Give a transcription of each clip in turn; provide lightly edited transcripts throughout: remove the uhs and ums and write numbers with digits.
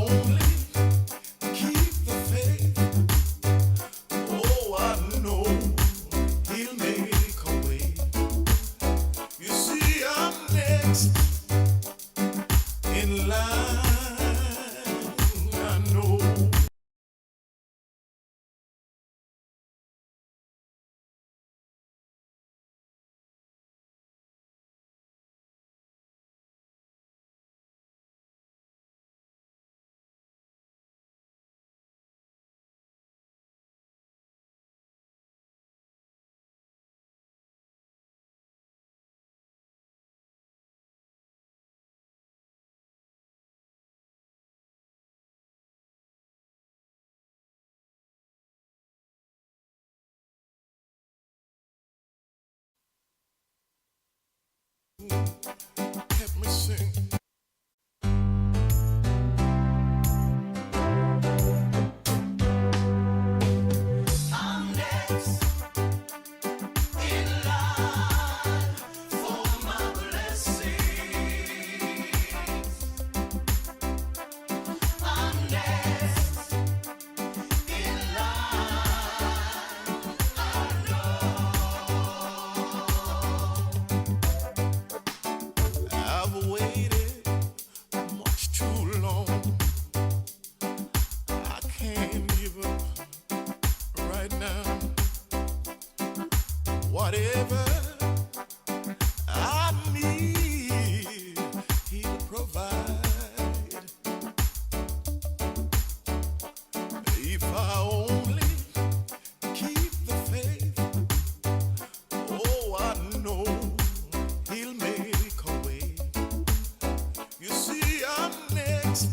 only keep the faith, oh, I know he'll make a way. You see, I'm next in line, I know. Let me sing. I'm next in line for my blessings. I'm next in line. I know I've waited much too long. I can't give up right now. Whatever I need, he'll provide. If I only keep the faith, oh, I know he'll make a way. You see, I'm next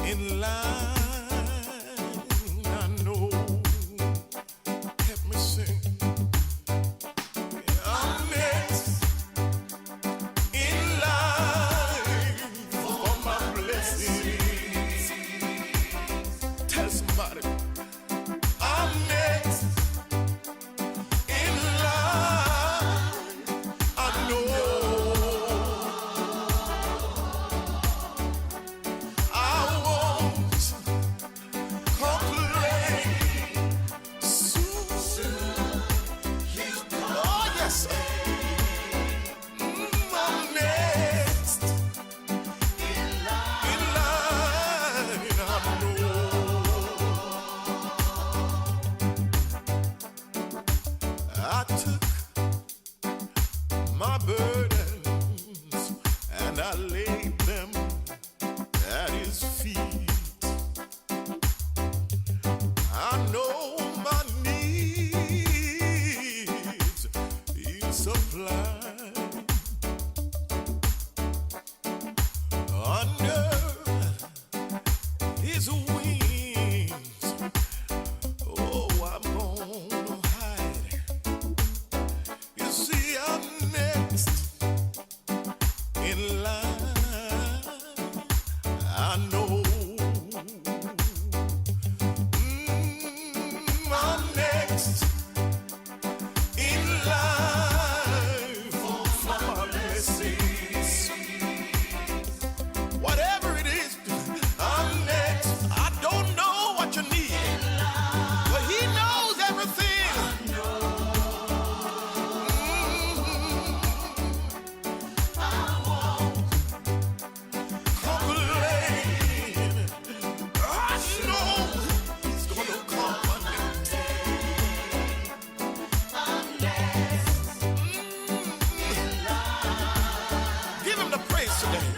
in line, I know. Help me sing. I'm next in line for my blessings. Tell somebody, I'm next in line, I know. I won't complain. Soon he'll come. Oh, yes, sir. I'm next in line, I know. I took my burdens and I laid them at his feet. I know my needs he'll supply. Under his wings, oh, I'm gonna hide. You see, I'm next in line, I know. I'm next in line for my blessings. Whatever it is, I'm next. I don't know what you need, but he knows everything. I won't complain. I know he's gonna come one day. I'm next in line. Give him the praise today.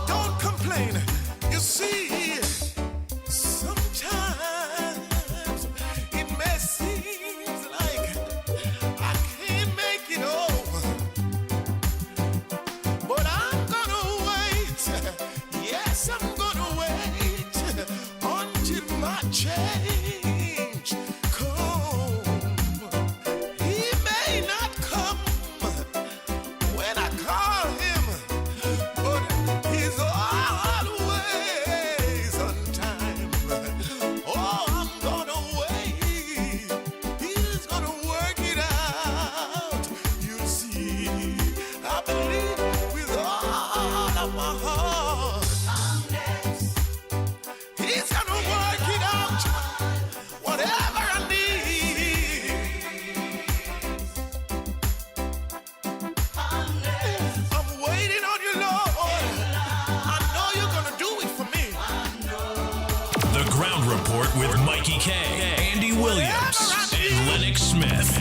Don't complain. You see, sometimes it may seem like I can't make it over, but I'm gonna wait. Yes, I'm gonna wait until my change come. He may not come when I call him, but he's always on time. Oh, I'm gonna wait. He's gonna work it out. You see, I believe with all of my heart. Andy Williams, and Lennox Smith.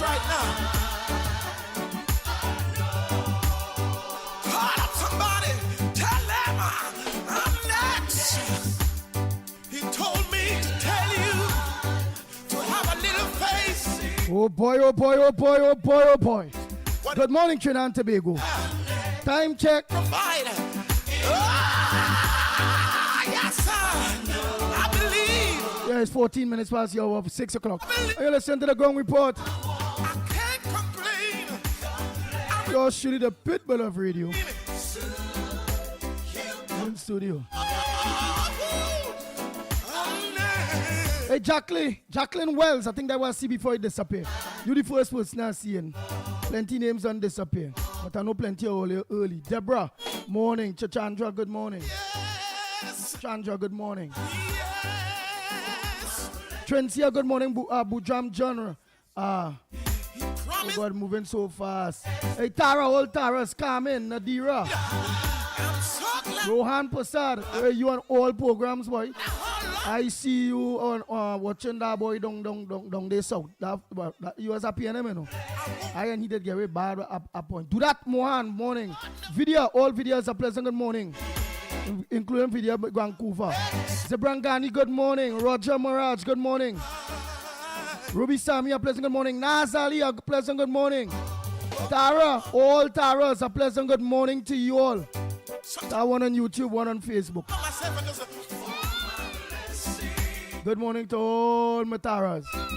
Right now, call up somebody, tell them I'm next. He told me to tell you to have a little faith. Oh boy, oh boy, oh boy, oh boy, oh boy. Good morning, Trinidad and Tobago. Time check. Provider. it's 14 minutes past the hour of 6 o'clock. Are you listening to the Ground Report? I can't complain. You're shooting the pitbull of radio. In studio. Hey, Jacqueline Wells, I think that was see before it disappeared. You the first person I seeing. Plenty names don't disappear. But I know plenty early. Deborah, morning. Chandra, good morning. Yes. Chandra, good morning. Yes. Trencia, good morning. Bujam Genre. Oh Promise. God, moving so fast. Hey, Tara, old Tara's coming. Nadira. I'm so glad. Rohan Prasad. Hey, you on all programs, boy. I see you on watching that boy down there south. You was a PNM, you know. I need to get very bad at point. Do that, Mohan, morning. Video, all videos are pleasant good morning. Including video Vancouver. Zebrangani, good morning. Roger Mirage, good morning. Ruby Sami, a pleasant good morning. Nazali, a pleasant good morning. Tara, all Taras, a pleasant good morning to you all. That one on YouTube, one on Facebook. Good morning to all my Taras. I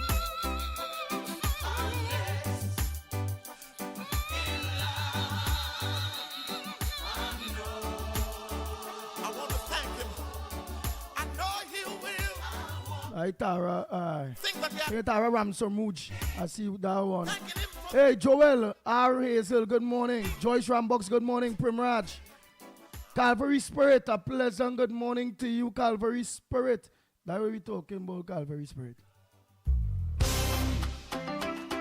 want to thank him. I know he will. Hi, Tara. Think that Hey, Tara Ramsor I see that one. thanking him for Hey, Joel R. Hazel, good morning. Joyce Rambox, good morning. Primraj. Calvary Spirit, a pleasant good morning to you, Calvary Spirit. That's what we're talking about, Calvary Spirit.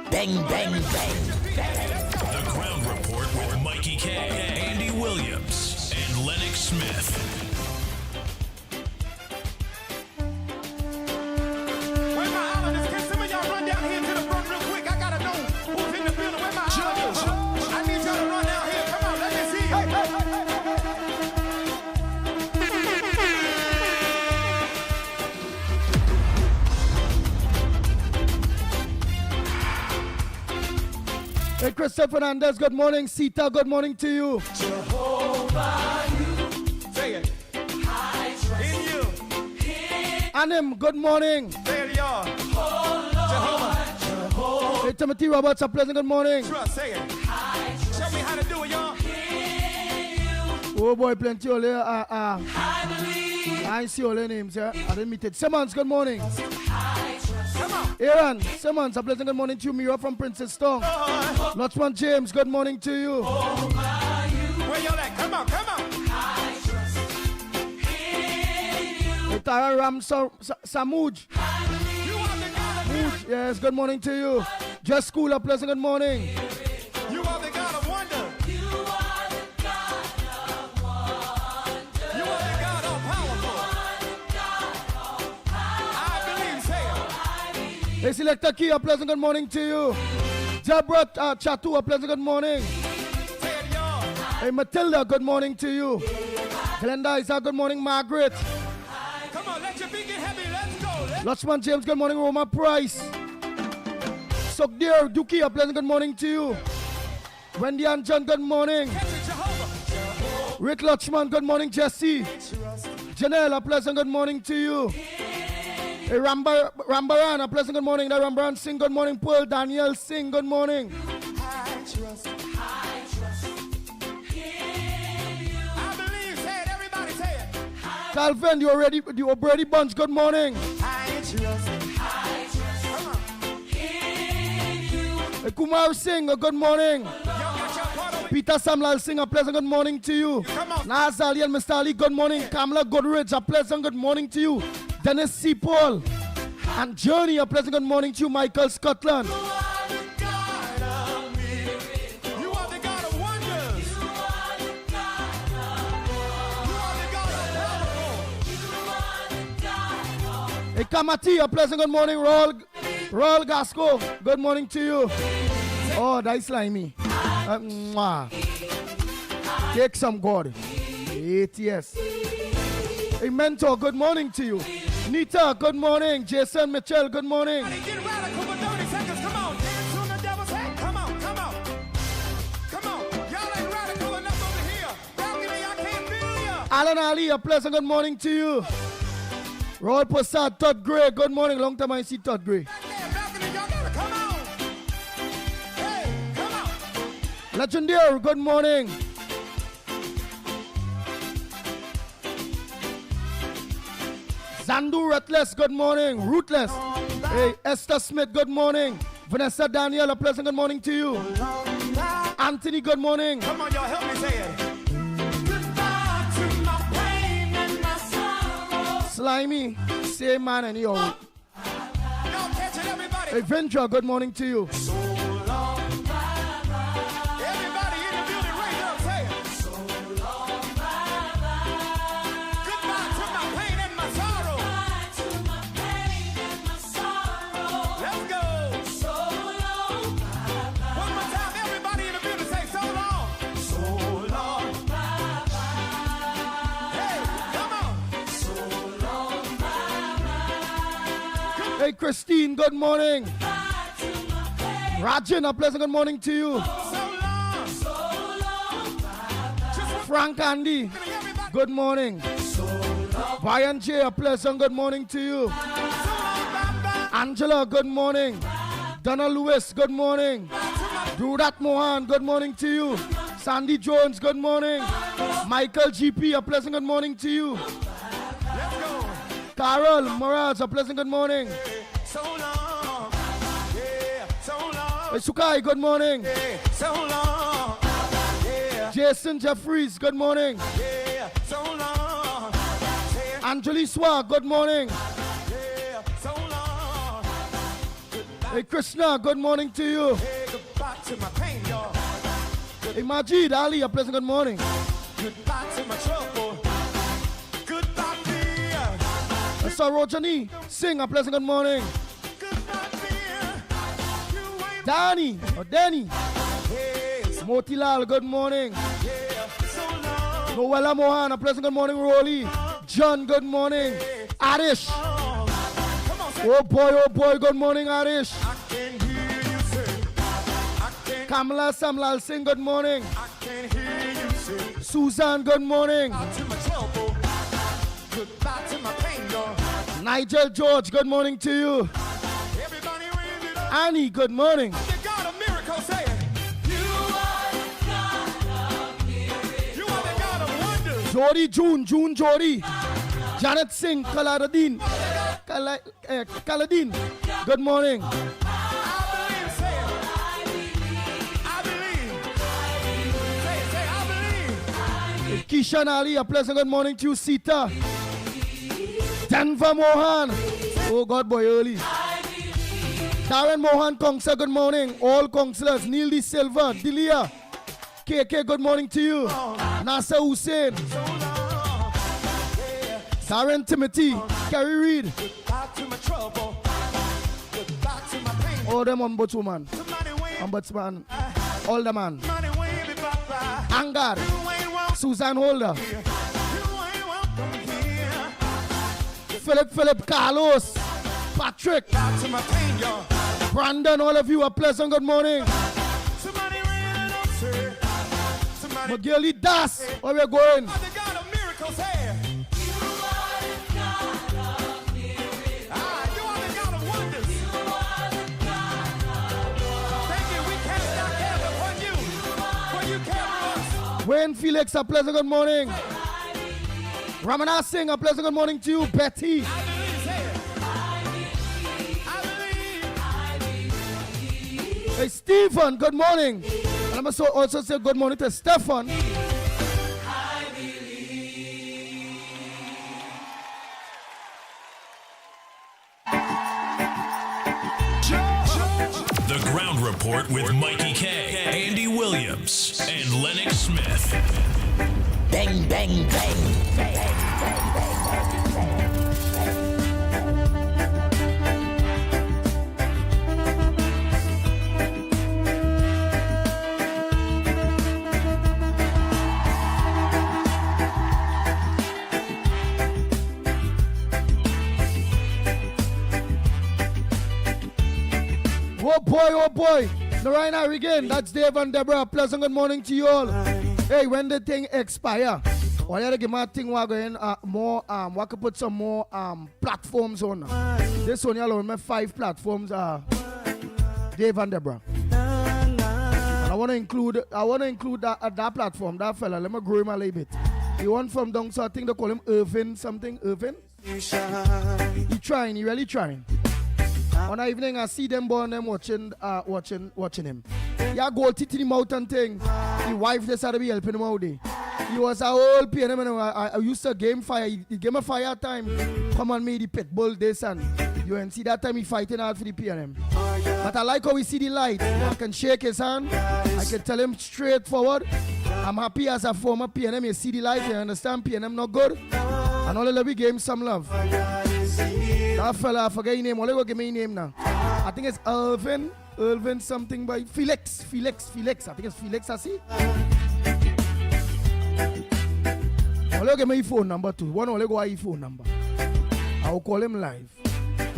Bang, bang, bang. The Ground Report with Mikey K, Andy Williams, and Lennox Smith. Where my islanders? Can some of y'all run down here to the front real quick? I gotta know who's in the building. Where my islanders? I need y'all to run down here. Come on, let me see you. Hey, Christopher Fernandez, good morning. Sita, good morning to you. Say it. In you. Anim, good morning. Say it, y'all. Jehovah. Hey, Timothy Roberts, a pleasant good morning. Trust. Say it. Show me how to do it, y'all. Oh boy, plenty of I see all their names here. I didn't meet it. Simmons, good morning. Come on. Aaron, Simmons, a pleasant good morning to you. Mira from Princess Town. Lotsman James, good morning to you. Where y'all at? Come on, come on. Hey, Tara Ram Samuj. You are the God of miracles. Yes, good morning to you. Just School, a pleasant good morning. You are the God of wonder. You are the God all powerful. I believe, say it. Hey, Selector Key, a pleasant good morning to you. Deborah Chatu, a pleasant good morning. Say it, y'all. Hey, Matilda, good morning to you. Glenda Isa, good morning. Margaret. Come on, let your feet get heavy. Let's go. Lotsman James, good morning. Roma Price. Sokdir Duki, a pleasant good morning to you. Wendy and John, good morning. Catch it, Jehovah. Rick Lutchman, good morning. Jesse. Janelle, a pleasant good morning to you. Hey, Rambaran, a pleasant good morning. Rambaran Singh, good morning. Paul Daniel Singh, good morning. I trust. I believe, say it, everybody say it. Calvin, you already Bunch, good morning. I trust. Come on. Hey, Kumar Singh, good morning. Y'all got your part of it. Peter Samlal Singh, a pleasant good morning to you. Come on. Nazali and Mr. Ali, good morning. Kamala Goodrich, a pleasant good morning to you. Dennis C. Paul and Journey, a pleasant good morning to you. Michael Scotland. You are the God of miracles. You are the God of wonders. You are the God of Hey, Kamati, a pleasant good morning. Royal Gasco, good morning to you. Oh, that's slimy. Mwah. Take some God. ATS. Hey, Mentor, good morning to you. Nita, good morning. Jason Mitchell, good morning. Get radical for 30 seconds. Come on. Dance on the devil's head. Come on. Come on. Come on. Y'all ain't radical enough over here. Balcony, I can't feel ya. Alan Ali, a pleasant good morning to you. Roy Posad, Todd Gray, good morning. Long time I see Todd Gray. Y'all gotta come on. Hey, come on. Legendary, good morning. Zandu Ruthless, good morning. Ruthless. Hey, Esther Smith, good morning. Vanessa Daniel, a pleasant good morning to you. Anthony, good morning. Come on, y'all, help me say it. Goodbye to my pain and my sorrow. Slimy, same man and yo. Y'all catch it, everybody. Hey, Ventura, good morning to you. Everybody in the building, raise up, say it. So long, goodbye to my pain and my sorrow. Let's go. So long, one more time, everybody in the building, say so long. So long, hey, come on. So long, Hey, Christine, good morning. Rajan, a pleasant good morning to you. Frank Andy, good morning. Brian J, a pleasant good morning to you. Angela, good morning. Donna Lewis, good morning. Durat Mohan, good morning to you. Sandy Jones, good morning. Michael GP, a pleasant good morning to you. Carol Moraz, a pleasant good morning. so long, yeah, so long, Hey, Sukai, good morning. so long, yeah, Jason Jeffries, good morning. yeah, so long, yeah, Anjali Swa, good morning. so long. Hey, Krishna, good morning to you. Hey, goodbye to my pain, y'all. Hey, Majid Ali, a pleasant good morning. Goodbye to my trouble. Goodbye, fear. Sir Rojani, sing a pleasant good morning. Goodbye, fear. You ain't Danny, or Danny. hey, Motilal, good morning. yeah, so long. Noella Mohan, a pleasant good morning. Rolly. John, good morning. Arish. Come on, say, Oh boy, good morning, Arish. I can hear you say. I can, Kamala Samlal Singh, good morning. I can hear you say. Susan, good morning. Goodbye to my trouble. Goodbye to my pain, y'all. Nigel George, good morning to you. Everybody raise it up. Annie, good morning. The God of miracles, say it. You are the God of miracles. You are the God of wonders. Jody June Jody. Janet Singh, Kalaradin. Kaladin, good morning. I believe, say it. I believe. Say, I believe. Kishan Ali, a pleasant good morning to you. Sita. Denver Mohan. Oh God, boy, early. Darren Mohan Kongsa, good morning. All counselors. Neil D. Silva. Dilia. KK, good morning to you. Nasser Hussein. Darren Timothy. Kerry Reed. Goodbye to my trouble. Goodbye to my pain. All them ombudsman. Somebody wave, Ombudsman. All the man. somebody wave it bye-bye. Angar. You ain't welcome Susan Holder. here. You ain't welcome here. Philip Carlos. Patrick. Goodbye to my pain, y'all. Brandon, all of you, a pleasant good morning. Somebody raise it up, sir. Somebody McGilly Das. Where we going? the God of miracles here. You are the God of miracles. Ah, you are the God of wonders. You are the God of wonders. Thank you. We cast our cares upon you. For you care for us. Wayne Felix, a pleasant good morning. Ramana Singh, a pleasant good morning to you. Betty. I believe, say it. I believe. Hey, Stephen, good morning. And I'm also say good morning to Stefan. The Ground Report with Mikey K, Andy Williams, and Lennox Smith. Bang, bang, bang. Oh boy. Narayana again. That's Dave and Deborah. Pleasant good morning to you all. Hey, when the thing expire, Or you gotta give my thing we're going more we could put some more platforms on. This one you alone me 5 platforms Dave and Deborah. And I wanna include that platform, that fella. Let me grow him a little bit. He one from down, so I think they call him Irvin something. Irvin? He trying, he really trying. On the evening I see them boy and them watching him. Yeah, go tit in him out and thing. His wife just had to be helping him out there. He was a whole PNM and I used to game fire. He gave me fire time. Come on me the pit bull this and you can see that time he fighting hard for the PNM. But I like how we see the light. I can shake his hand. I can tell him straightforward. I'm happy as a former PNM. You see the light, you understand PNM not good. And all of we gave him some love. That fella, I forget his name. Only go give me his name now. I think it's Irvin something by Felix. I think it's Felix, I see. Only give me his phone number too. One only go his phone number. I will call him live.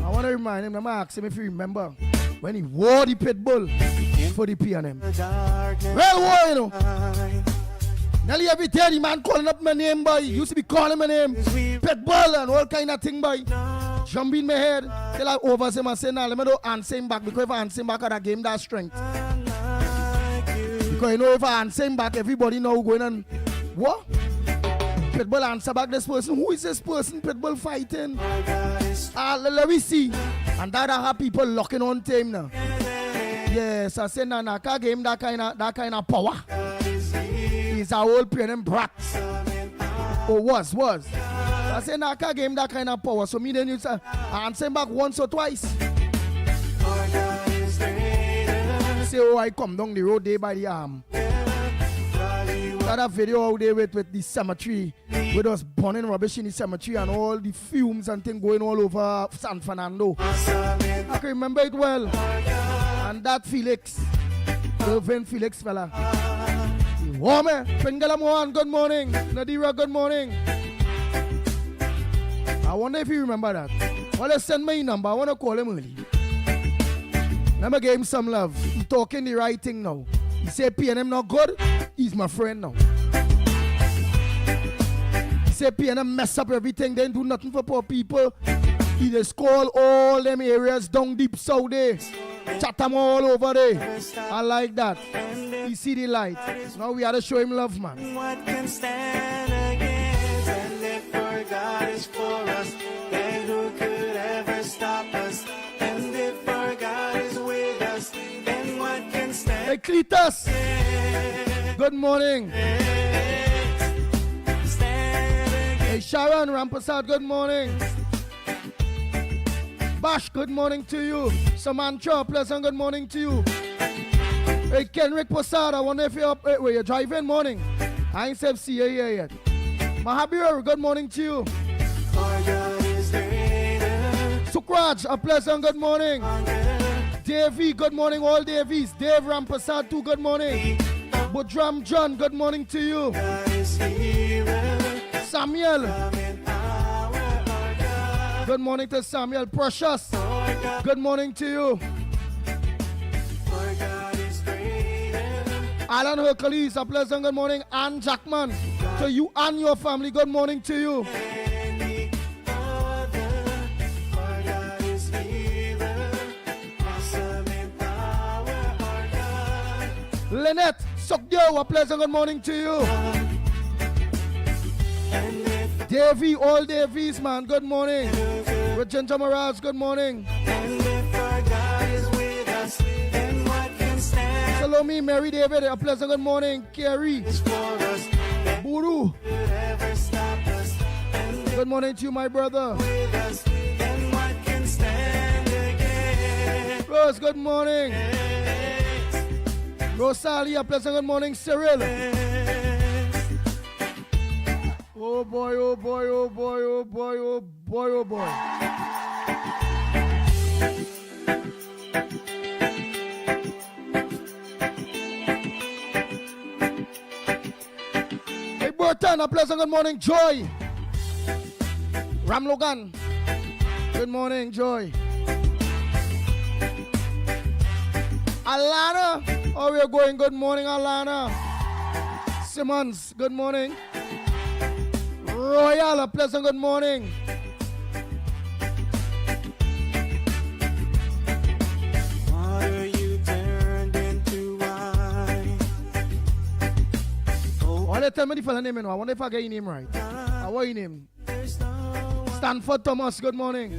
I want to remind him, I'm going to ask him if he remember when he wore the pit bull for the PNM. Well, war, you know. Nearly every day the man calling up my name, boy. He used to be calling my name. Pit bull and all kind of thing, boy. Jump in my head. Till I over him and say, nah, let me do answer him back. Because if I answer him back, I game that strength. Because you know if I answer him back, everybody know going on. What? Pitbull answer back this person. Who is this person? Pitbull fighting. Let me see. And that I have people locking on to him now. Yes, I said, nah, can't game that kind of power. He's a old PNM brat. Or was. I said, nah, can't game that kind of power. So me then you say, I answer him back once or twice. Say, oh, I come down the road day by the arm. Got a video out there with the cemetery, with us burning rubbish in the cemetery and all the fumes and things going all over San Fernando. I can remember it well. And that Felix, Irvin Felix fella. Warme, Pengala Mohan, good morning. Nadira, good morning. I wonder if you remember that. Well, let's send me a number. I want to call him early. Let me give him some love. He's talking the right thing now. He said PNM not good. He's my friend now. He said PNM mess up everything. They do nothing for poor people. He just call all them areas down deep south there. Chat them all over there. I like that. He see the light. Now we have to show him love, man. What can stand against? And if our God is for us, then who could ever stop us? And if our God is with us, then what can stand? Hey, Cletus. Good morning. Hey, Sharon Rampasad, good morning. Bash, good morning to you. Samantha, pleasant good morning to you. Hey, Kenrick Posada, I wonder if you're up. Wait, you're driving morning. I ain't said see you here yet. Mahabir, good morning to you. Sukraj, a pleasant good morning. Davey, good morning, all Davies. Dave Rampasad, too, good morning. Budram John, good morning to you. Samuel. Good morning to Samuel. Precious. Good morning to you. Alan Hercules, a pleasant good morning. Ann Jackman. To you and your family, good morning to you. Lynette, Sokyo, a pleasant good morning to you. Davy, all Davies, man, good morning. Regenta Moraz, good morning. Salome, Mary David, a pleasant good morning. Carrie, Buru, good morning to you, my brother. Rose, good morning. Rosalie, a pleasant good morning. Cyril. Oh boy, oh boy, oh boy, oh boy, oh boy, oh boy. Hey Burton, a pleasant good morning. Joy. Ram Logan. Good morning, Joy. Alana, oh we're going. Good morning, Alana. Simmons, good morning. Royal, a pleasant good morning. Water you turned into wine. Oh, they tell me the fella name, you know. I wonder if I get your name right. How are your name? There's no one Stanford Thomas, good morning.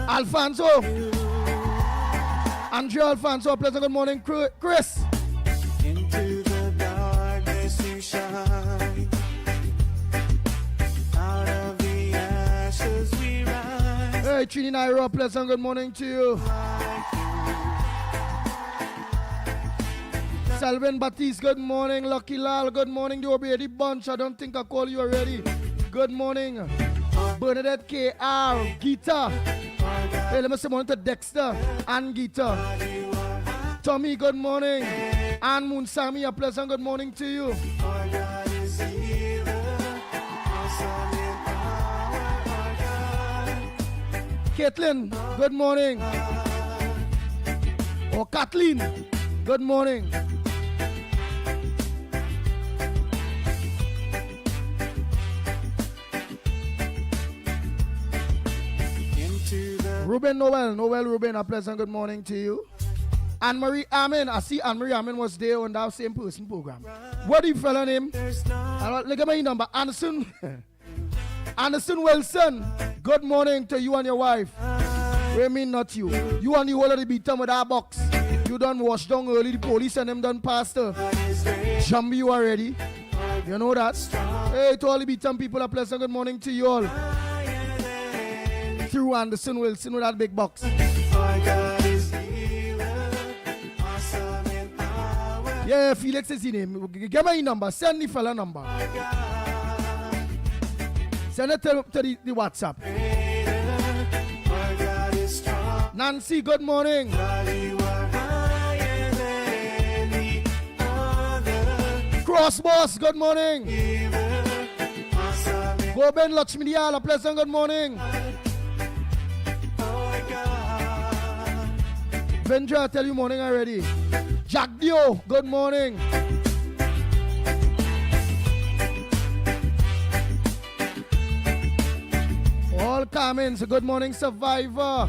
Alfonso. Andrea Alfonso, pleasant good morning. Chris. into the darkness you shine. Out of the ashes we rise. Hey, Trini Nairo, pleasant good morning to you. Salvin Batiste, good morning. Lucky Lal, good morning. The Obedi Bunch, I don't think I call you already. Good morning. Bernadette K.R. Gita. Hey, let me say morning to Dexter and Gita. Tommy, good morning. Ann Moonsami, a pleasant good morning to you. Our God is healer, awesome in power, our God. Caitlin, good morning. Oh, Kathleen, good morning. Into the Ruben Noel Ruben, a pleasant good morning to you. Anne-Marie Amin, I see Anne-Marie Amin was there on that same person program. What do you fella name? there's no Look at my number, Anderson. Anderson Wilson, good morning to you and your wife. We mean not you. You and the whole of the beat with that box. You done wash down early, the police and them done pastor. Jump you already. You know that? Hey, to all the beat people, a pleasant good morning to you all. Through Anderson Wilson with that big box. our God is healer, awesome in power. Yeah, Felix is his name. Give me your number. Send the fella number. Send it to the WhatsApp. Our God is strong, Nancy, good morning. God, you are higher than the other. Cross Boss, good morning. Healer, awesome in Go Ben Lakshmi Diyal, a pleasant good morning. our God. Vendra, I tell you morning already. Jack Dio, good morning. All comments, good morning, Survivor.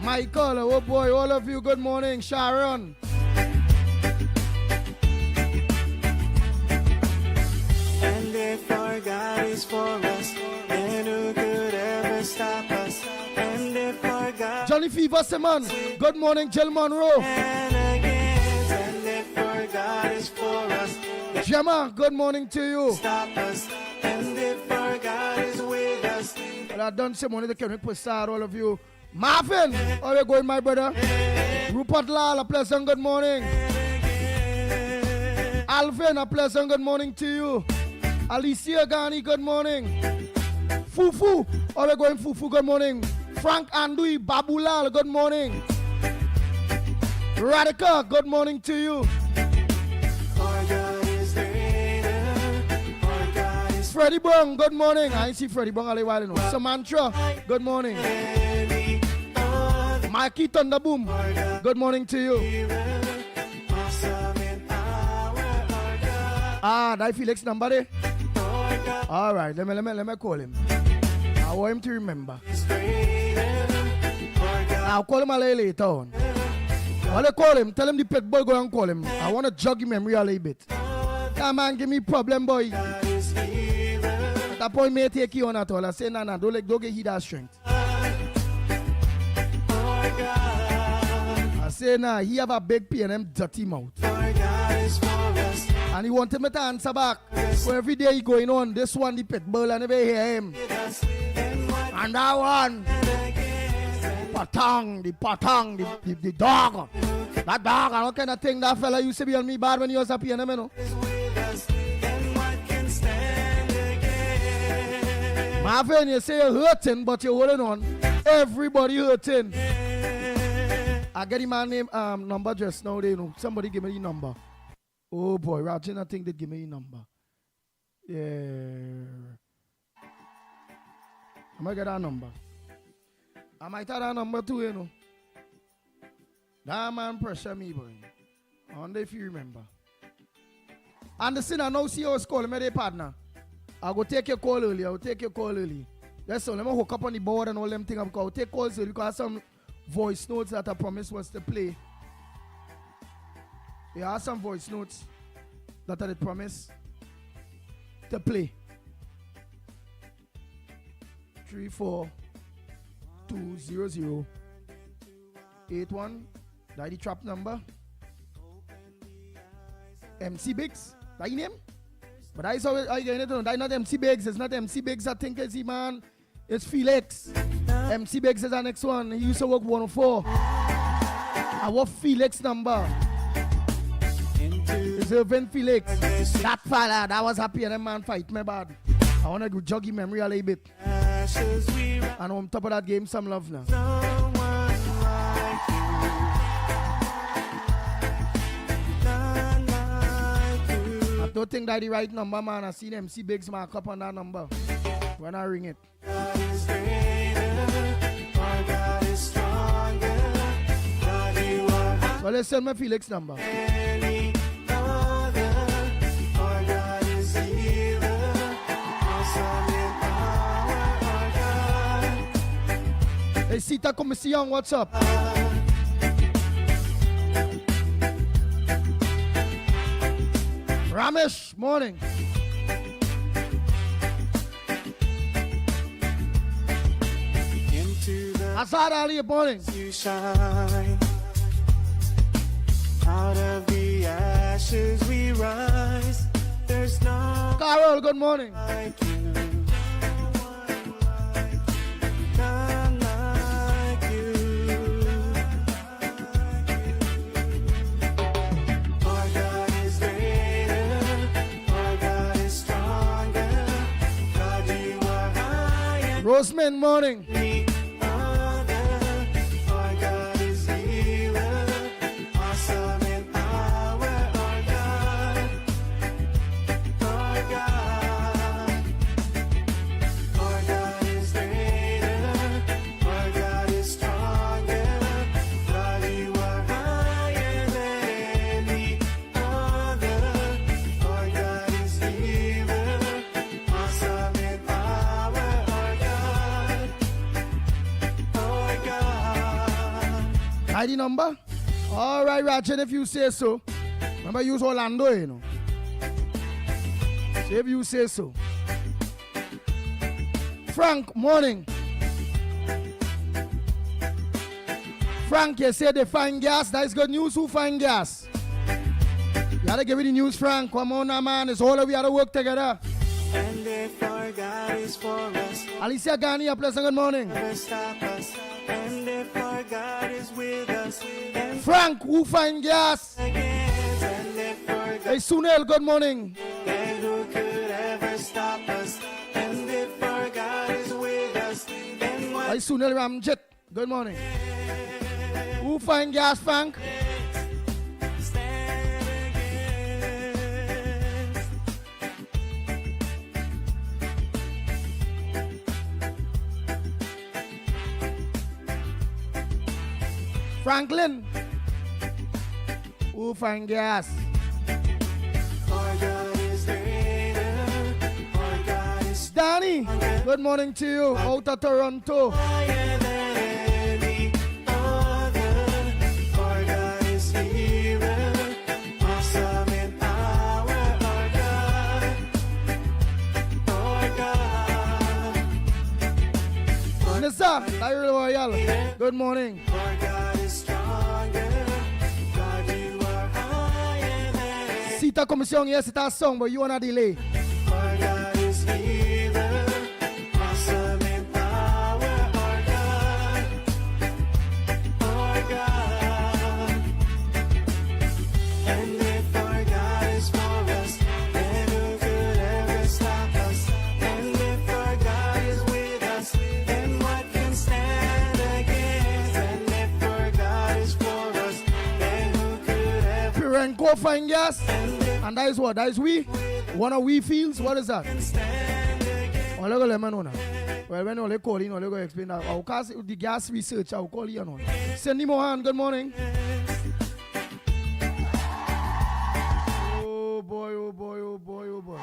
Michael, oh boy, all of you, good morning. Sharon. And if our God is for us, then who could ever stop us? And if our God Johnny Fever Simon, good morning, Jill Monroe. and against, and if our God is for us, then Gemma, good morning to you. stop us. And if our God is with us, Well, I done some morning, the Kevin Passad, all of you. Marvin, how are you going, my brother? Rupert Lal, a pleasant good morning. Alvin, a pleasant good morning to you. Alicia Ghani, good morning. Fufu, how are you going, Fufu? Good morning. Frank Andui, Babulal, good morning. Radhika, good morning to you. our God is greater, our God is Freddie Brown, good morning. I see Freddie Brown a while, you know. Samantha, good morning. any other. Mikey Thunderboom, good morning to you. Healer, awesome in power, our God, Ah, that Felix number there? our God All right, let me call him. I want him to remember. is greater, our God I'll call him a little later on. While I call him, tell him the pet boy go and call him. I want to jog him memory a little bit. Come on, give me problem, boy. is healer, At that point, may take you on at all. I say, nah, don't get hit that strength. our God, I say, nah, he have a big P&M dirty mouth. our God is for us, And he wanted me to answer back. So every day he going on, this one, the pet bull, I never hear him. with us, and what And that one, the dog. That dog, I don't kind of thing that fella used to be on me bad when he was a P&M, you know. is with us, and what can stand against? Marvin, you say you're hurting, but you're holding on. Everybody hurting. I get him my name, number just now, they know. Somebody give me the number. Oh boy, Rajan, I think they give me the number. Yeah. I might get that number. I might have that number too, you know. That man pressure me, boy. I wonder if you remember. And the sinner now see us call me their partner. I go take your call early. I will take your call early. Yes, so let me hook up on the board and all them things. I'll take calls early because some voice notes that I promised was to play. There are some voice notes that I promised to play. 3420081. That's the trap number. MC Biggs. That's your name? But I saw it. I get it. That's not MC Biggs. It's not MC Biggs. I think it's the man. It's Felix. MC Biggs is the next one. He used to work 104. I want Felix number. It's Irvin Felix. That fella, that was happy and that man fight me bad. I want to go jog his memory a little bit. And on top of that, game some love now. I don't think that's the right number, man. I seen MC Biggs mark up on that number when I ring it. So let's send my Felix number. Hey, Sita, come see you on WhatsApp. Ramesh, morning. Azad Ali, morning. You shine. Out of the ashes we rise. There's no Carol, good morning. like you. None like you. Our God is greater. Our God is stronger. God, you are higher. Roseman, morning. Our God is healer. Awesome in power. Our God. Our God. Our God is greater. Our God is stronger. God, you are higher than any other. Our God is healer. Awesome in power. Our God. Our God. ID number? All right, Ratchet, if you say so. Remember, use Orlando, you know. So if you say so. Frank, morning. Frank, you say they find gas. That is good news. Who find gas? You gotta give me the news, Frank. Come on now, man. It's all of we gotta work together. And if our God is for us, Alicia Ghani, a pleasant good morning. never stop us. And if our God is with us, then Frank, who find gas? against. And if our God, Hey, Sunil, good morning. then who could ever stop us? And if our God is with us, then what Hey, Sunil Ramjit, good morning. Who find gas, Frank? stand against? Franklin, who find gas? Our God is greater. Our God is Danny, good morning to you, out of Toronto. higher than any other. Our God is healer. Awesome in power. Our God. Our God. Nissa, Tyrell Royal, good morning. Our God is stronger. God, you are higher than. Sita Commission, yes, it's a song, but you wanna delay. Our God is healer. Awesome in power. Our God. Our God. And if our God is for us, then who could ever stop us? And if our God is with us, then what can stand against? And if our God is for us, then who could ever Pirenko find gas, and that is what? That is we? One of we fields? What is that? stand against? Oh, let me know now. Well, when you call in, you explain that. I'll cast the gas research, I'll call you on. Cindy Mohan, good morning. Oh boy. boy, oh boy, oh boy, oh boy.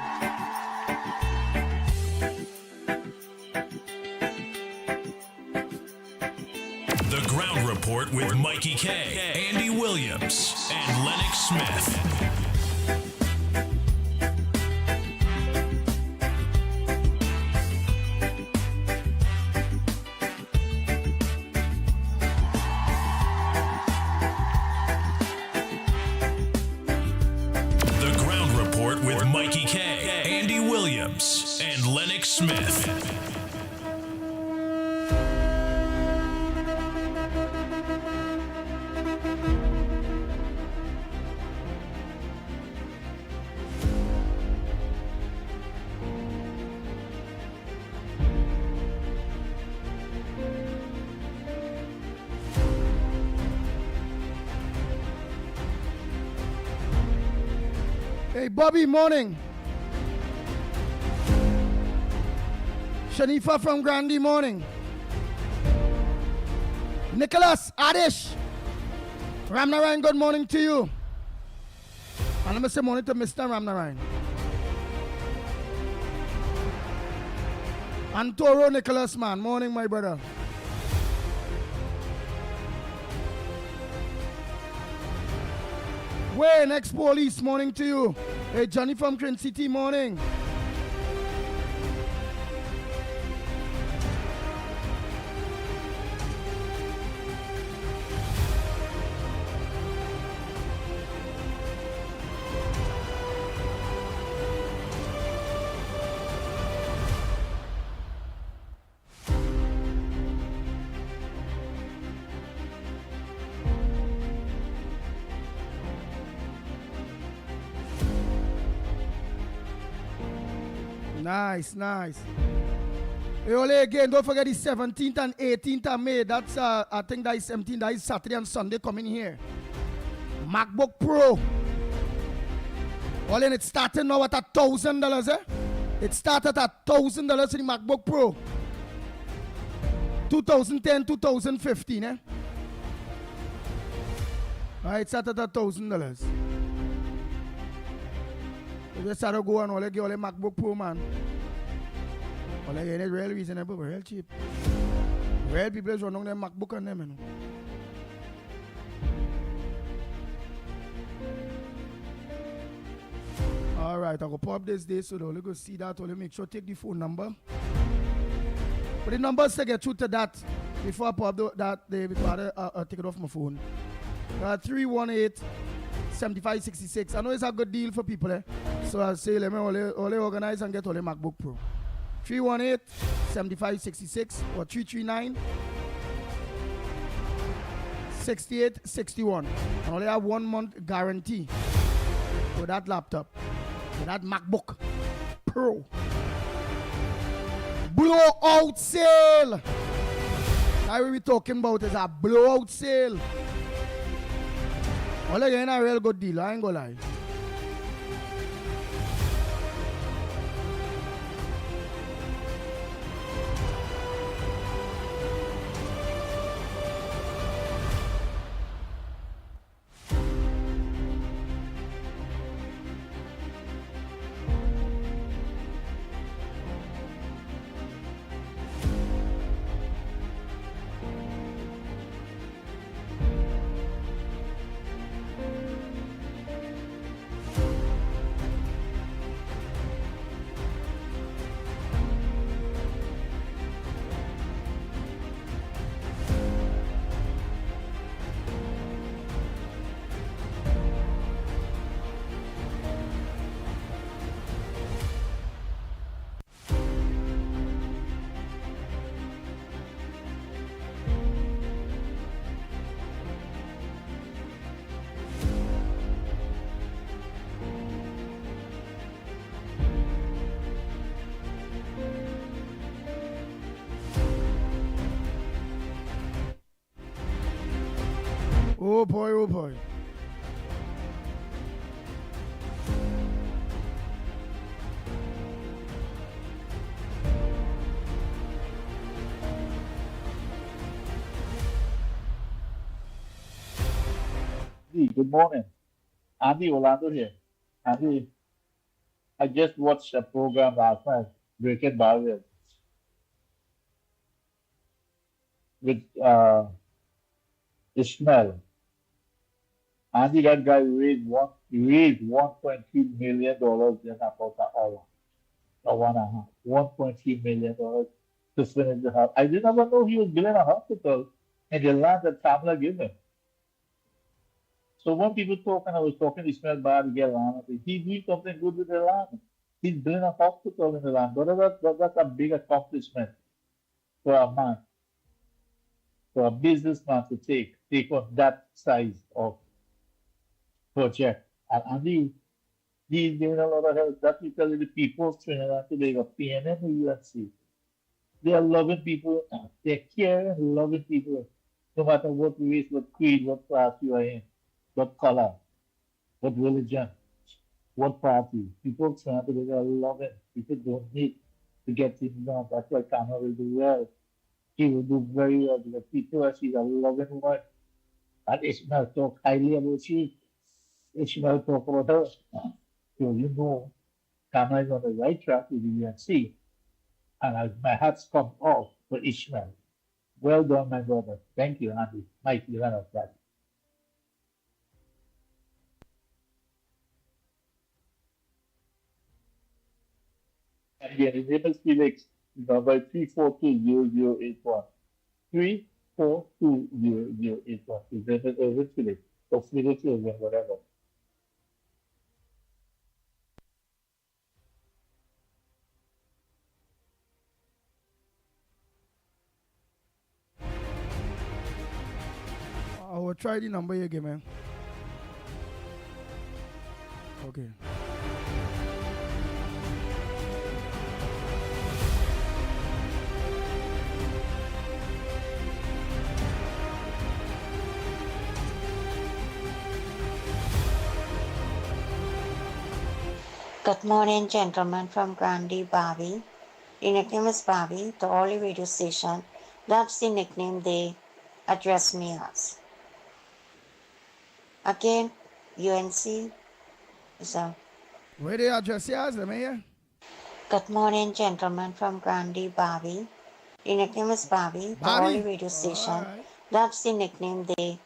The Ground Report with Mikey K, Andy Williams, and Lennox Smith. The Ground Report with Mikey K, Andy Williams, and Lennox Smith. Hey, Bobby, morning. Shanifa from Grandy, morning. Nicholas, Adish, Ramnarayan, good morning to you. And let me say morning to Mr. Ramnarayan. And Toro Nicholas, man, morning, my brother. Wayne, ex-police, morning to you. Hey, Johnny from Green City, morning. Nice, nice. Hey, Ole, again, don't forget the 17th and 18th of May. That's, I think that is 17th. That is Saturday and Sunday coming here. MacBook Pro. Ole, and it's starting now at $1,000, eh? It started at $1,000 in the MacBook Pro. 2010, 2015, eh? Alright, it started at $1,000. You just start to go and all get all the MacBook Pro, man. All get it real reasonable, real cheap. Real people is running their MacBook on them, you know. All right, I go pop this day so they'll go see that. Only make sure take the phone number. But the numbers to get through to that before I pop that day before I take it off my phone. 318-7566. I know it's a good deal for people, eh? So I say let me only organize and get all the MacBook Pro. 318-7566 or 339-6861. I only have 1 month guarantee for that laptop, for that MacBook Pro. Blowout sale! That's what we're talking about, is a blowout sale. All again a real good deal, I ain't gonna lie. Oh boy, oh boy. Good morning. Andy Orlando here. Andy, I just watched a program last night, Breaking Barrier, with Ishmael. Andy, that guy raised $1.3 million in about an hour or 1.5. $1.3 million to finish the house. I didn't ever know he was building a hospital in the land that Tamla gave him. So when people talk, and I was talking to Ishmael Bar to get land, I said, he's doing something good with the land. He's building a hospital in the land. That's a big accomplishment for a man, for a businessman to take on that size of project. And he's giving a lot of help. That's because of the people of Trinidad today, the PNM and UNC. They are loving people. They're caring, loving people. No matter what race, what creed, what class you are in, what color, what religion, what party. People of Trinidad today are loving. People don't need to get things done. That's why Kama will do well. He will do very well because people are she's a loving woman. And Ishmael talk highly about she. Ishmael talk about her. So you know Kama is on the right track with the UNC. And my hat's come off for Ishmael. Well done, my brother. Thank you, Andy. Mickie, Lennox. And again, his name is Felix, number 3420081. 3420081. His name is Irvin Felix. Or Felix Irvin, whatever. I will try the number again, man. Okay. Good morning, gentlemen from Grandi Bobby. The nickname is Bobby, the only radio station. That's the nickname they address me as. Again, UNC is a... Where they address you as, man? Good morning, gentlemen from Grandi Bobby. The nickname is Bobby, the Bobby? only radio station. Alright. That's the nickname they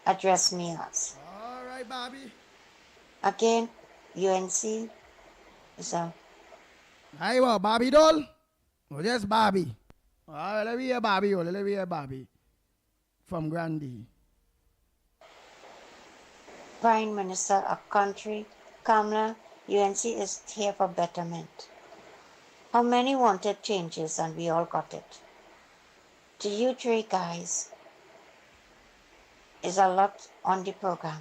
address me as. All right, Bobby. Again, UNC is a... Hey, well, Bobby doll? Oh, just Bobby. All right, let me hear Bobby. Let me hear Bobby. From Grandi. Prime Minister of country, Kamala, UNC is here for betterment. How many wanted changes and we all got it? To you three guys, is a lot on the program.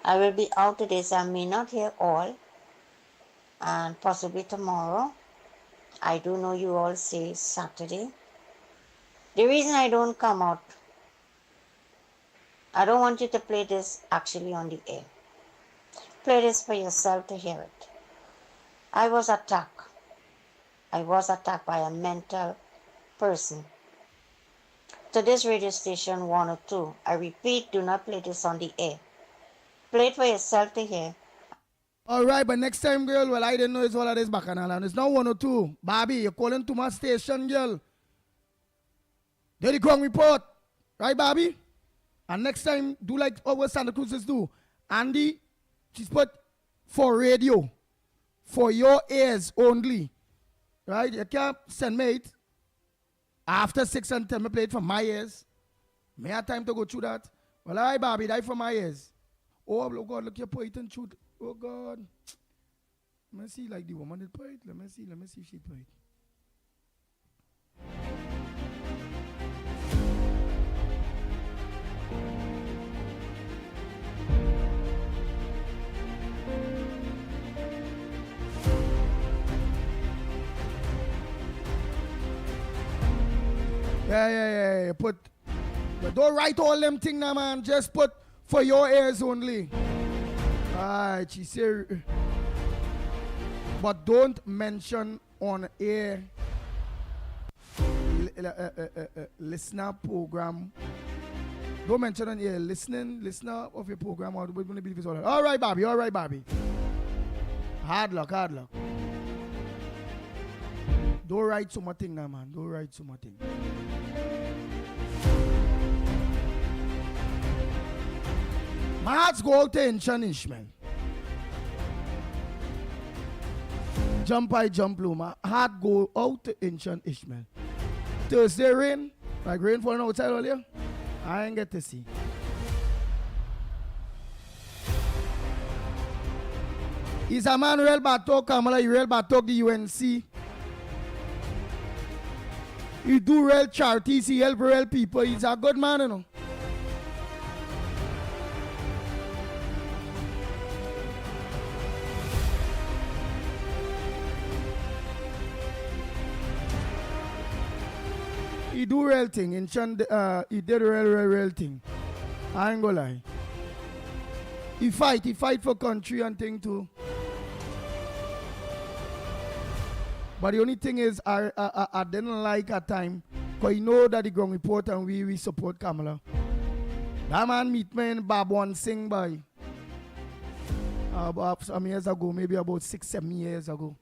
I will be out today, so I may not hear all, and possibly tomorrow. I do know you all say Saturday. The reason I don't come out, I don't want you to play this actually on the air. Play this for yourself to hear it. I was attacked. I was attacked by a mental person. To this radio station 102, I repeat, do not play this on the air. Play it for yourself to hear. All right, but next time, girl, well, I didn't know it's all of this bacchanal, and it's not 102. Bobby, you're calling to my station, girl. There the ground report. Right, Bobby? And next time, do like our Santa Cruzes do. Andy, she's put for radio. For your ears only. Right? You can't send me it after 6 and tell me play it for my ears. May I have time to go through that? Well, all right, Bobby, that for my ears. Oh, God, look, you're pointing through. Oh, God. Let me see, like the woman did point. Let me see if she point. Yeah. Put, but don't write all them things now, man. Just put for your ears only. Alright, she said, but don't mention on air listener program. Don't mention on air listener of your program or we're going to be all right, Bobby. Hard luck, hard luck. Don't write so much thing now, man. Don't write so much thing. My heart's go out to Inchon Ishmael. Jump I jump low. My heart go out to Inchon Ishmael. Thursday rain, like rain falling outside earlier. I ain't get to see. He's a man real bad talk, Kamala. He real bad talk the UNC. He do real charities. He help real people. He's a good man, you know. He do real thing. In Chand, he did real thing. I ain't gonna lie. He fight for country and thing too. But the only thing is, I didn't like at time, because you know that the ground report and we support Kamala. That man meet me in Babwan Singh by about some years ago, maybe about 6-7 years ago.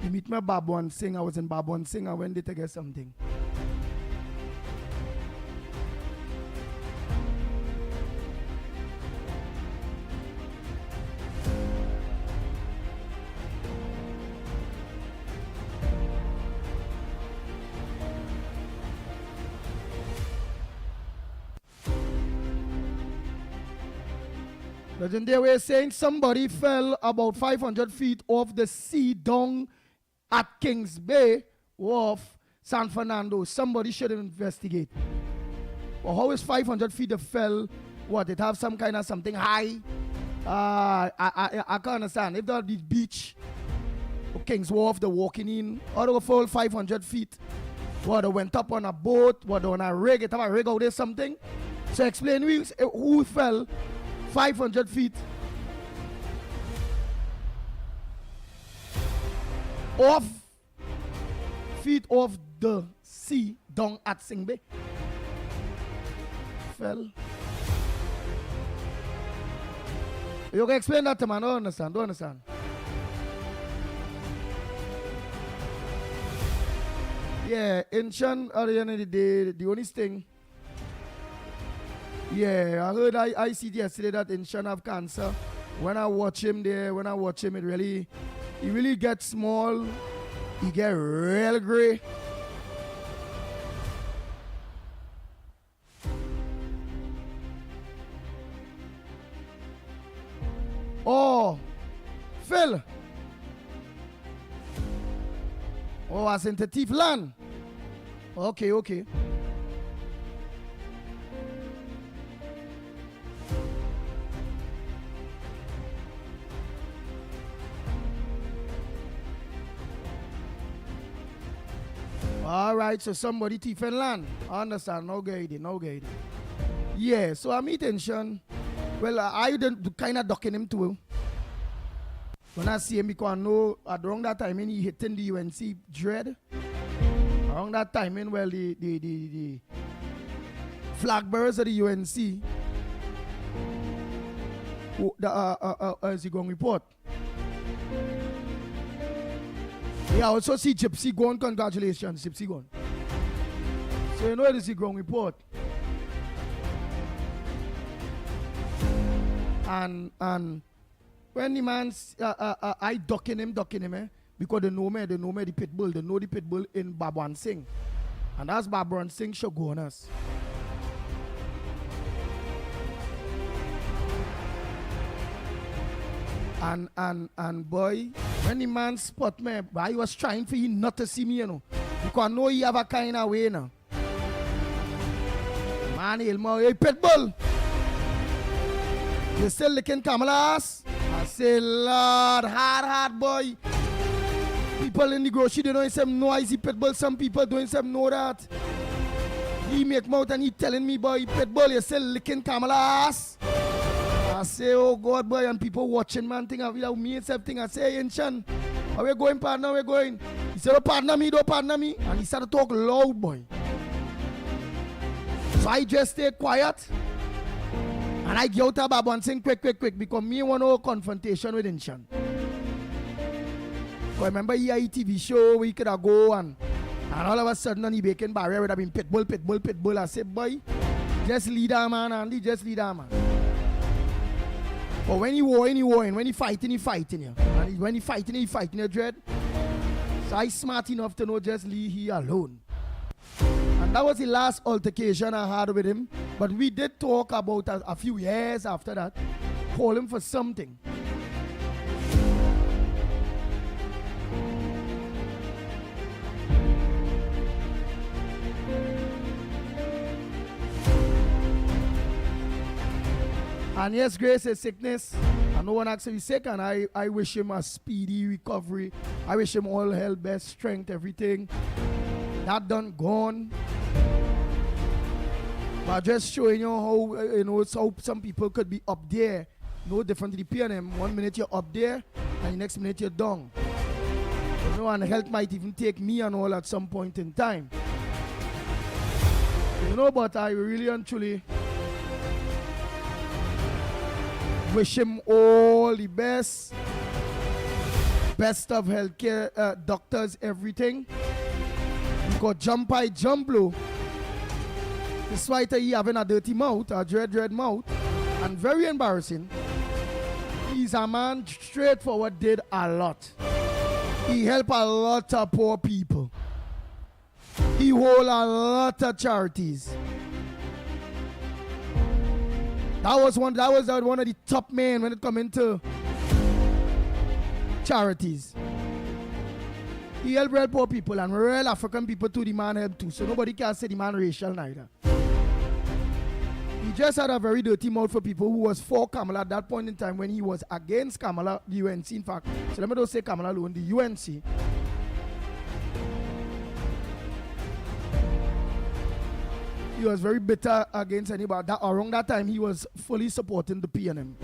He meet me Babwan Singh. I was in Babwan Singh. I went there to get something. They were saying somebody fell about 500 feet off the sea down at Kings Bay off San Fernando. Somebody should investigate. Well, how is 500 feet they fell? What, it have some kind of something high? I can't understand. If that the beach, Kings Wharf, they're walking in, or they fall 500 feet. What, they went up on a boat, what, on a rig, it have a rig out there something. So explain who fell 500 feet off the sea down at Sing Bay. Fell. You can explain that to me. I don't understand. Yeah, in Chan, at the end of the day, the only thing. Yeah, I heard I see yesterday that Inshan have cancer. When I watch him, it really, he really gets small. He get real gray. Oh, Phil. Oh, as in the thief land. Okay. All right, so somebody thief and land. I understand. No guide. Yeah, so I'm intention. Well, I didn't kind of ducking him too. When I see him, because I know around that time he hitting the UNC dread. Around that time, well, the flag bearers of the UNC, as he going report. Yeah, I also see Gypsy gone. Congratulations, Gypsy gone. So you know this is going report. And when the man's I ducking him, because they know me, the pit bull, they know the pit bull in Babwan Singh. And that's Babwan Singh should go on us. And boy, when the man spot me, I was trying for him not to see me, you know. Because I know he have a kind of way now. Man, hey, pit bull. You still licking Kamala's? I say, Lord, hard boy. People in the grocery, they don't say noisy pit bull. Some people don't say know that. He make mouth and he telling me, boy, pit bull, you still licking Kamala's? I say, oh God, boy, and people watching, man, think of me and something. I say, Inchan, are we going, partner? We're going. He said, don't partner me. And he started to talk loud, boy. So I just stay quiet. And I get out of Bob and sing quick, because me want no confrontation with Inshan. Remember he had a TV show where he could go and all of a sudden he baking barrier would have been pitbull. I said, boy, just lead that man, Andy, just lead that man. But when he warring, when he fighting, yeah. And when he fighting, dread. So I smart enough to know just leave he alone. And that was the last altercation I had with him. But we did talk about a few years after that. Call him for something. And yes, Grace is sickness. And no one actually sick. And I wish him a speedy recovery. I wish him all health, best strength, everything. That done gone. But just showing you how how some people could be up there, no different to the PNM. 1 minute you're up there, and the next minute you're down. And health might even take me and all at some point in time. But I really and truly wish him all the best. Best of healthcare, doctors, everything. Because jump blow. Despite he having a dirty mouth, a dread mouth, and very embarrassing, he's a man straightforward, did a lot. He helped a lot of poor people. He hold a lot of charities. That was one of the top men when it come into charities. He helped real poor people and real African people too. The man helped too. So nobody can say the man racial neither. He just had a very dirty mouth for people who was for Kamala at that point in time when he was against Kamala, the UNC in fact. So let me don't say Kamala alone, the UNC. He was very bitter against anybody. Around that time, he was fully supporting the PNM.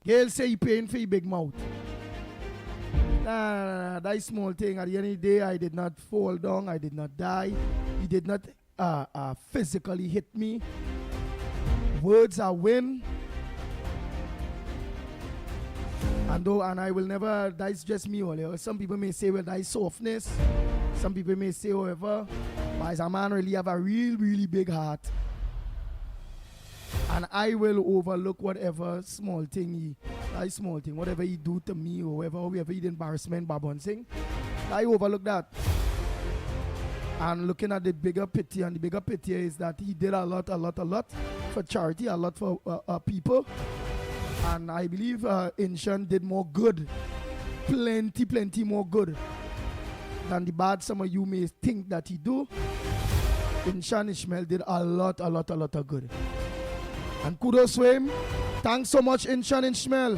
Gail say he paying for a big mouth. Nah, that is small thing. At the end of the day, I did not fall down. I did not die. He did not physically hit me. Words are win. And I will never, that's just me. Some people may say, well, that is softness. Some people may say, however, but as a man really have a really big heart. And I will overlook whatever small thing whatever he do to me or whoever he did embarrassment, Babonsing. I overlook that. And looking at the bigger picture, and the bigger picture is that he did a lot for charity, a lot for people. And I believe Inshan did more good, plenty more good than the bad some of you may think that he do. Inshan Ishmael did a lot of good. And kudos to him. Thanks so much, Inshan Ishmael,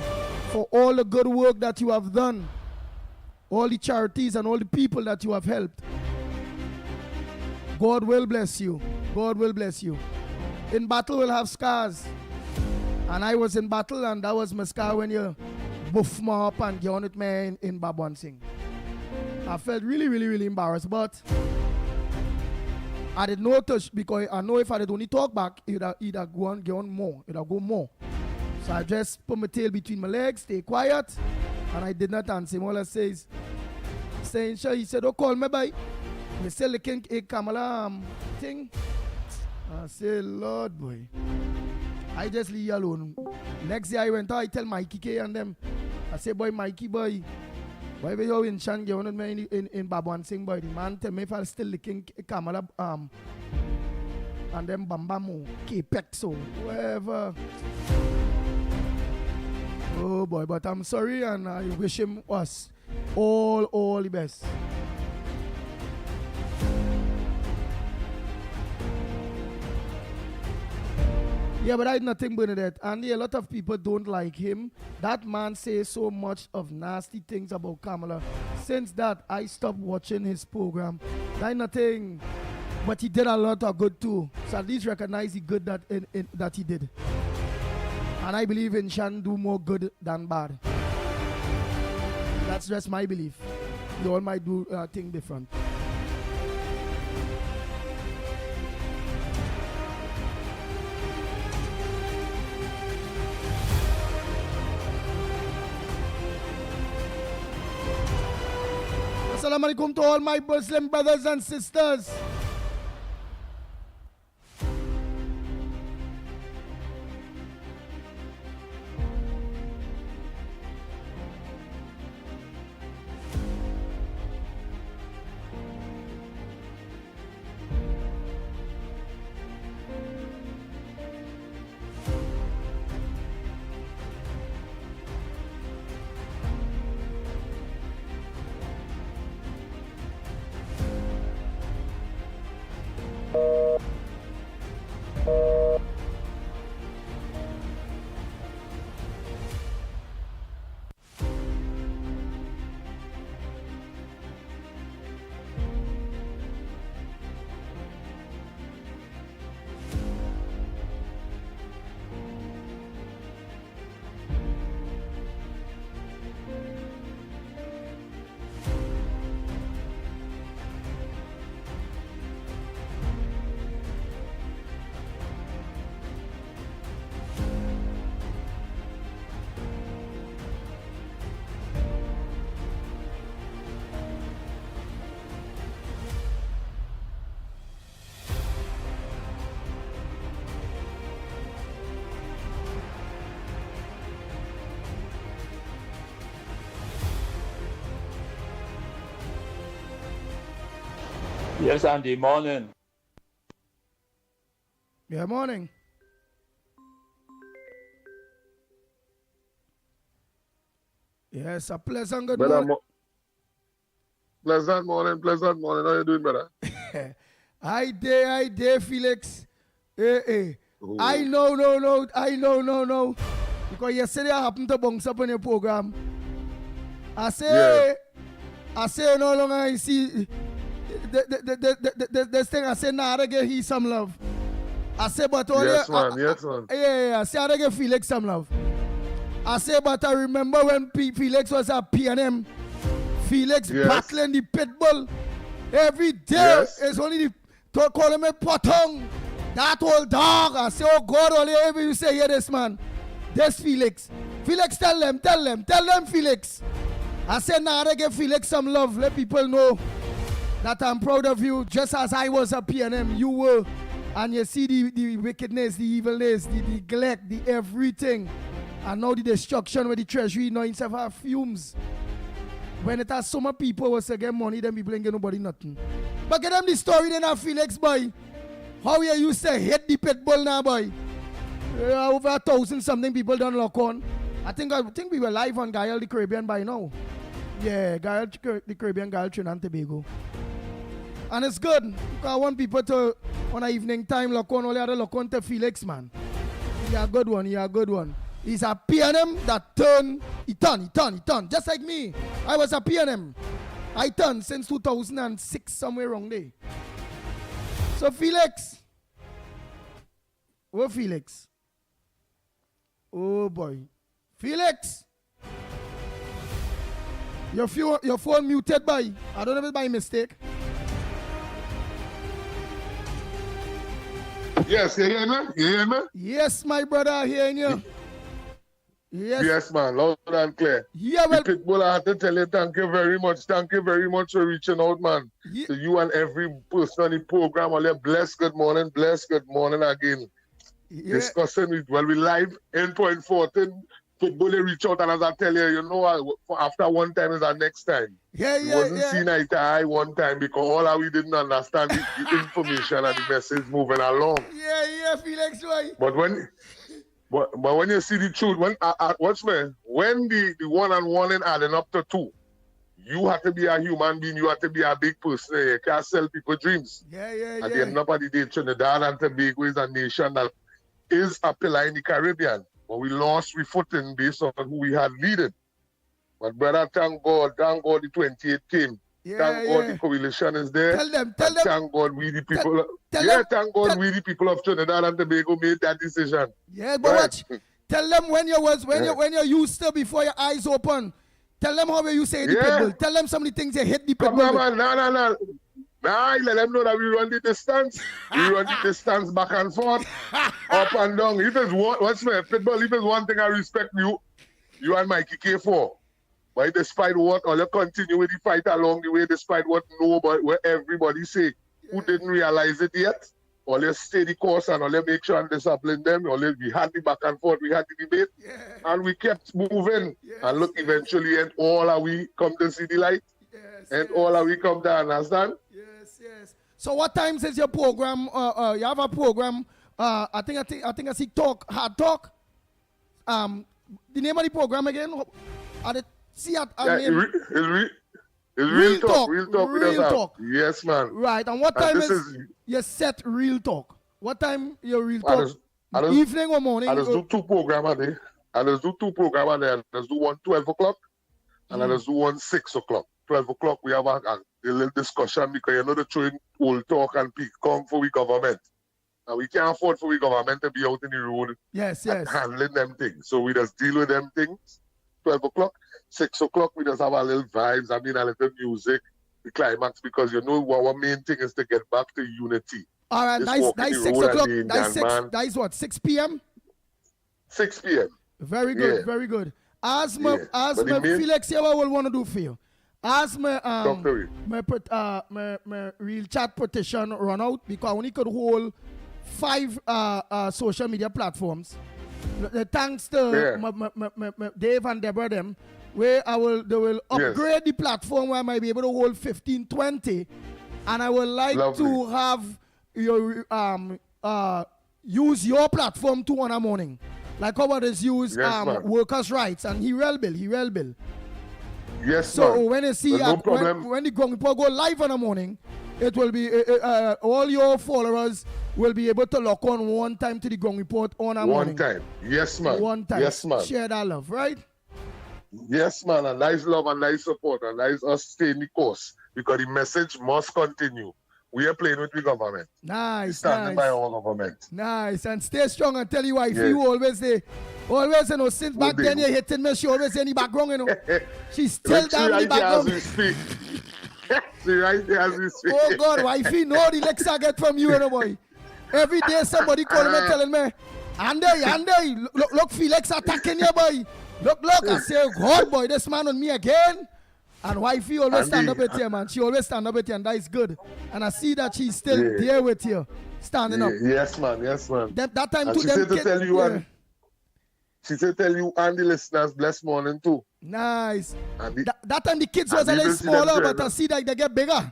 for all the good work that you have done, all the charities and all the people that you have helped. God will bless you. God will bless you. In battle, we'll have scars. And I was in battle, and that was my scar when you buff me up and get on with me in Babonsing. I felt really embarrassed, but I did not touch because I know if I did only talk back, it would have go on more. It would go more. So I just put my tail between my legs, stay quiet, and I did not answer him. All I say is, saying, sure, he said, don't call me by. He said, looking a Kamala thing. I said, Lord, boy. I just leave you alone. Next day I went out, I tell Mickie K and them. I say, boy, Mickie, boy. Why be you in Shan get on me in Babonsing, boy? The man tell me if I still looking Kamala and then Bambamo, K-Pex, so whatever. Oh boy, but I'm sorry and I wish him us all the best. Yeah, but I had nothing but that. And a lot of people don't like him. That man says so much of nasty things about Kamala. Since that, I stopped watching his program. That nothing. But he did a lot of good too. So at least recognize the good that he did. And I believe Inshan do more good than bad. That's just my belief. you all might do thing different. Assalamu alaikum to all my Muslim brothers and sisters. Yes, Andy, morning. Yeah, morning. Yes, a pleasant good morning. Pleasant morning. How you doing, brother? I dare, Felix. Oh. I know. Because yesterday I happened to bounce up on your program. I say no longer I see this thing. I say nah, I give he some love. I say but only yes, man. Yeah. I say I give Felix some love. I say but I remember when Felix was at PNM. Felix battling the pit bull every day. Yes. It's only the call him a potong. That old dog. I say, oh God, only ever you say hear this man. This Felix. Felix, tell them, Felix. I say now I give Felix some love. Let people know that I'm proud of you. Just as I was at PNM, you were. And you see the wickedness, the evilness, the neglect, the everything. And now the destruction with the treasury now instead of have fumes. When it has so many people was to get money, then people ain't get nobody nothing. But get them the story then of Felix, boy. How you used to hit the pit bull now, boy. Over 1,000 something people done lock on. I think we were live on Gael the Caribbean by now. Yeah, Gael the Caribbean, Gael Trinidad and Tobago. And it's good. Because I want people to, on an evening time, lock on, all the other lock on to Felix, man. You're a good one. He's a PNM that turned. He turned. Just like me. I was a PNM. I turned since 2006, somewhere around there. So Felix. Oh, Felix. Oh, boy. Felix. Your phone muted, boy. I don't know if it's by mistake. Yes, you hear me? Yes, my brother, I hear you. Yes, man, loud and clear. Yeah, well, the Pitbull, I have to tell you, thank you very much for reaching out, man. Yeah. To you and every person on the program. All blessed good morning again. Yeah. Discussing it. Well, we live in point 14. Pitbull, they reach out, and as I tell you, after one time is our next time. We wasn't seen eye to eye one time because all that we didn't understand the information and the message moving along. Yeah, Felix, why? But when you see the truth, watch me, when the one-on-one is adding up to two, you have to be a human being, you have to be a big person. You can't sell people dreams. At the end of the day, Trinidad and Tobago is a nation that is a pillar in the Caribbean. But we lost footing based on who we had leading. But brother, thank God the 28 came. Thank God the coalition is there. Tell them. Thank God we the people. Thank God we the people of Trinidad and Tobago made that decision. Yeah, but watch. Tell them when you used to before your eyes open. Tell them how you say the Yeah. pitbull. Tell them some of the things you hit the Come pitbull. on, man. No. Nah, let them know that we run the distance. We run the distance back and forth, up and down. If it's one, what's my pitbull? If it's one thing I respect you and Mickie K for. But despite what, all you continue with the fight along the way, despite what everybody say, who didn't realize it yet, all you stay the course and all you make sure and discipline them. We had the back and forth, we had the debate, and we kept moving. And look, eventually, and all are we come to see the light, and all are we come to understand. Yes. So what times is your program? You have a program. I think I see hard talk. The name of the program again? It's Real talk. Real talk. Yes, man. Right. And what time is your set real talk? What time your real talk? Evening or morning? I just do 2 programs a day. I just do one 12 o'clock and I just do one 6 o'clock. 12 o'clock we have a little discussion because you know the throwing old talk and peak come for we government. And we can't afford for we government to be out in the road and handling them things. So we just deal with them things. 12 o'clock. 6 o'clock, we just have a little vibes, a little music, the climax, because you know our main thing is to get back to unity. All right, that's 6 o'clock. That's what, 6 p.m.? 6 p.m. Very good, very good. As my Felix here, what I will want to do for you. As my real chat petition run out, because I only could hold 5 social media platforms. Thanks to Dave and Deborah them, where they will upgrade the platform where I might be able to hold 15, 20, and I would like to have your use your platform tomorrow morning, like how others use workers' rights, and he will bill. Yes, so man. when you see when the Gong report go live in the morning, it will be all your followers will be able to lock on one time to the Gong report on a morning. One time. Yes, man. One time. Yes, man. Share that love, right? Yes, man. A nice love and nice support and nice us stay in the course because the message must continue. We are playing with the government. Nice. Standing by our government. Nice. And stay strong and tell you why you always say, since back then you're hitting me, she always in the background, She's still down in the background. She right there as we speak. Oh God, wifey, no, the lecks I get from you, boy. Every day somebody calling me, telling me, Andy, look, Felix attacking you, boy. Look, I say, God, boy, this man on me again. And wifey always stand up with you, man. She always stand up with you, and that is good. And I see that she's still there with you, standing up. Yes, man. That time and to she them. Said to tell you, she said tell you and the listeners, blessed morning too. Nice. That time the kids was a little smaller, but I see that they get bigger.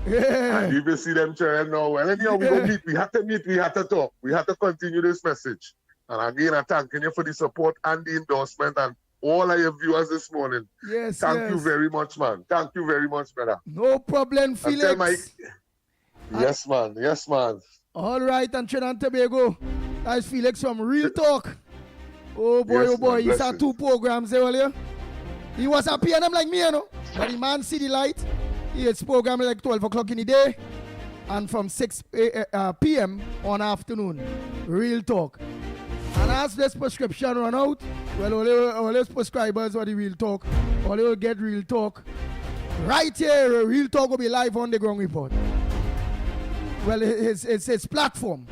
Yeah. And you will see them cheering now. Well, anyhow, we go meet. We have to meet. We have to talk. We have to continue this message. And again, I'm thanking you for the support and the endorsement and all of your viewers this morning. Yes, Thank you very much, man. Thank you very much, brother. No problem, Felix. Yes, man. All right, and Trinidad and Tobago. That's Felix from Real Talk. Oh boy. He saw 2 programs there earlier. He was happy and I'm like me, But the man see the light. He has program like 12 o'clock in the day and from 6 p.m. on afternoon. Real Talk. And as this prescription run out, well, all those prescribers for the Real Talk, all they will get Real Talk. Right here, Real Talk will be live on the Ground Report. Well, it's his platform.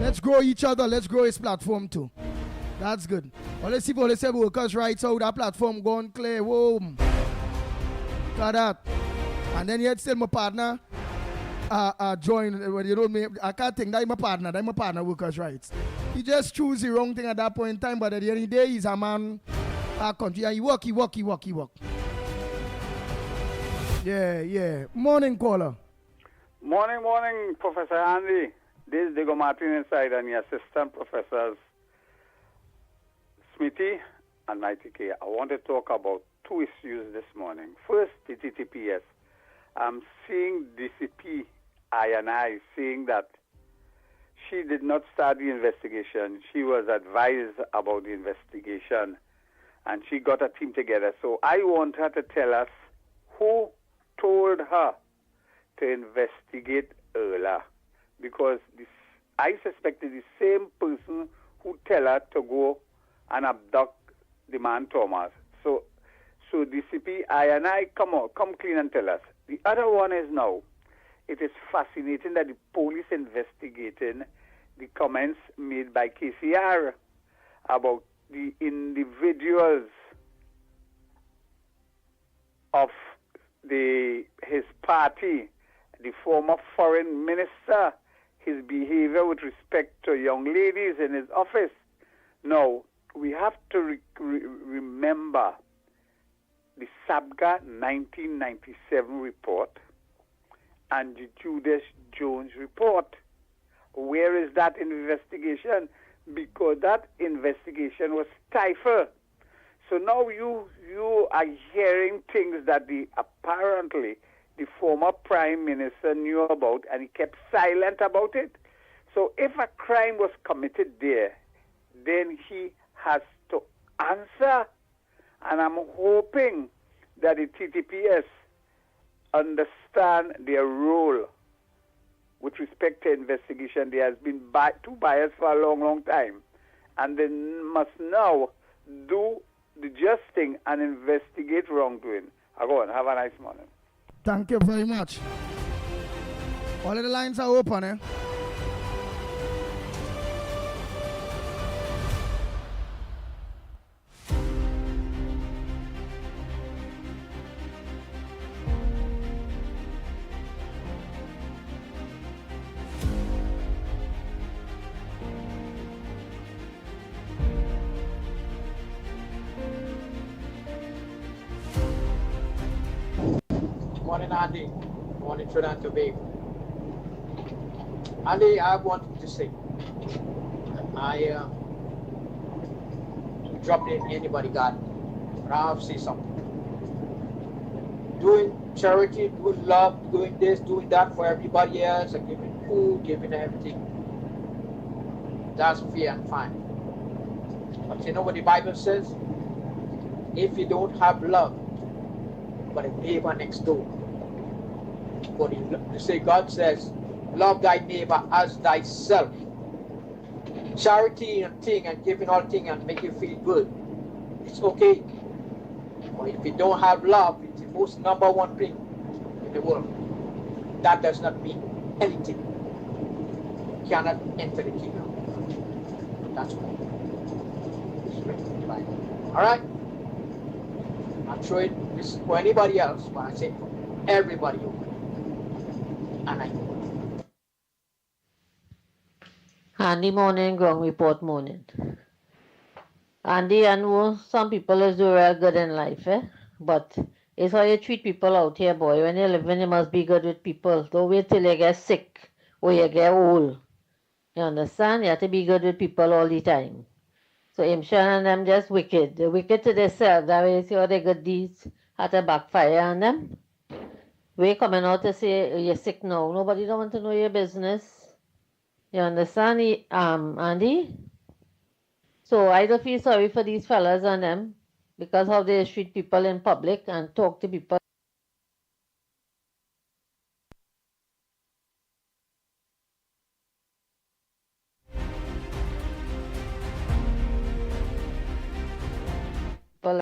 Let's grow each other. Let's grow his platform too. That's good. Well, let's see if all the workers' rights out that platform gone clear. Whoa. Got that. And then yet still my partner join. When you don't make, I can't think that my partner workers' rights. He just choose the wrong thing at that point in time, but at the end of the day, he's a man, country, and he work. Yeah. Morning, caller. Morning, Professor Andy. This is Diego Martin inside, and your assistant professors, Smithy and Mickie K. I want to talk about 2 issues this morning. First, the TTPS. I'm seeing DCP, I saying that she did not start the investigation. She was advised about the investigation, and she got a team together. So I want her to tell us who told her to investigate Erla, because I suspected the same person who tell her to go and abduct the man Thomas. So So DCP, I come out, come clean and tell us. The other one is now, it is fascinating that the police investigating the comments made by KCR about the individuals of his party, the former foreign minister, his behavior with respect to young ladies in his office. Now, we have to remember the SABGA 1997 report and the Judas Jones report. Where is that investigation? Because that investigation was stifled. So now you are hearing things that apparently the former prime minister knew about, and he kept silent about it. So if a crime was committed there, then he has to answer. And I'm hoping that the TTPS understand their role with respect to investigation. There has been too biased for a long, long time. And they must now do the just thing and investigate wrongdoing. Go on, have a nice morning. Thank you very much. All of the lines are open, eh? Morning, Andy. Morning, Trinidad and Tobago. Andy, I wanted to say, I dropped in anybody got, but I have to say something. Doing charity, doing love, doing this, doing that for everybody else, and giving food, giving everything. That's fair and fine. But you know what the Bible says? If you don't have love, but a neighbor next door. But you say God says, love thy neighbor as thyself. Charity and thing and giving all thing and make you feel good. It's okay. But if you don't have love, it's the most number one thing in the world. That does not mean anything. You cannot enter the kingdom. That's why. It's written in the Bible. Alright? I'm sure this is for anybody else, but I say for everybody over. And I Andy morning, ground report morning. Andy, I know some people is do real good in life, eh? But it's how you treat people out here, boy. When you're living, you must be good with people. Don't wait till you get sick or you get old. You understand? You have to be good with people all the time. So Imshan and them just wicked. They're wicked to themselves. That way you see all their good deeds had to backfire on them. We coming out to say you're sick now. Nobody don't want to know your business. You understand, Andy? So I don't feel sorry for these fellas and them because how they treat people in public and talk to people.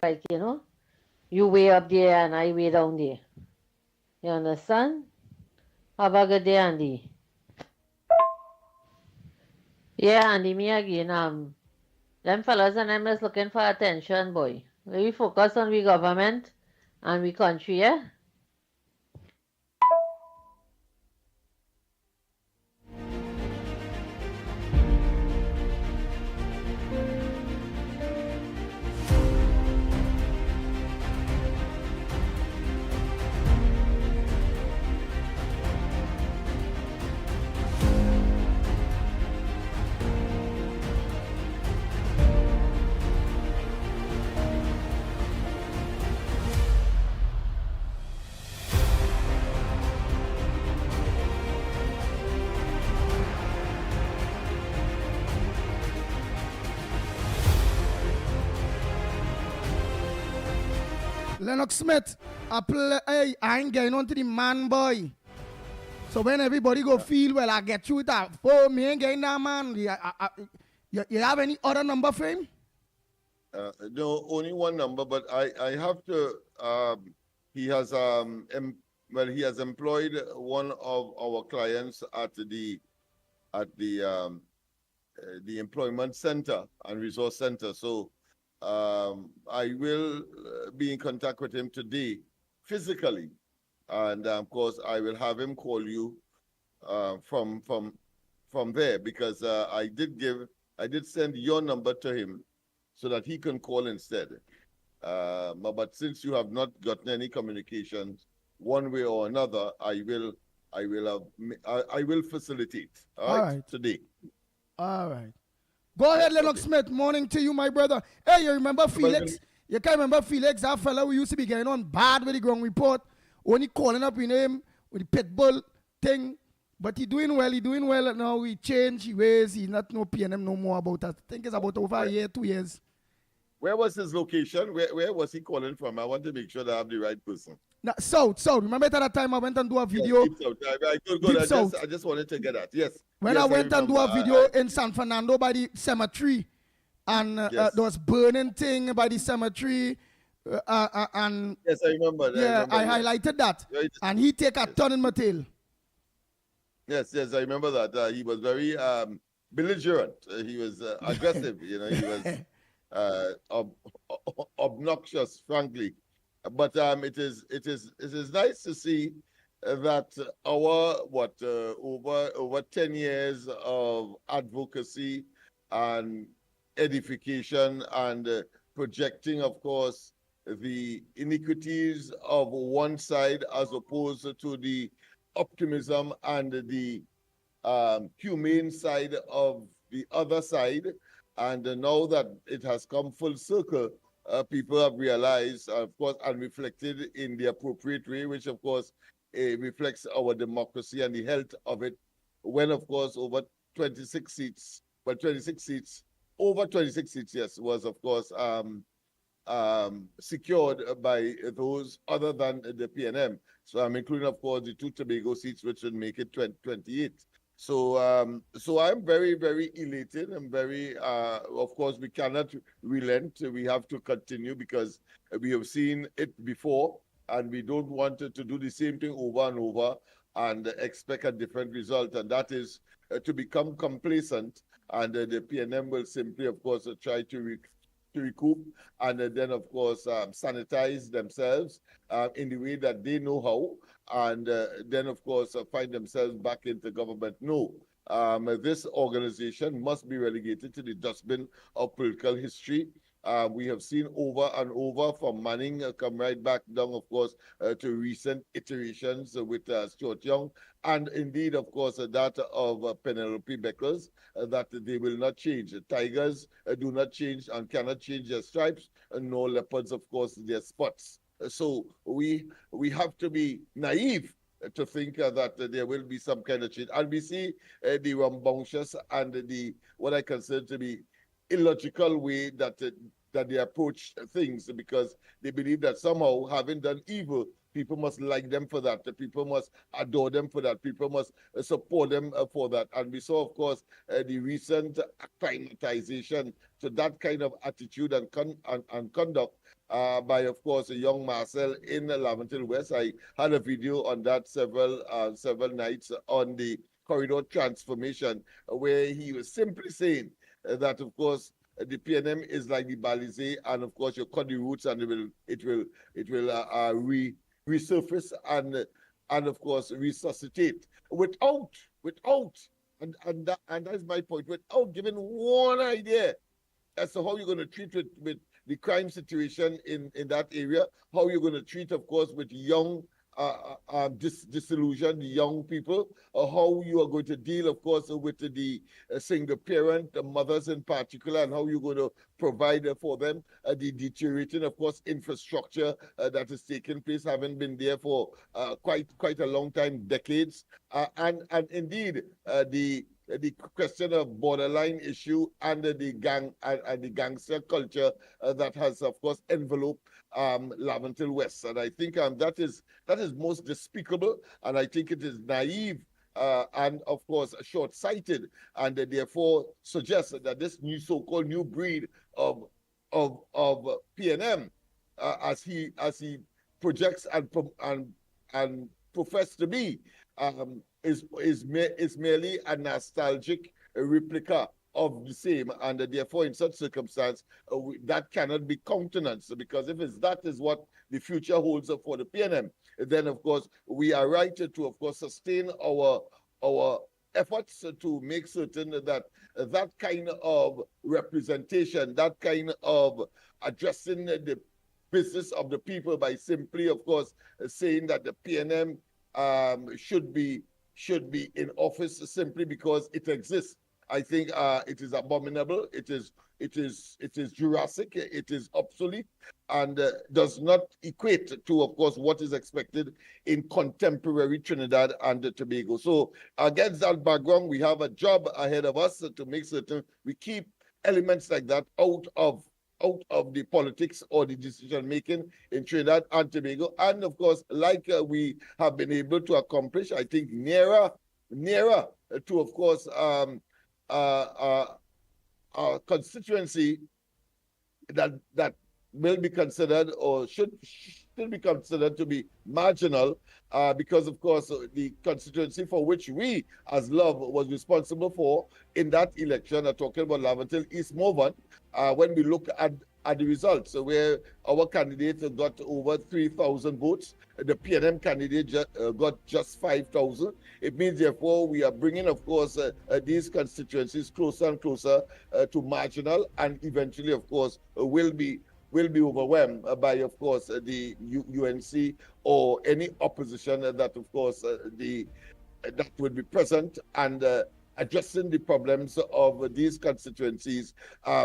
Like, you know, you way up there and I way down there. You understand? Have a good day, Andy. Yeah, Andy, me again. Them fellas and them is looking for attention, boy. We focus on we government and we country, yeah? Lennox Smith, I ain't getting on to the man, boy. So when everybody go feel, well, I get you with that. For me ain't getting that man. You have any other number for him? No, only one number, but I have to. He has he has employed one of our clients at the employment center and resource center. So I will be in contact with him today, physically, and of course I will have him call you from there, because I did send your number to him so that he can call instead. But since you have not gotten any communications one way or another, I will facilitate. All right, today. All right. Go ahead, Lennox Smith. Morning to you, my brother. Hey, you remember Felix? You can remember Felix, that fella we used to be getting on bad with the ground report. Only calling up in him with the pit bull thing. But he doing well now. He changed his ways. He's not no PNM no more about that. I think it's about over a year, 2 years. Where was his location? Where was he calling from? I want to make sure that I have the right person. Now, South. Remember at that time I went and do a video? Yes, Deep South. I just wanted to get that. Yes. When yes, I went and do a video in San Fernando by the cemetery, and there was burning thing by the cemetery, and yes, I remember. Yeah, I highlighted that, and he take a ton in my tail. Yes, I remember that. He was very belligerent. He was aggressive. He was obnoxious, frankly. But it is nice to see that our over 10 years of advocacy and edification and projecting, of course, the iniquities of one side as opposed to the optimism and the humane side of the other side. And now that it has come full circle, people have realized, of course, and reflected in the appropriate way, which, of course, reflects our democracy and the health of it, when, of course, over 26 seats, yes, was, of course, secured by those other than the PNM. So I'm including, of course, the 2 Tobago seats, which would make it 28. So I'm very, very elated. I'm very, of course, we cannot relent. We have to continue because we have seen it before, and we don't want to do the same thing over and over and expect a different result. And that is to become complacent. And the PNM will simply, of course, try to recoup and then, of course, sanitize themselves in the way that they know how, and then, of course, find themselves back into government. No, this organization must be relegated to the dustbin of political history. We have seen over and over from Manning come right back down, of course, to recent iterations with Stuart Young, and indeed, of course, that of Penelope Beckers, that they will not change. Tigers do not change and cannot change their stripes, nor leopards, of course, their spots. So we have to be naive to think that there will be some kind of change. And we see the rambunctious and the what I consider to be illogical way that they approach things, because they believe that somehow, having done evil, people must like them for that. The people must adore them for that. People must support them for that. And we saw, of course, the recent acclimatization to that kind of attitude and conduct by, of course, a young Marcel in Laventille West. I had a video on that several nights on the corridor transformation, where he was simply saying that, of course, the PNM is like the Balizé, and of course you cut the roots and it will resurface and of course resuscitate without and that's my point, without giving one idea as to how you're going to treat with the crime situation in that area, how you're going to treat, of course, with young disillusioned young people, how you are going to deal, of course, with the single parent, the mothers in particular, and how you're going to provide for them, the deteriorating, of course, infrastructure that is taking place, having been there for quite a long time, decades, and indeed the question of borderline issue and the gang and the gangster culture that has, of course, enveloped Laventille West. And I think that is most despicable, and I think it is naive and, of course, short-sighted, and therefore suggests that this new so-called new breed of of PNM, as he projects and profess to be, is merely a nostalgic replica of the same, and therefore in such circumstance that cannot be countenanced, because if that is what the future holds for the PNM, then of course we are right to of course sustain our efforts to make certain that that kind of representation, that kind of addressing the business of the people by simply of course saying that the PNM should be in office simply because it exists, I think it is abominable. It is Jurassic. It is obsolete, and does not equate to, of course, what is expected in contemporary Trinidad and Tobago. So, against that background, we have a job ahead of us to make certain we keep elements like that out of the politics or the decision making in Trinidad and Tobago, and of course, like we have been able to accomplish, I think nearer to, of course, our constituency that will be considered or should be considered to be marginal, because of course the constituency for which we as Love was responsible for in that election, are talking about Laverton East Morvan, when we look at the results, where our candidate got over 3,000 votes, the PNM candidate got just 5,000. It means, therefore, we are bringing, of course, these constituencies closer and closer to marginal, and eventually, of course, will be overwhelmed by, of course, the UNC or any opposition that, of course, that would be present, and addressing the problems of these constituencies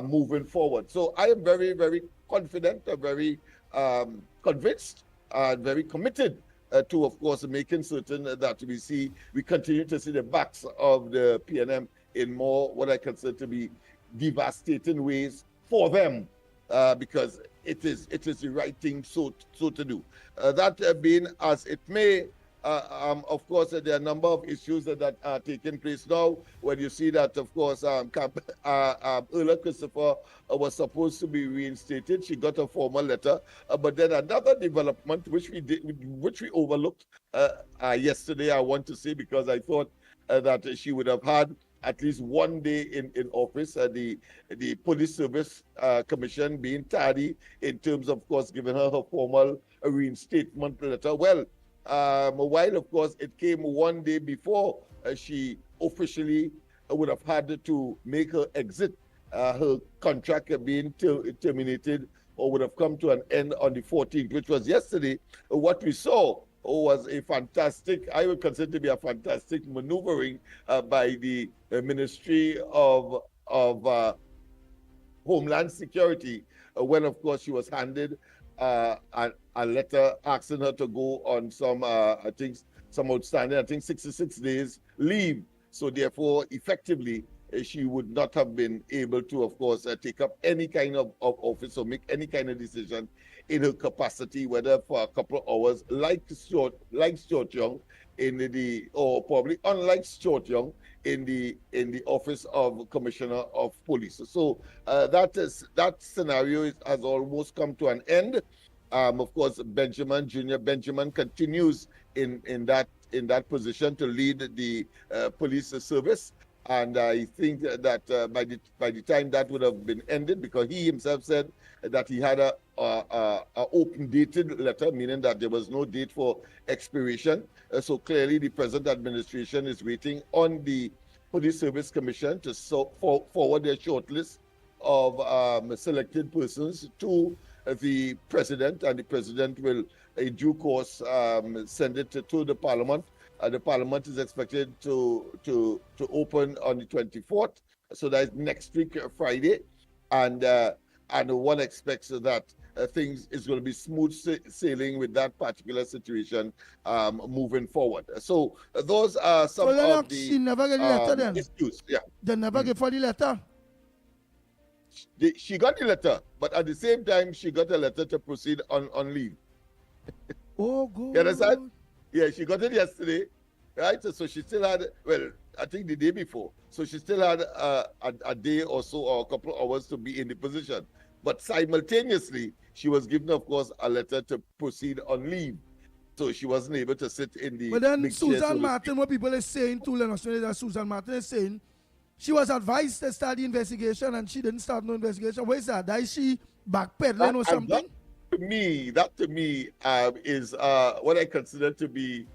moving forward. So I am very, very confident, very convinced, very committed to, of course, making certain that we continue to see the backs of the PNM in more what I consider to be devastating ways for them, because it is the right thing so to do. That being as it may, of course, there are a number of issues that are taking place now. When you see that, of course, Erla Christopher was supposed to be reinstated. She got a formal letter, but then another development which we overlooked yesterday, I want to say, because I thought that she would have had at least one day in office, the Police Service Commission being tardy in terms of course, giving her formal reinstatement letter. Well, while of course it came one day before she officially would have had to make her exit, her contract being terminated, or would have come to an end on the 14th, which was yesterday. What we saw was a fantastic, I would consider to be a fantastic maneuvering by the Ministry of Homeland Security, when of course she was handed a letter asking her to go on some, I think, some outstanding, 66 days leave. So therefore, effectively, she would not have been able to, of course, take up any kind of office or make any kind of decision in her capacity, whether for a couple of hours, like Stuart Young or probably unlike Stuart Young in the office of Commissioner of Police. So that scenario has almost come to an end. Of course, Junior Benjamin continues in that position to lead the police service. And I think that by the time that would have been ended, because he himself said that he had a open dated letter, meaning that there was no date for expiration. So clearly the present administration is waiting on the Police Service Commission to forward their shortlist of selected persons to the president, and the president will, in due course, send it to the parliament. The parliament is expected to open on the 24th, so that's next week, Friday, and one expects that things is going to be smooth sailing with that particular situation moving forward. So those are some of the she never get the letter then? issues. Yeah, they never give her the letter. She got the letter, but at the same time, she got a letter to proceed on leave. Oh, good. You understand? Yeah, she got it yesterday, right? So she still had, well, I think the day before. So she still had a day or so, or a couple of hours to be in the position. But simultaneously, she was given, of course, a letter to proceed on leave. So she wasn't able to sit in the But then big chair, so Susan to Martin, what people is saying to Lennox, that Susan Martin is saying she was advised to start the investigation and she didn't start no investigation. What is that? That is she backpedaling or something? That to me is what I consider to be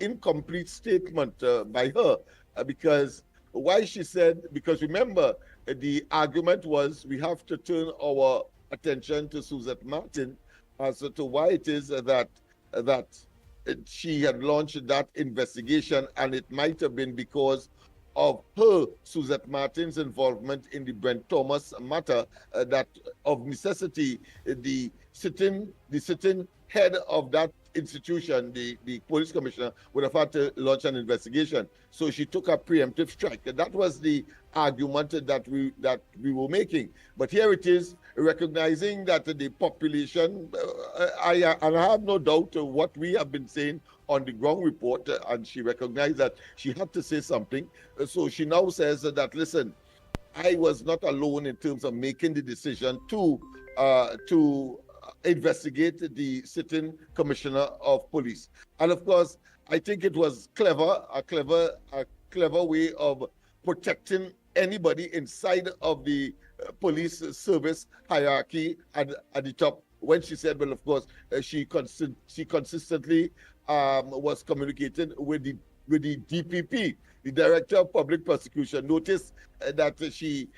incomplete statement by her, because why she said, because remember, the argument was we have to turn our attention to Suzette Martin as to why it is that she had launched that investigation, and it might have been because of her, Suzette Martin's involvement in the Brent Thomas matter, that of necessity, the sitting head of that institution, the police commissioner, would have had to launch an investigation. So she took a preemptive strike. That was the argument that we were making. But here it is, recognizing that the population, I have no doubt what we have been saying on the ground report, and she recognized that she had to say something. So she now says that, listen, I was not alone in terms of making the decision to investigate the sitting commissioner of police. And of course, I think it was a clever way of protecting anybody inside of the police service hierarchy at the top. When she said, well, of course, she consistently was communicating with the DPP, the Director of Public Prosecution. Notice that she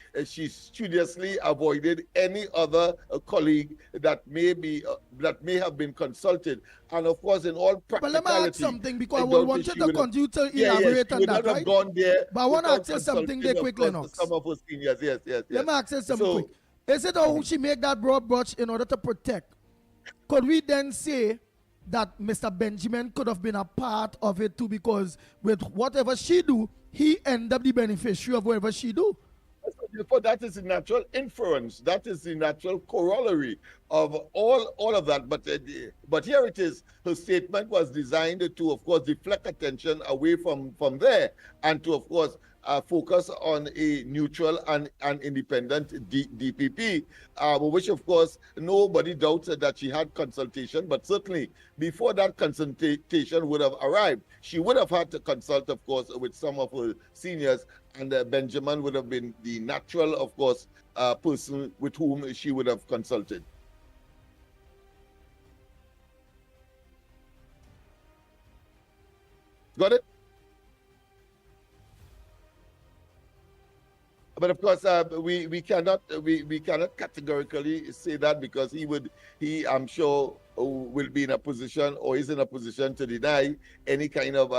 studiously avoided any other colleague that may have been consulted. And of course, in all practicality, but let me ask something, because I will want you to continue to elaborate on that, right? Gone there, but I want to ask you something there quick, Lennox. Some of us seniors, yes. Let me ask you something quick. Is it how she make that broad brush in order to protect? Could we then say that Mr. Benjamin could have been a part of it too, because with whatever she do, he end up the beneficiary of whatever she do? Therefore, that is the natural inference. That is the natural corollary of all of that. But here it is. Her statement was designed to, of course, deflect attention away from there, and to, of course, focus on a neutral and independent DPP, which, of course, nobody doubts that she had consultation. But certainly, before that consultation would have arrived, she would have had to consult, of course, with some of her seniors, and Benjamin would have been the natural, of course, person with whom she would have consulted. Got it? But of course, we cannot categorically say that, because he I'm sure will be in a position, or is in a position, to deny any kind of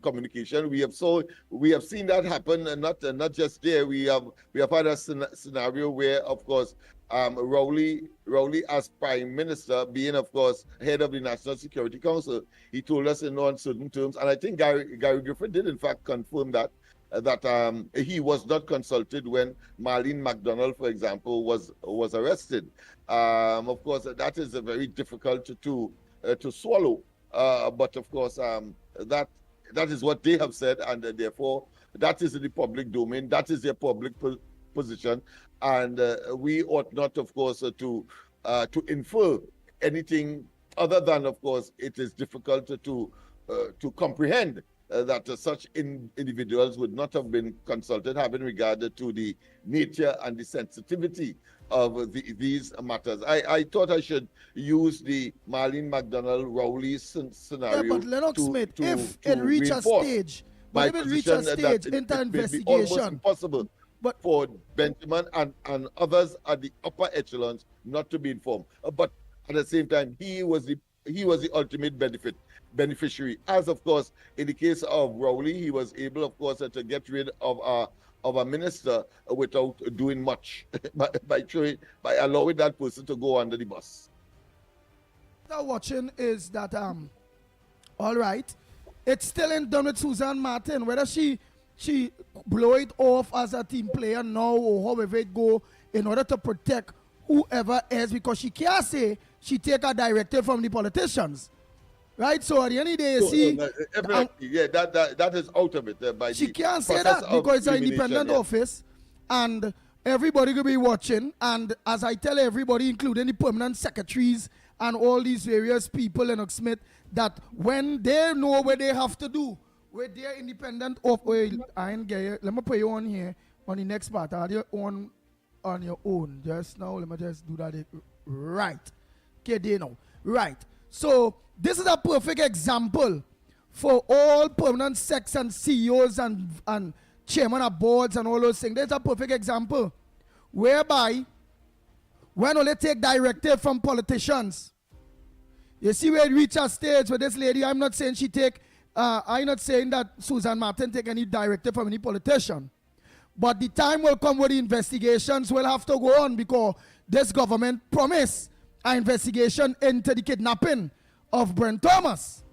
communication. We have seen that happen, and not just there. We have had a scenario where, of course, Rowley as Prime Minister, being, of course, head of the National Security Council, he told us in no uncertain terms, and I think Gary Griffin did in fact confirm that he was not consulted when Marlene McDonald, for example, was arrested. Of course, that is very difficult to swallow. But of course, that is what they have said, and therefore that is in the public domain. That is their public position, and we ought not, of course, to infer anything other than, of course, it is difficult to comprehend that such individuals would not have been consulted, having regard to the nature and the sensitivity of these matters. I thought I should use the Marlene McDonald Rowley scenario. Yeah, but Lennox Smith, if it reach a stage, into investigation, almost impossible for Benjamin and others at the upper echelons not to be informed. But at the same time, he was the ultimate beneficiary. As, of course, in the case of Rowley, he was able, of course, to get rid of a minister without doing much by allowing that person to go under the bus. Now watching is that all right, it's still in done with Susan Martin, whether she blow it off as a team player now or however it go, in order to protect whoever is, because she can't say she take a directive from the politicians. Right, so at the end of the day, that is out of it. She can't say that because it's an independent office. and everybody will be watching. And as I tell everybody, including the permanent secretaries and all these various people, Lennox Smith, that when they know what they have to do, with their independent of, I ain't get it. Let me put you on here on the next part. Are you on your own? Just now, let me just do that. Right. Okay, they know. Right. So this is a perfect example for all permanent secs and CEOs and chairman of boards and all those things. There's a perfect example whereby when only take directive from politicians. You see where it reach a stage with this lady. I'm not saying she take, I'm not saying that Susan Martin take any directive from any politician. But the time will come where the investigations will have to go on because this government promised an investigation into the kidnapping of Brent Thomas.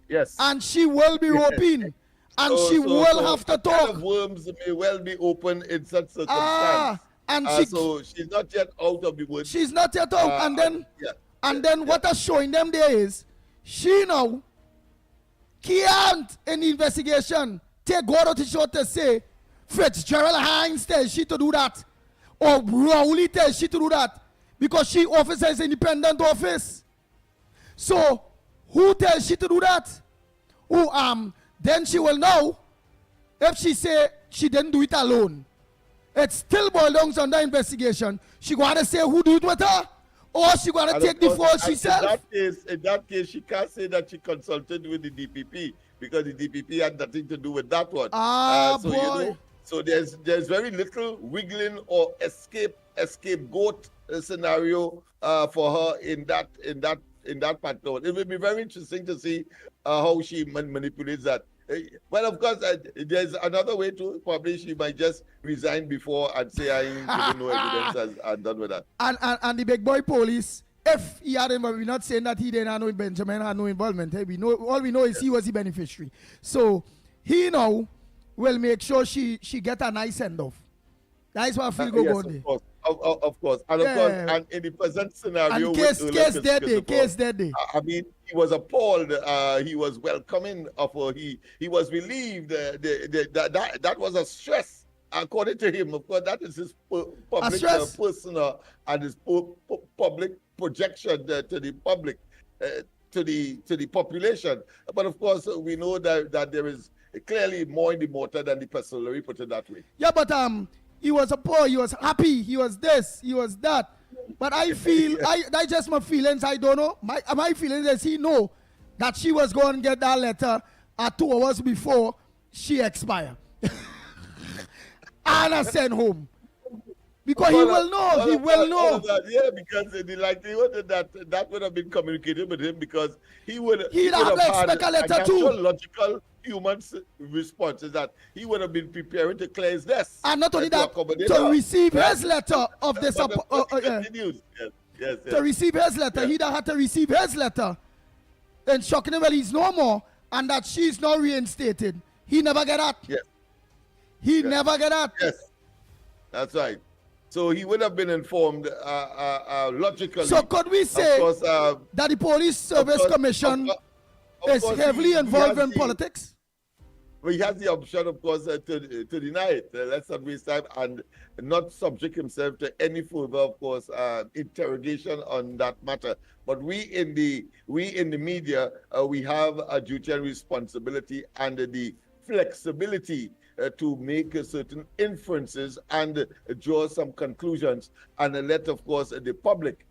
Yes. And she will be roping. And she will have to talk. Kind of worms may well be open in such circumstances. So she's not yet out of the woods. She's not yet out. And then what I'm showing them there is, she now can't in the investigation take God out of short to say, Fitzgerald Hines tells she to do that. Or Rowley tells she to do that. Because she office is independent office. So, who tells she to do that? Then she will know if she say she didn't do it alone. It still belongs under investigation. She going to say who do it with her, or she going to take the fall herself. In that case, she can't say that she consulted with the DPP because the DPP had nothing to do with that one. Boy. You know, so there's very little wiggling or scapegoat scenario for her in that part. It will be very interesting to see how she manipulates that. Well, of course, there's another way too. Probably she might just resign before and say I ain't given no evidence and done with that. And the big boy police, if he had involved, we're not saying that he didn't have no Benjamin had no involvement. Hey, all we know is he was the beneficiary. So he now will make sure she get a nice send off. That's what I feel go on there. Of course. And of course, and in the present scenario, and case dead day. I mean, he was appalled. He was welcoming of her. He was relieved. That was a stress, according to him. Of course, that is his public personal and his public projection to the public, to the population. But of course, we know that there is clearly more in the motor than the personally, put it that way. Yeah, but he was poor, he was happy, he was this, he was that. But I feel, that's just my feelings, I don't know. My feelings is he know that she was going to get that letter 2 hours before she expired. And I sent home. Because he will know, Yeah, because the likelihood that would have been communicated with him because he would have had a letter too. Logical human response is that he would have been preparing to clear his desk. And not only that, to receive his letter of this. Yes. To receive his letter, he had to receive his letter. And shocking him, well, he's no more, and that she's not reinstated. He never get that. Yes. He never get that. Yes. That's right. So he would have been informed logically. So could we say that the Police Service Commission is heavily involved in politics? Well, he has the option, of course, to deny it. Let's not waste time and not subject himself to any further, of course, interrogation on that matter. But we in the media, we have a duty and responsibility and the flexibility to make certain inferences and draw some conclusions and let, of course, the public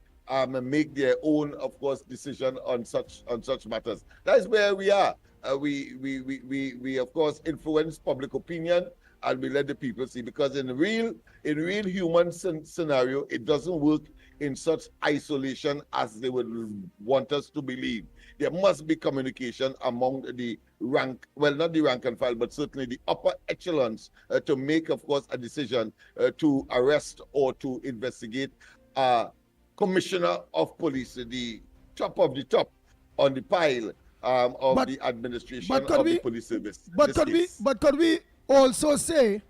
make their own, of course, decision on such matters. That's where we are. We of course influence public opinion and we let the people see, because in real human scenario, it doesn't work in such isolation as they would want us to believe. There must be communication among the not the rank and file, but certainly the upper echelons to make, of course, a decision to arrest or to investigate Commissioner of Police, the top of the top on the pile of the administration of the police service. But could we also say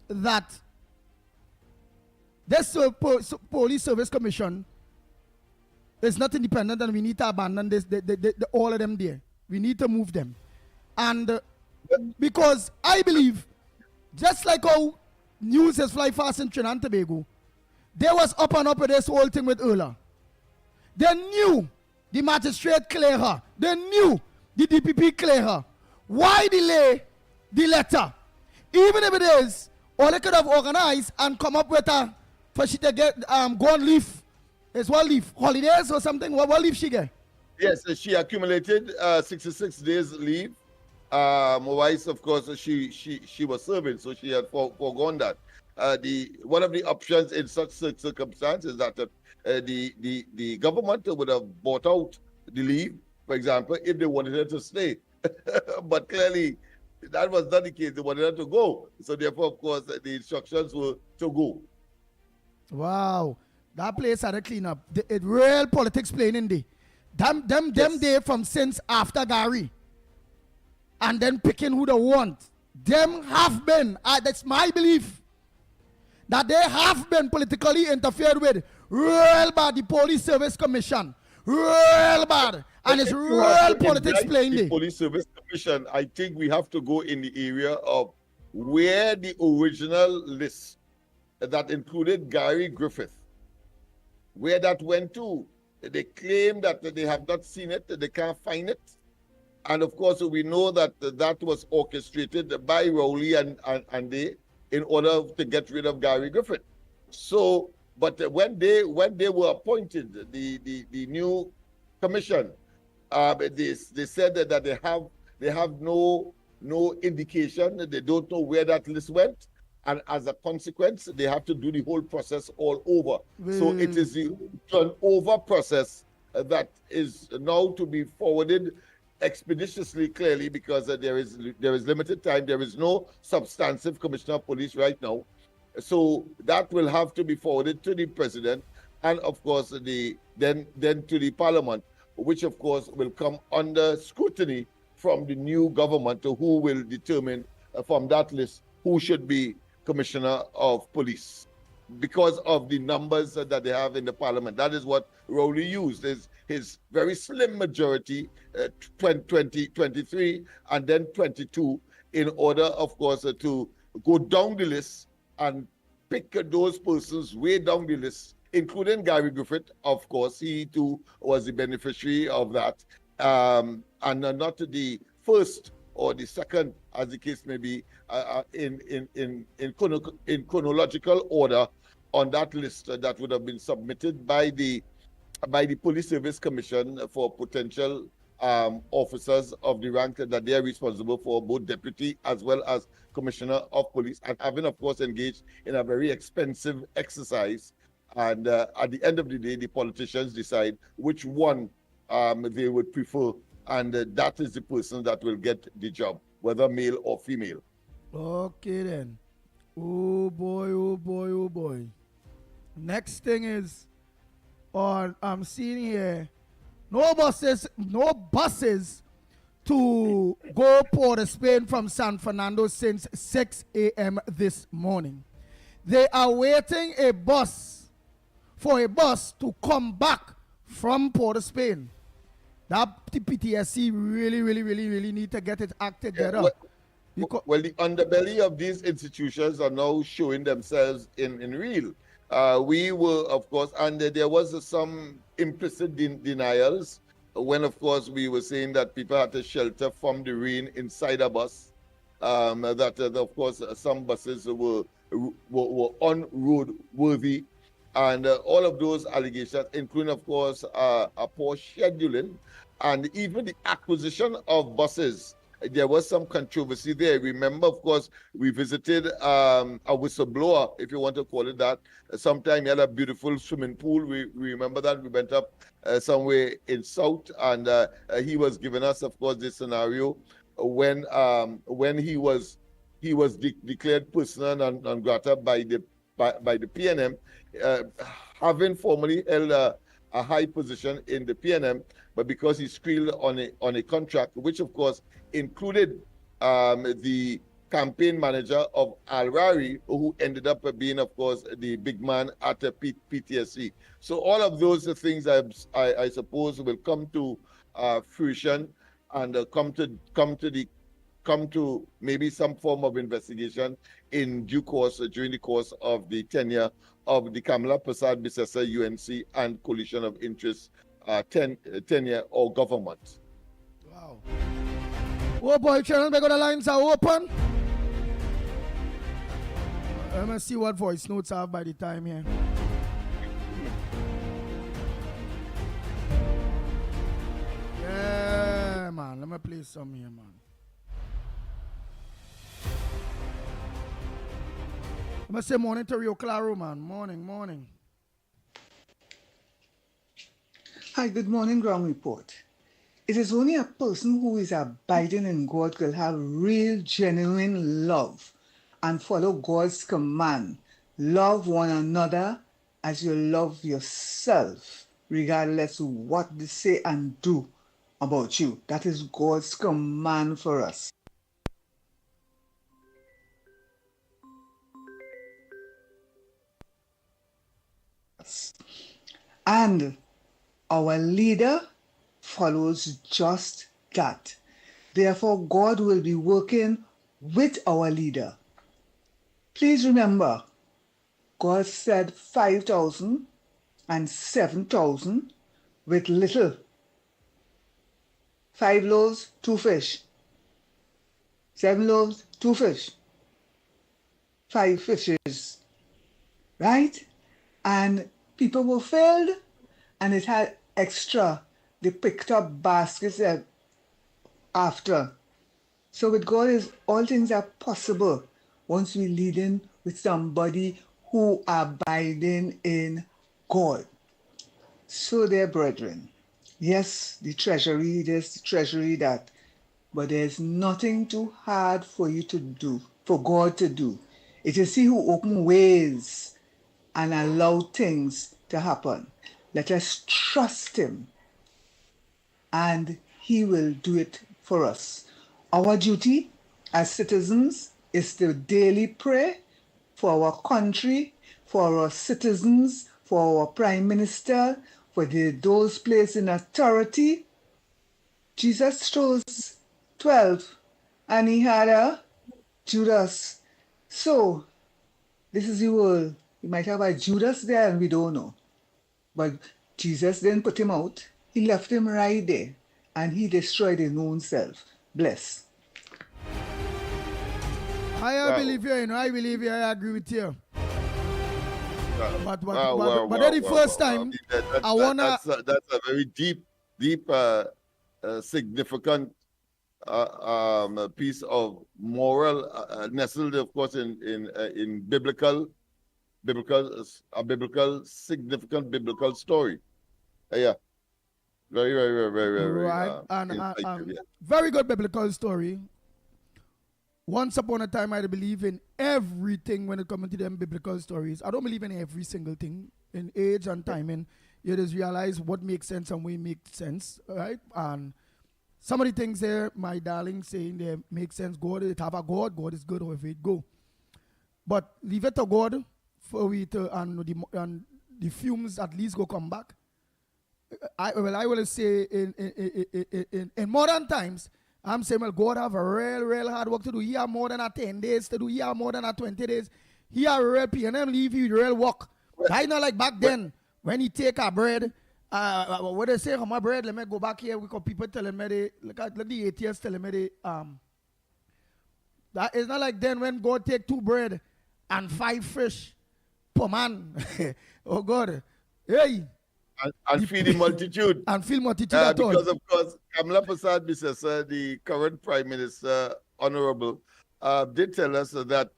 that this Police Service Commission is not independent, and we need to abandon this, all of them there. We need to move them. And because I believe, just like how news is fly fast in Trinidad and Tobago. They was up and up with this whole thing with Erla. They knew the magistrate clear her. They knew the DPP clear her. Why delay the letter? Even if it is, all they could have organized and come up with a, for she to get, go on leave. It's what leave? Holidays or something? What leave she get? Yes, she accumulated 66 days leave. Wife, of course, she was serving, so she had foregone that. One of the options in such circumstances that the government would have bought out the leave, for example, if they wanted her to stay. But clearly, that was not the case. They wanted her to go. So therefore, of course, the instructions were to go. Wow. That place had a clean up. It real politics playing in there. Them they from since after Gary. And then picking who they want. Them have been, that's my belief, that they have been politically interfered with real bad. The Police Service Commission, real bad. And it's real politics playing there. The Police Service Commission, I think we have to go in the area of where the original list that included Gary Griffith, where that went to. They claim that they have not seen it, they can't find it. And of course, we know that that was orchestrated by Rowley and they in order to get rid of Gary Griffith. So, but when they were appointed, the new commission, they said that they have no indication, they don't know where that list went. And as a consequence, they have to do the whole process all over. So it is the turnover process that is now to be forwarded expeditiously, clearly, because there is limited time. There is no substantive commissioner of police right now. So that will have to be forwarded to the president and, of course, then to the parliament, which, of course, will come under scrutiny from the new government, who will determine from that list who should be commissioner of police, because of the numbers that they have in the parliament. That is what Rowley used, his very slim majority, 23 and then 22, in order, of course, to go down the list and pick those persons way down the list, including Gary Griffith. Of course, he too was the beneficiary of that, and not the first or the second, as the case may be, in chronological order on that list that would have been submitted by the Police Service Commission for potential officers of the rank that they are responsible for, both deputy as well as commissioner of police, and having, of course, engaged in a very expensive exercise. And at the end of the day, the politicians decide which one they would prefer, and that is the person that will get the job, whether male or female. Okay then. Oh boy, oh boy, oh boy. Next thing is, I'm seeing here, no buses to go Port of Spain from San Fernando since 6 a.m. this morning. They are waiting for a bus to come back from Port of Spain. That PTSC really need to get its act together. Well, the underbelly of these institutions are now showing themselves in real. We were, of course, and there was some implicit denials when, of course, we were saying that people had to shelter from the rain inside a bus. Of course, some buses were unroadworthy, and all of those allegations, including, of course, a poor scheduling, and even the acquisition of buses. There was some controversy there. Remember, of course, we visited a whistleblower, if you want to call it that. Sometime he had a beautiful swimming pool. We remember that. We went up somewhere in South, and he was giving us, of course, this scenario when he was declared persona non grata by the PNM, having formerly held a high position in the PNM, but because he squealed on a contract, which of course included the campaign manager of Al Rari, who ended up being, of course, the big man at the PTSC. So all of those things, I suppose, will come to fruition and come to the come to maybe some form of investigation in due course during the course of the tenure of the Kamala Prasad Bisesa UNC and Coalition of Interest tenure or government. Wow. Oh boy, channel, the lines are open. Let me see what voice notes I have by the time here. Yeah, man. Let me play some here, man. Let me say morning to Rio Claro, man. Morning. Hi, good morning, Ground Report. It is only a person who is abiding in God will have real, genuine love and follow God's command. Love one another as you love yourself, regardless of what they say and do about you. That is God's command for us. And our leader follows just that. Therefore, God will be working with our leader. Please remember, God said 5,000 and 7,000 with little. 5 loaves, 2 fish. 7 loaves, 2 fish. 5 fishes. Right? And people were filled and it had extra. They picked up baskets after. So with God, all things are possible once we lead in with somebody who abiding in God. So dear brethren, yes, the treasury this, the treasury that, but there's nothing too hard for you to do, for God to do. It is He who opens ways and allow things to happen. Let us trust Him and He will do it for us. Our duty as citizens is to daily pray for our country, for our citizens, for our Prime Minister, for those placed in authority. Jesus chose 12 and He had a Judas. So this is the world. You might have a Judas there and we don't know. But Jesus didn't put him out. He left him right there and he destroyed his own self. Bless. I believe you, I believe you, I agree with you. But then the first time, I wanna... That's a very deep, significant piece of moral, nestled, of course, in significant biblical story. Yeah. Very, right. Very good biblical story. Once upon a time, I believe in everything when it comes to them biblical stories. I don't believe in every single thing. In age and timing, you just realize what makes sense and what makes sense, right? And some of the things there, my darling, saying they make sense. God, it have a God. God is good, however it go. But leave it to God for we to and the fumes at least go come back. I will say in modern times, I'm saying, well, God have a real hard work to do. He have more than 10 days to do. He have more than 20 days. He have real PNM leave you real work. Right now, like back then, when he take our bread, what they say, my bread, let me go back here. We got people telling me, look at the ATS telling me, that it's not like then when God take 2 bread and 5 fish per man. Oh, God. Hey. And feed the multitude. And feed multitude at all. Because, of course, Kamala Prasad Bisesa, the current Prime Minister, Honorable, did tell us that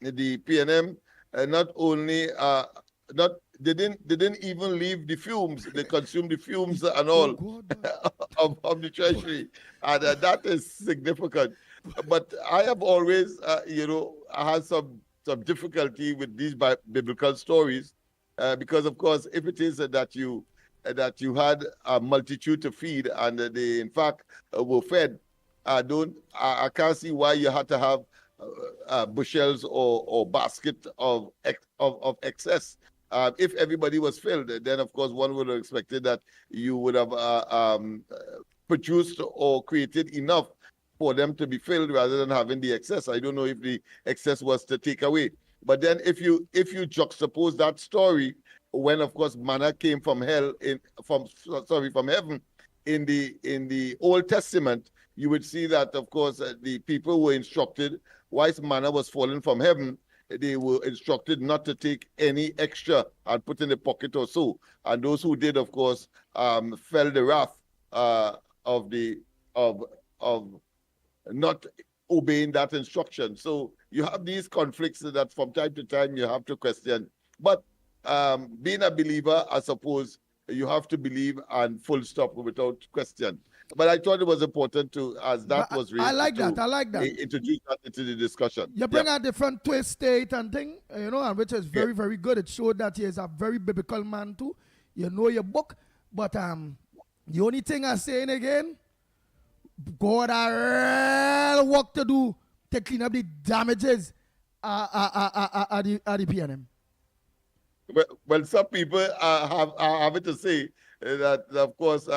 the PNM not only they didn't even leave the fumes. They consumed the fumes and all of the treasury, and that is significant. But I have always, I had some difficulty with these biblical stories. Because of course, if it is that you had a multitude to feed and they in fact were fed, I can't see why you had to have bushels or basket of excess. If everybody was filled, then of course one would have expected that you would have produced or created enough for them to be filled rather than having the excess. I don't know if the excess was to take away. But then if you juxtapose that story, when of course manna came from from heaven in the Old Testament, you would see that of course the people were instructed, whilst manna was falling from heaven, they were instructed not to take any extra and put in the pocket or so. And those who did, of course, fell the wrath of not obeying that instruction. So you have these conflicts that from time to time you have to question. But being a believer, I suppose you have to believe and full stop without question. But I thought it was important to, as that was raised, I like that. Introduce that into the discussion. You bring a different twist state and thing, and which is very, very good. It showed that he is a very biblical man too. You know your book. But the only thing I'm saying again, God a real work to do to clean up the damages at the PNM. Well, some people have having to say that, of course,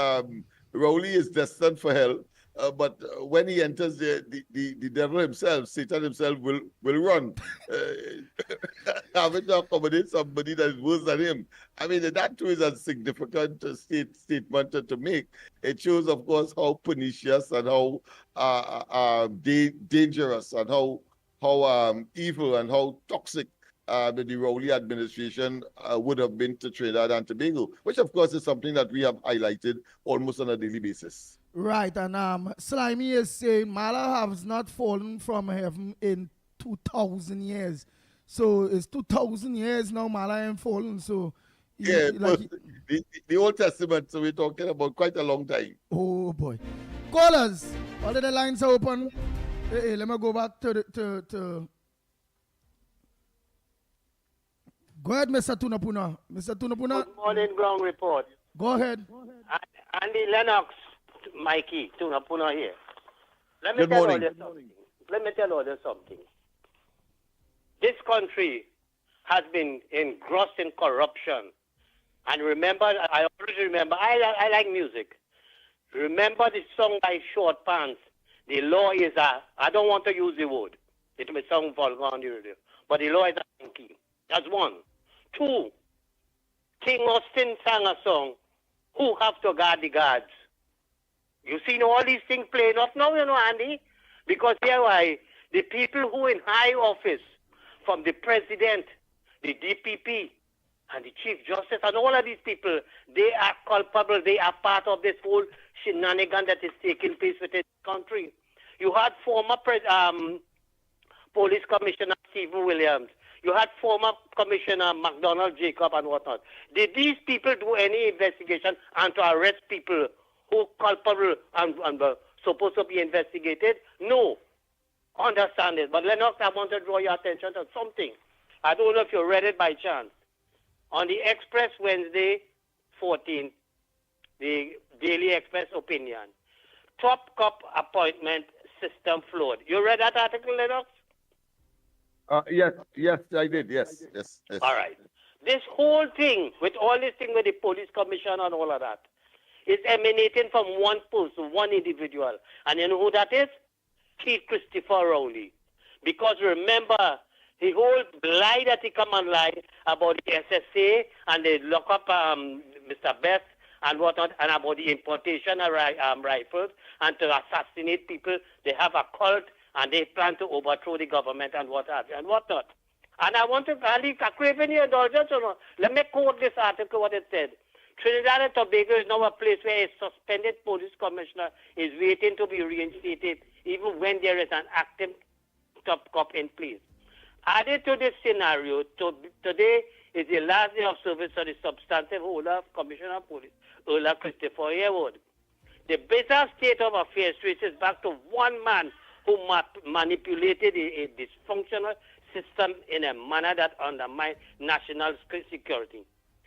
Rowley is destined for hell, but when he enters the devil himself, Satan himself will run, having to accommodate somebody that is worse than him. I mean, that too is a significant statement to make. It shows, of course, how pernicious and how dangerous and how evil and how toxic the Rowley administration would have been to Trinidad and Tobago, which of course is something that we have highlighted almost on a daily basis. Right, and Slimy is saying Mala has not fallen from heaven in 2,000 years. So it's 2,000 years now Mala ain't fallen. So the Old Testament, so we're talking about quite a long time. Oh boy. Callers, all of the lines are open. Hey, let me go back to Go ahead, Mr. Tunapuna. Mr. Tunapuna. Good morning, ground report. Go ahead. Andy Lennox, Mickie, Tunapuna here. Let me Good tell morning. all you something. This country has been engrossed in corruption. And remember, I always remember, I like music. Remember the song by Short Pants. The law is I don't want to use the word. It may sound vulgar on the radio. But the law is a monkey. That's one. Two, King Austin sang a song, Who Have to Guard the Guards? You see all these things playing off now, Andy? Because here why the people who in high office, from the president, the DPP, and the Chief Justice, and all of these people, they are culpable. They are part of this whole shenanigan that is taking place within the country. You had former Police Commissioner Stephen Williams. You had former Commissioner McDonald Jacob and whatnot. Did these people do any investigation and to arrest people who culpable and supposed to be investigated? No. Understand it. But Lennox, I want to draw your attention to something. I don't know if you read it by chance. On the Express Wednesday 14, the Daily Express opinion, top cop appointment system flawed. You read that article, Lennox? Yes, I did. Yes. All right. This whole thing, with all this thing with the police commission and all of that, is emanating from one person, one individual. And you know who that is? Keith Christopher Rowley. Because remember, the whole lie that he come and lie about the SSA and they lock up Mr. Best and whatnot, and about the importation of rifles and to assassinate people. They have a cult and they plan to overthrow the government and what have you and whatnot. And I want to crave any indulgence. Let me quote this article, what it said. Trinidad and Tobago is now a place where a suspended police commissioner is waiting to be reinstated even when there is an active top cop in place. Added to this scenario, today is the last day of service of the substantive holder of Commissioner of Police, Earl Christopher Yearwood. The bitter state of affairs traces back to one man who manipulated a dysfunctional system in a manner that undermined national security.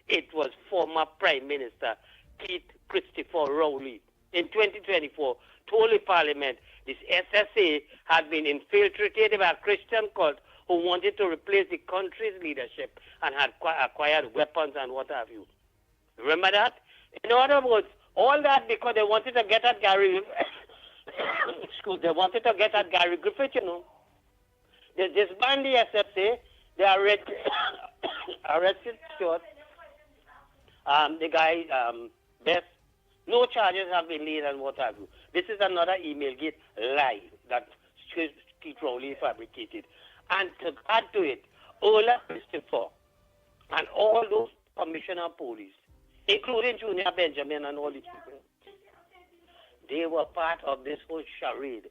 It was former Prime Minister Keith Christopher Rowley. In 2024, told the Parliament this SSA had been infiltrated by a Christian cult who wanted to replace the country's leadership and had acquired weapons and what have you. Remember that? In other words, all that because they wanted to get at Gary excuse, they wanted to get at Gary Griffith, you know. They disbanded the SFC. They arrested Stuart. The guy, Best. No charges have been laid and what have you. This is another email gate lie that Keith Rowley fabricated. And to add to it, Ola Christopher and all those commissioner of police, including Junior Benjamin and all these people, they were part of this whole charade.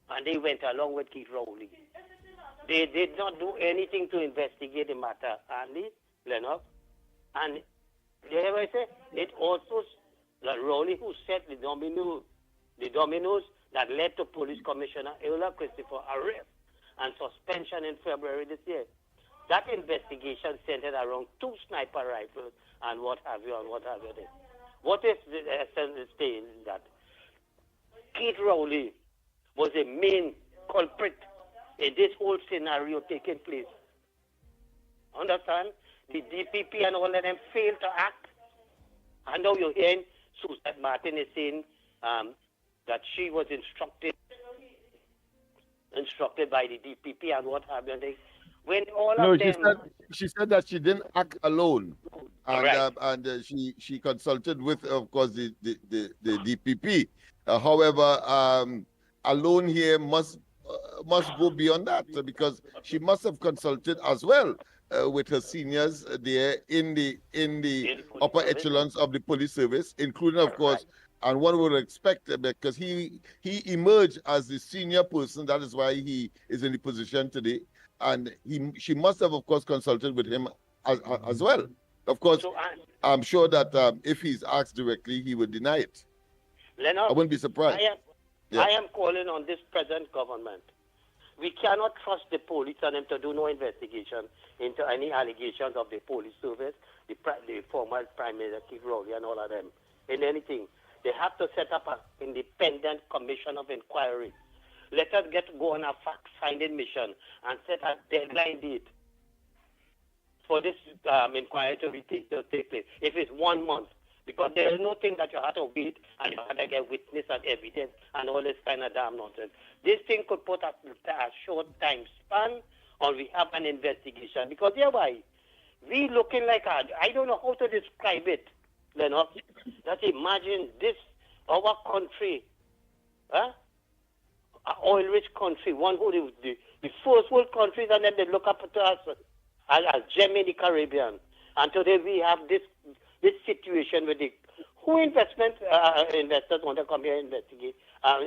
And they went along with Keith Rowley. They did not do anything to investigate the matter, Andy, Lennox. And there I say, it also, that Rowley who set the dominoes that led to Police Commissioner Eula Christopher arrest and suspension in February this year. That investigation centered around 2 sniper rifles and what have you. What is the essence is saying that Keith Rowley was the main culprit in this whole scenario taking place. Understand? The DPP and all of them failed to act. And now you're hearing Suzette Martin is saying that she was instructed by the DPP and what have you. When all of them... she said that she didn't act alone. And, right. She consulted with, of course, the DPP. However, alone here must go beyond that, because she must have consulted as well with her seniors there in the upper echelons of the police service, including, of course, and one would expect, because he emerged as the senior person, that is why he is in the position today, and she must have, of course, consulted with him as well. Of course, I'm sure that if he's asked directly, he would deny it. Lennox, I wouldn't be surprised. I am calling on this present government. We cannot trust the police and them to do no investigation into any allegations of the police service, the former Prime Minister Keith Rowley and all of them, in anything. They have to set up an independent commission of inquiry. Let us go on a fact-finding mission and set a deadline date for this inquiry to take place. If it's 1 month, because there is no thing that you have to wait and you have to get witness and evidence and all this kind of damn nonsense. This thing could put a short time span, or we have an investigation. Because hereby, we looking like I don't know how to describe it, Lennox. That imagine this, our country, an oil-rich country, one who the first world countries, and then they look up to us as gem in the Caribbean. And today we have this situation with who investors want to come here and investigate,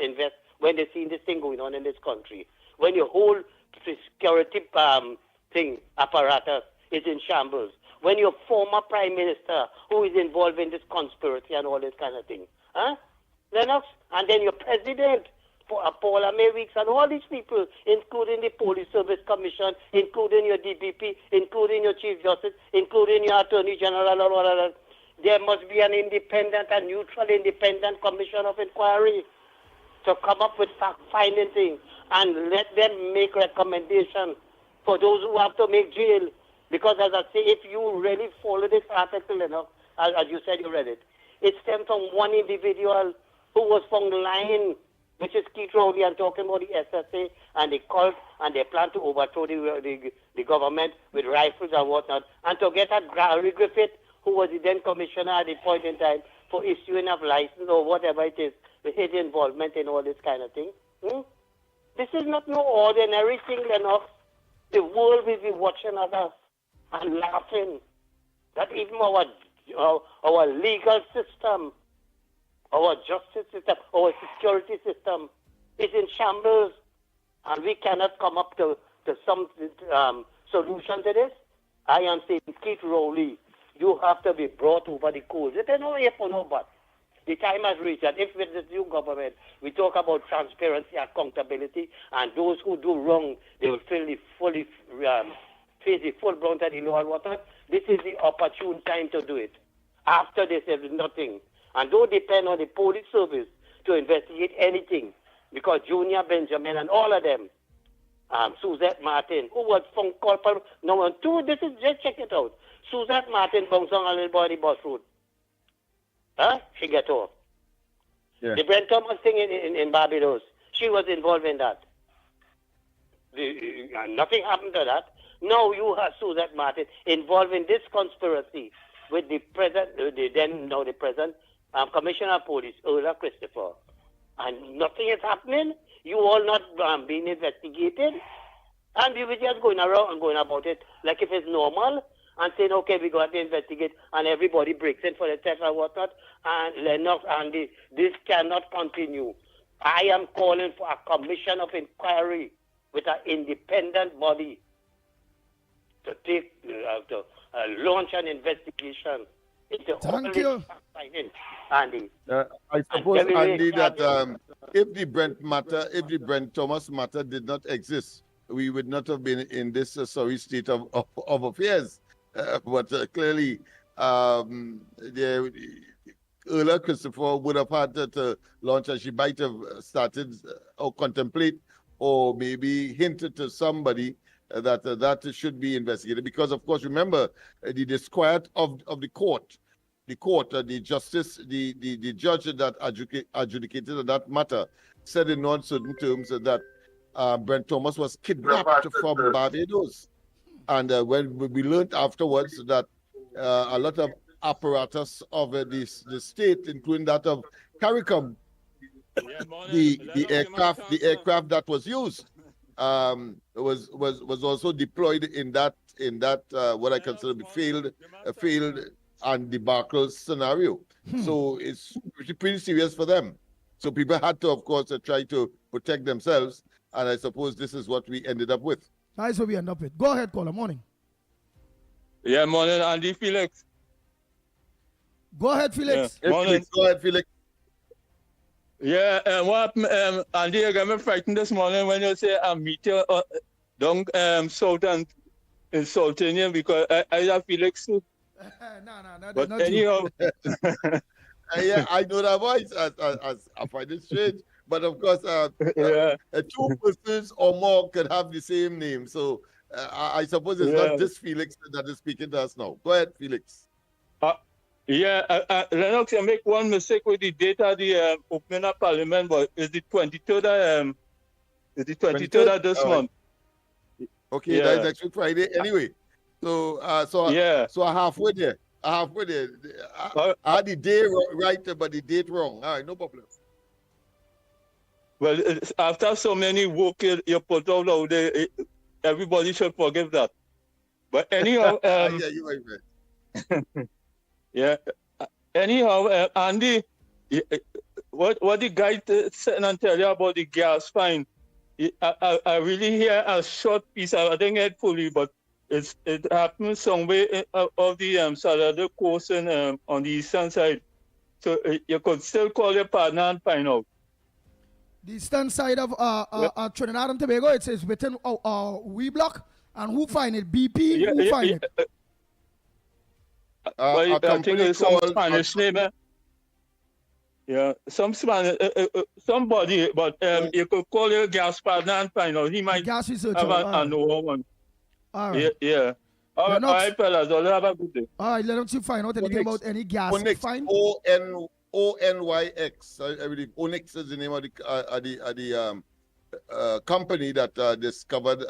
invest when they see this thing going on in this country. When your whole security apparatus is in shambles. When your former prime minister, who is involved in this conspiracy and all this kind of thing, Lennox, and then your president, Paula May Weeks, and all these people, including the Police Service Commission, including your DPP, including your Chief Justice, including your Attorney General, and all of that. There must be an independent and neutral independent commission of inquiry to come up with fact-finding things and let them make recommendations for those who have to make jail. Because as I say, if you really follow this article enough, as you said you read it, it stems from one individual who was found lying, which is Keith Rowley, and talking about the SSA and the cult, and they plan to overthrow the government with rifles and whatnot, and to get at Gary Griffith, who was the then commissioner at the point in time for issuing of license or whatever it is, with his involvement in all this kind of thing. This is not no ordinary thing enough. The world will be watching us and laughing that even our legal system, our justice system, our security system is in shambles, and we cannot come up to some solution to this. I am saying, Keith Rowley, you have to be brought over the coals. There's no if or no but. The time has reached that if with this new government we talk about transparency, accountability, and those who do wrong, they will face the full brunt of the law and whatnot. This is the opportune time to do it. After this, there is nothing. And don't depend on the police service to investigate anything, because Junior Benjamin and all of them, Suzette Martin, who was from corporate number 2, this is, just check it out. Suzette Martin bounced on a little boy on the bus road. She get off. The Brent Thomas thing in Barbados, she was involved in that. Nothing happened to that. Now you have Susan Martin involved in this conspiracy with the present, the present Commissioner of Police, Ola Christopher. And nothing is happening. You all not being investigated. And we were just going around and going about it like if it's normal and saying, okay, we got to investigate, and everybody breaks in for the test and whatnot. And Lennox, and this cannot continue. I am calling for a commission of inquiry with an independent body to take to launch an investigation. Thank you. Andy. I suppose, Andy, that if the Brent Thomas matter did not exist, we would not have been in this sorry state of affairs. But clearly, Earlier Christopher would have had to launch, and she might have started or contemplate or maybe hinted to somebody that should be investigated. Because, of course, remember, the disquiet of the court, the justice, the judge that adjudicated that matter said in non-certain terms that Brent Thomas was kidnapped from Barbados. And when we learned afterwards that a lot of apparatus of the state, including that of CARICOM, the aircraft that was used, was also deployed in that what I consider a failed and debacle scenario. So it's pretty serious for them. So people had to, of course, try to protect themselves, and I suppose this is what we ended up with. That's what we end up with. Go ahead, caller. Morning. Yeah, morning, Andy Felix. Go ahead, Felix. Yeah, morning. Go ahead, Felix. Yeah, what happened, Andy, I got me frightened this morning when you say a meteor down south and insulting you because I have Felix too. No, but not anyhow. Yeah, I know that voice. As I find it strange. But of course, two persons or more could have the same name. So I suppose it's not this Felix that is speaking to us now. Go ahead, Felix. Lennox, I make one mistake with the date of the opening of Parliament, but it's the 23rd. It's the 23rd of this month. Okay, that's next week Friday. Anyway, so halfway there. I had the day right, but the date wrong. All right, no problem. Well, after so many work you put out there, everybody should forgive that. But anyhow, anyhow, Andy, what the guy said and tell you about the gas fine, I really hear a short piece. I didn't get fully, but it happened somewhere of the Salado coast and on the eastern side. So you could still call your partner and find out. The eastern side of Trinidad and Tobago, it says within we block, and who find it? BP, who find it? I think it's some Spanish name. Yeah, some Spanish, somebody, but you could call your gas partner and find out. He might gas researcher, have a know one. All right. Yeah. All right, fellas. All have a good day. All right, let us find out anything about any gas fine. ONYX. I believe Onyx is the name of the company that discovered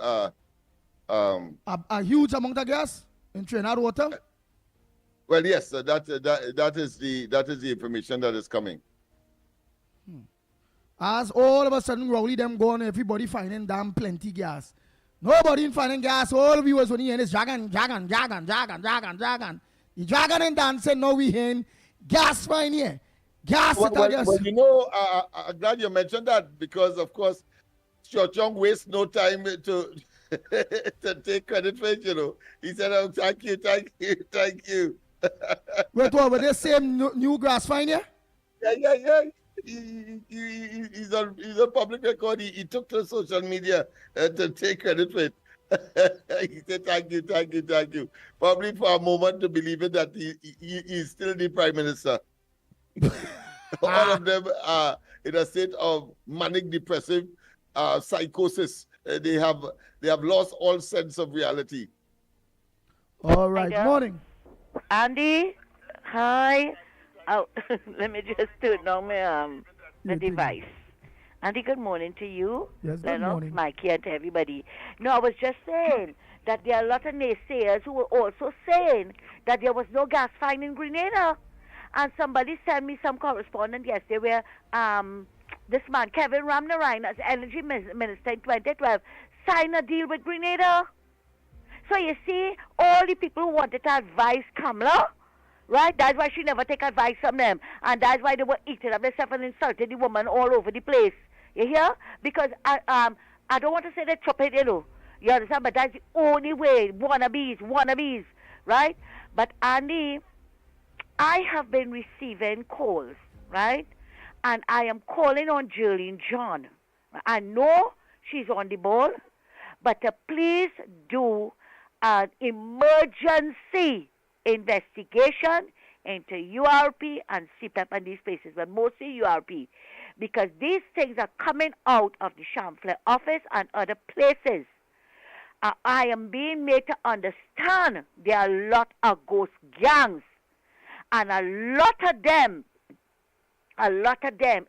a huge amount of gas in Trinidad water. Well, yes, that is the information that is coming. As all of a sudden, Rowley them gone, everybody finding damn plenty gas. Nobody finding gas. All we was only hearing is dragon. The dragon and dancing. Now we hearing gas fine here. Gas. Well, you know, I'm glad you mentioned that because, of course, Chong wastes no time to take credit for it. You know, he said, "Oh, thank you." Wait, what? Were they same new gas fine here? Yeah. He's on public record. He took to social media to take credit for it. He said, thank you. Probably for a moment to believe it that he's still the prime minister. All of them are in a state of manic depressive psychosis. They have lost all sense of reality. All right, morning. Andy, hi. Oh, let me just do it now. Yeah, device. Andy, good morning to you, Yes, good Lennox, morning. Mikey, and to everybody. No, I was just saying that there are a lot of naysayers who were also saying that there was no gas find in Grenada. And somebody sent me some correspondence yesterday where this man, Kevin Ramnarine, as energy minister in 2012, signed a deal with Grenada. So you see, all the people who wanted to advise Kamala, right? That's why she never take advice from them. And that's why they were eating up themselves and insulting the woman all over the place. You hear? Because I don't want to say they chop it, you know. You understand? But that's the only way. Wannabes, right? But Andy, I have been receiving calls, right? And I am calling on Jillian John. I know she's on the ball, but please do an emergency investigation into URP and CPEP and these places, but mostly URP, because these things are coming out of the Champlain office and other places. I am being made to understand there are a lot of ghost gangs, and a lot of them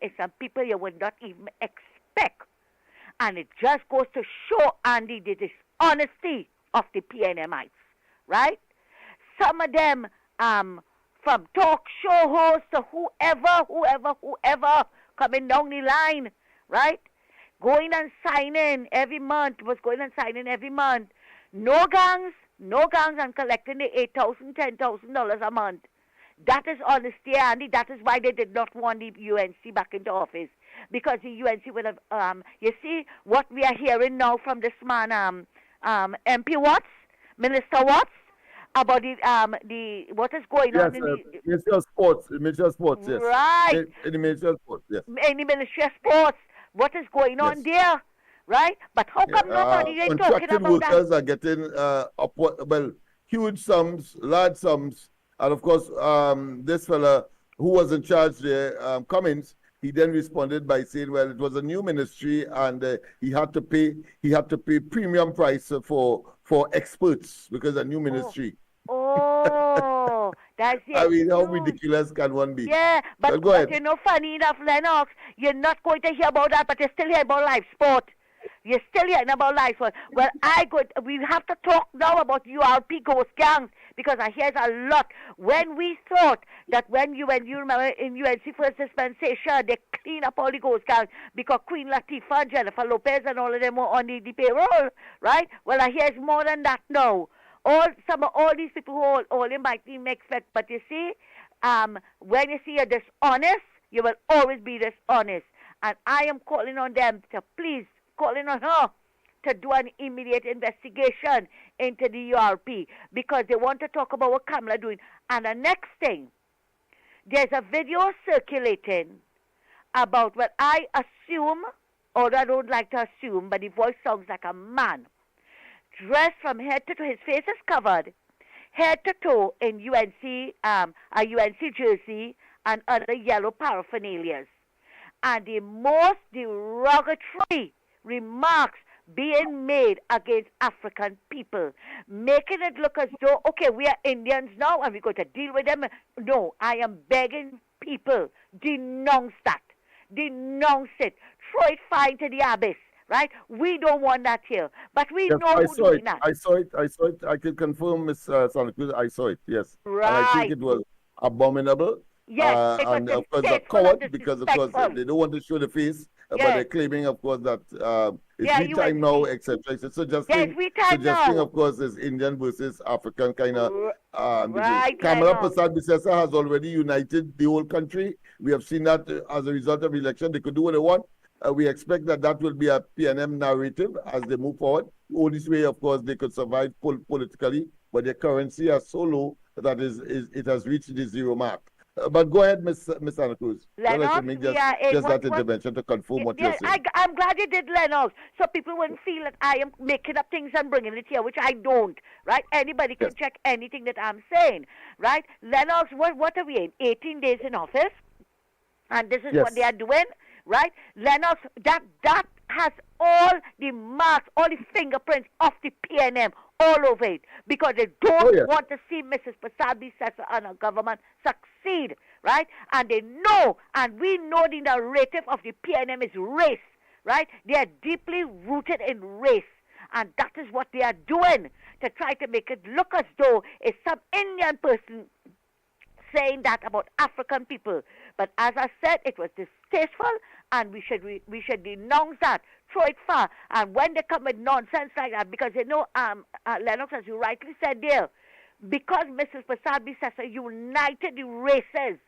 is some people you would not even expect. And it just goes to show, Andy, the dishonesty of the PNMites, right? Some of them, from talk show hosts to whoever, coming down the line, right? Going and signing every month, No gangs, and collecting the $8,000, $10,000 a month. That is honesty, Andy. That is why they did not want the UNC back into office. Because the UNC would have, you see, what we are hearing now from this man, MP Watts, Minister Watts, about the what is going on in the Ministry of Sports, yes. Right. In the Ministry of Sports, yes. In the Ministry of Sports, what is going on there, right? But how come nobody is talking contracted about that? workers are getting huge sums, large sums, and of course, this fella who was in charge there, Cummins, he then responded by saying, well, it was a new ministry and he had to pay premium price for experts because a new ministry. Oh, that's it. I mean, how ridiculous can one be? Yeah, but go ahead. you know, funny enough, Lennox, you're not going to hear about that, but you're still hearing about live sport. You're still hearing about live sport. Well, we have to talk now about URP ghost gangs, because I hear a lot. When we thought that when you remember in UNC first dispensation, they clean up all the ghost gangs because Queen Latifah, Jennifer Lopez, and all of them were on the payroll, right? Well, I hear it's more than that now. All these people who all you might even expect, but you see, when you see you're dishonest, you will always be dishonest. And I am calling on them to please, calling on her to do an immediate investigation into the URP, because they want to talk about what Kamala doing. And the next thing, there's a video circulating about what I assume, or I don't like to assume, but the voice sounds like a man, dressed from head to toe. His face is covered, head to toe, in UNC, a UNC jersey and other yellow paraphernalias. And the most derogatory remarks being made against African people, making it look as though, okay, we are Indians now and we're going to deal with them. No, I am begging people, denounce that. Denounce it. Throw it far into the abyss, right? We don't want that here. But we know who's doing that. I saw it. I can confirm, Ms. Sonic, I saw it, yes. Right. And I think it was abominable. Yes, and of course a coward, because of course they don't want to show the face, but they're claiming, of course, that it's we time now, etc. Suggesting, of course, is Indian versus African kind of. Right. Kamala Persad-Bissessar has already united the whole country. We have seen that as a result of election. They could do what they want. We expect that will be a PNM narrative as they move forward. The only way, of course, they could survive politically, but their currency is so low that it has reached the zero mark. But go ahead, Miss Anna Cruz. Lennox, just that intervention to confirm what you're saying. I'm glad you did, Lennox, so people wouldn't feel that I am making up things and bringing it here, which I don't, right? Anybody can check anything that I'm saying, right? Lennox, what are we in? 18 days in office? And this is what they are doing, right? Lennox, that has all the marks, all the fingerprints of the PNM all over it because they don't want to see Mrs. Prasad Bissessa and her government succeed, right? And they know, and we know the narrative of the PNM is race, right? They are deeply rooted in race. And that is what they are doing to try to make it look as though it's some Indian person saying that about African people. But as I said, it was distasteful, and we should denounce that, throw it far. And when they come with nonsense like that, because Lennox, as you rightly said there, because Mrs. Prasad Bissessa united the races,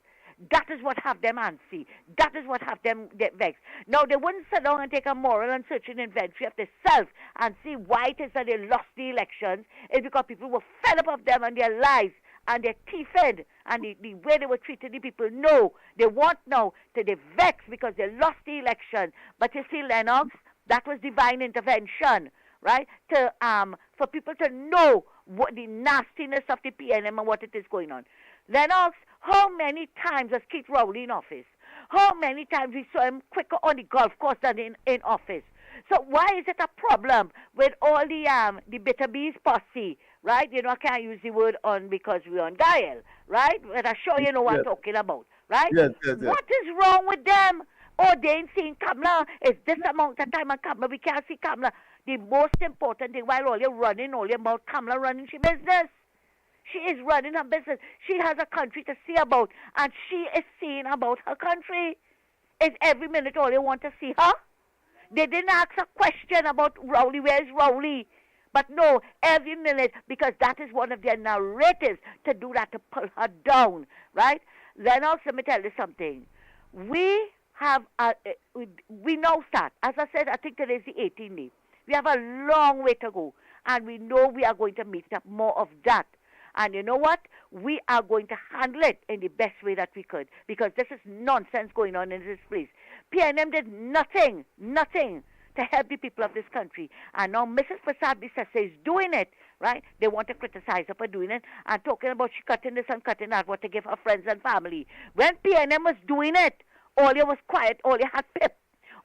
that is what have them antsy. That is what have them get vexed. Now, they wouldn't sit down and take a moral and searching inventory of themselves and see why it is that they lost the elections. It's because people were fed up of them and their lies and their teeth-ed and the way they were treating the people. No, they want now to be vexed because they lost the election. But you see, Lennox, that was divine intervention, right? For people to know what the nastiness of the PNM and what it is going on. Lennox, how many times was Keith Rowley in office? How many times we saw him quicker on the golf course than in office? So why is it a problem with all the Bitter Bees posse, right? I can't use the word on because we're on Gael, right? But I'm sure you know what I'm talking about, right? Yes. What is wrong with them? Oh, they ain't seeing Kamala. It's this amount of time on Kamala. We can't see Kamala. The most important thing, while all you're running, all you're about Kamala running she business. She is running her business. She has a country to see about, and she is seeing about her country. It's every minute all you want to see her. They didn't ask a question about Rowley. Where's Rowley? But no, every minute, because that is one of their narratives, to do that, to pull her down, right? Then also, let me tell you something. We have, we now start. As I said, I think today is the 18th day. We have a long way to go, and we know we are going to meet up more of that. And you know what? We are going to handle it in the best way that we could, because this is nonsense going on in this place. PNM did nothing to help the people of this country. And now Mrs. Prasad Bissessa is doing it, right? They want to criticize her for doing it and talking about she cutting this and cutting that, what to give her friends and family. When PNM was doing it, all you was quiet, all you had pip,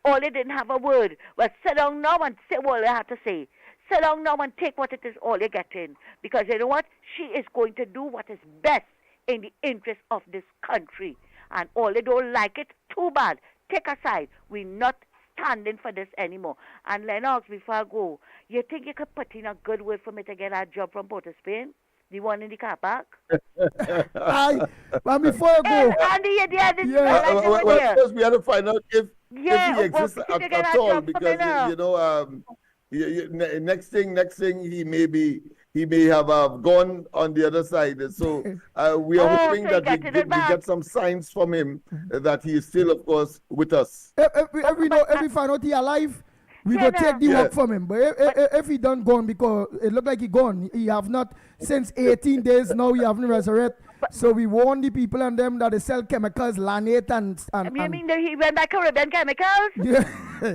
all you didn't have a word. Well, sit down now and say what you had to say. Sit down now and take what it is all you're getting. Because you know what? She is going to do what is best in the interest of this country. And all they don't like it, too bad. Take aside. We're not standing for this anymore. And Lennox, before I go, you think you could put in a good word for me to get a job from Port of Spain? The one in the car park? But before I go... Andy, well, first we have to find out if he exists at all. Because, next thing he may have gone on the other side. So we are hoping that we get some signs from him that he is still, of course, with us. If we find out he alive, we go take the work from him. But if he done gone, because it look like he gone, he have not since 18 days now. He haven't resurrected. So we warn the people and them that they sell chemicals, lanate and you mean that he went back to Caribbean Chemicals? Yeah.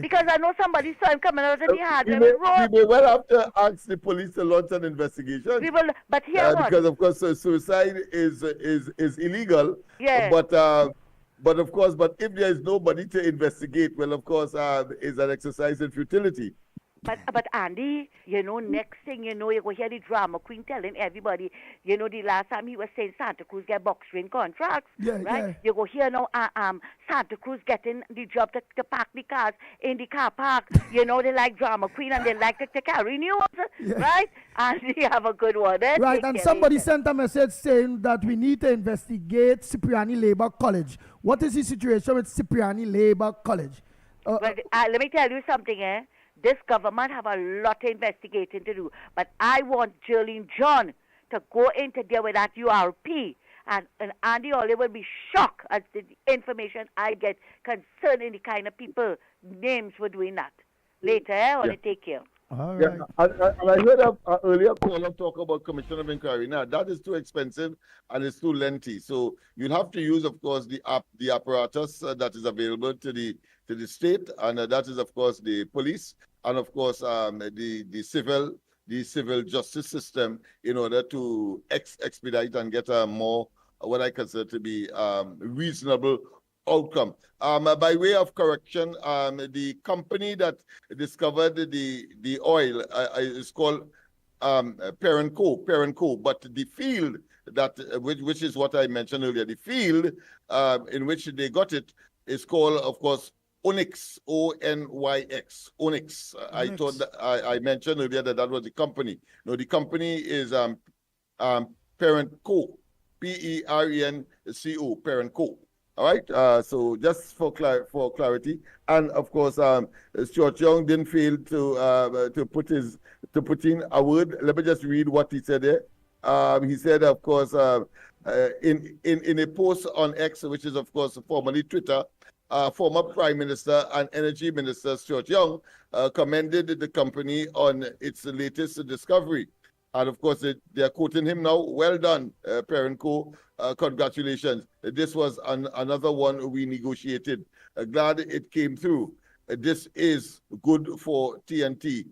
Because I know somebody saw him coming out and he had them road. We may well have to ask the police to launch an investigation. We will, but here because of course suicide is illegal. Yeah. But of course, if there is nobody to investigate, well, of course, is an exercise in futility. But Andy, next thing you know, you go hear the drama queen telling everybody, the last time he was saying Santa Cruz get box ring contracts, right? Yeah. You go hear now, Santa Cruz getting the job to park the cars in the car park. They like drama queen and they like to carry news, right? And you have a good one. Right, and somebody sent a message saying that we need to investigate Cipriani Labour College. What is the situation with Cipriani Labour College? Let me tell you something, This government have a lot of investigating to do. But I want Jolene John to go into there with that URP. And Andy Ollie will be shocked at the information I get concerning the kind of people, names for doing that. Later, I want to take care. All right. And I heard an earlier caller talk about commission of inquiry. Now, that is too expensive and it's too lengthy. So you'll have to use, of course, the apparatus that is available to the state, and that is, of course, the police, and of course, the civil justice system, in order to expedite and get a more, what I consider to be reasonable outcome. By way of correction, the company that discovered the oil is called Parent Co. But the field that, which is what I mentioned earlier, the field in which they got it is called, of course, Onyx, Onyx. Onyx. I thought that I mentioned earlier that was the company. No, the company is Parent Co. PERENCO, Parent Co. All right. So just for clarity, and of course, Stuart Young didn't fail to put in a word. Let me just read what he said there. He said, of course, in a post on X, which is of course formerly Twitter, former Prime Minister and Energy Minister Stuart Young commended the company on its latest discovery. And of course, they are quoting him now. Well done, Parent Co. Congratulations. This was another one we negotiated. Glad it came through. This is good for TNT.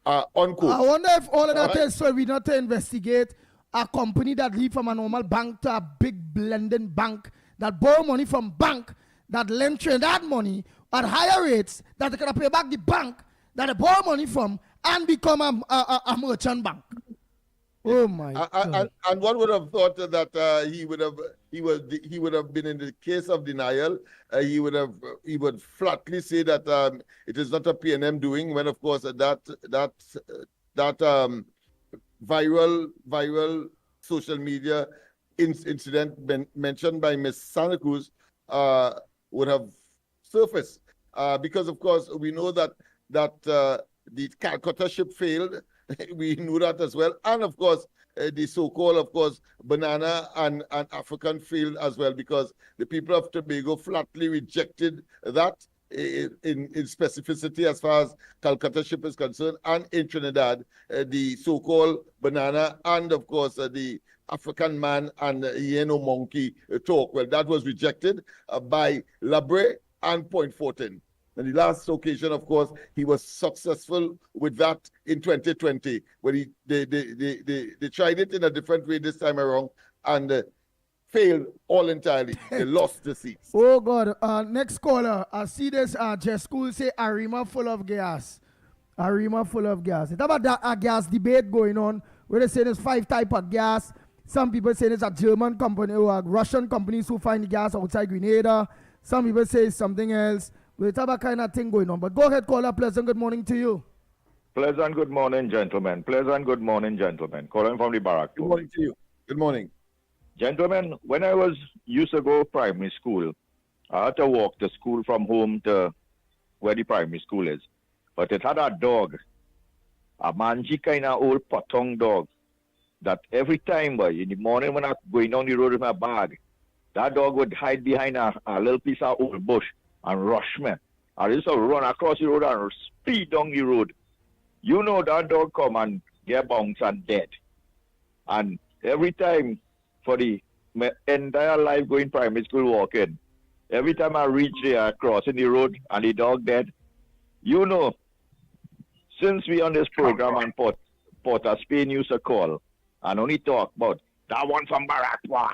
Unquote. I wonder if all of that is so we not to investigate a company that leave from a normal bank to a big blending bank that borrow money from bank that lend that money at higher rates that they can pay back the bank that they borrow money from and become a merchant bank. Oh my God! And one would have thought that he would have been in the case of denial. He would flatly say that it is not a PNM doing. When of course that viral social media incident mentioned by Ms. Santa Cruz would have surfaced because of course we know that the Calcutta ship failed. We knew that as well. And of course, the so-called, of course, banana and African failed as well because the people of Tobago flatly rejected that in specificity as far as Calcutta ship is concerned. And in Trinidad, the so-called banana and, of course, the African man and Yeno monkey talk. Well, that was rejected by Labre and Point Fortin. And the last occasion, of course, he was successful with that in 2020, when they tried it in a different way this time around and failed all entirely. They lost the seats. Oh God! Next caller, I see this. Just school say Arima full of gas. Arima full of gas. It's about that gas debate going on where they say there's 5 types of gas. Some people say it's a German company or Russian companies who find the gas outside Grenada. Some people say it's something else. We have a kind of thing going on. But go ahead, caller. Pleasant good morning to you. Pleasant good morning, gentlemen. Pleasant good morning, gentlemen. Calling from the barrack. Good morning to you. Good morning. Gentlemen, when I used to go primary school, I had to walk to school from home to where the primary school is. But it had a dog, a mangy kind of old patong dog, that every time, boy, in the morning when I was going down the road with my bag, that dog would hide behind a little piece of old bush and rush me. I used to run across the road and speed down the road. You know that dog come and get bounced and dead. And every time for my entire life going primary school walking, every time I reach there crossing the road and the dog dead, you know, since we on this program and Port of Spain used to call and only talk about that one from Barakwa,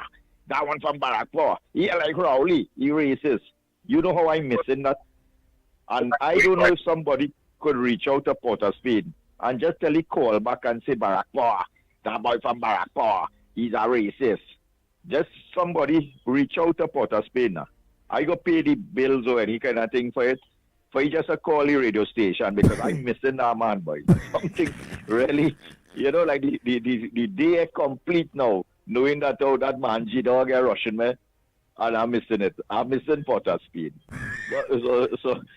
that one from Barakwa. He like Rowley, he racist. You know how I'm missing that? And I don't know if somebody could reach out to Port of Spain and just tell he call back and say, Barakwa, that boy from Barakwa, he's a racist. Just somebody reach out to Port of Spain. I go pay the bills or any kind of thing for it. For he just a call the radio station because I'm missing that man, boy. Something really, you know, like the day complete now, knowing that that mangy dog are rushing me. And I'm missing it. I'm missing Port of Spain.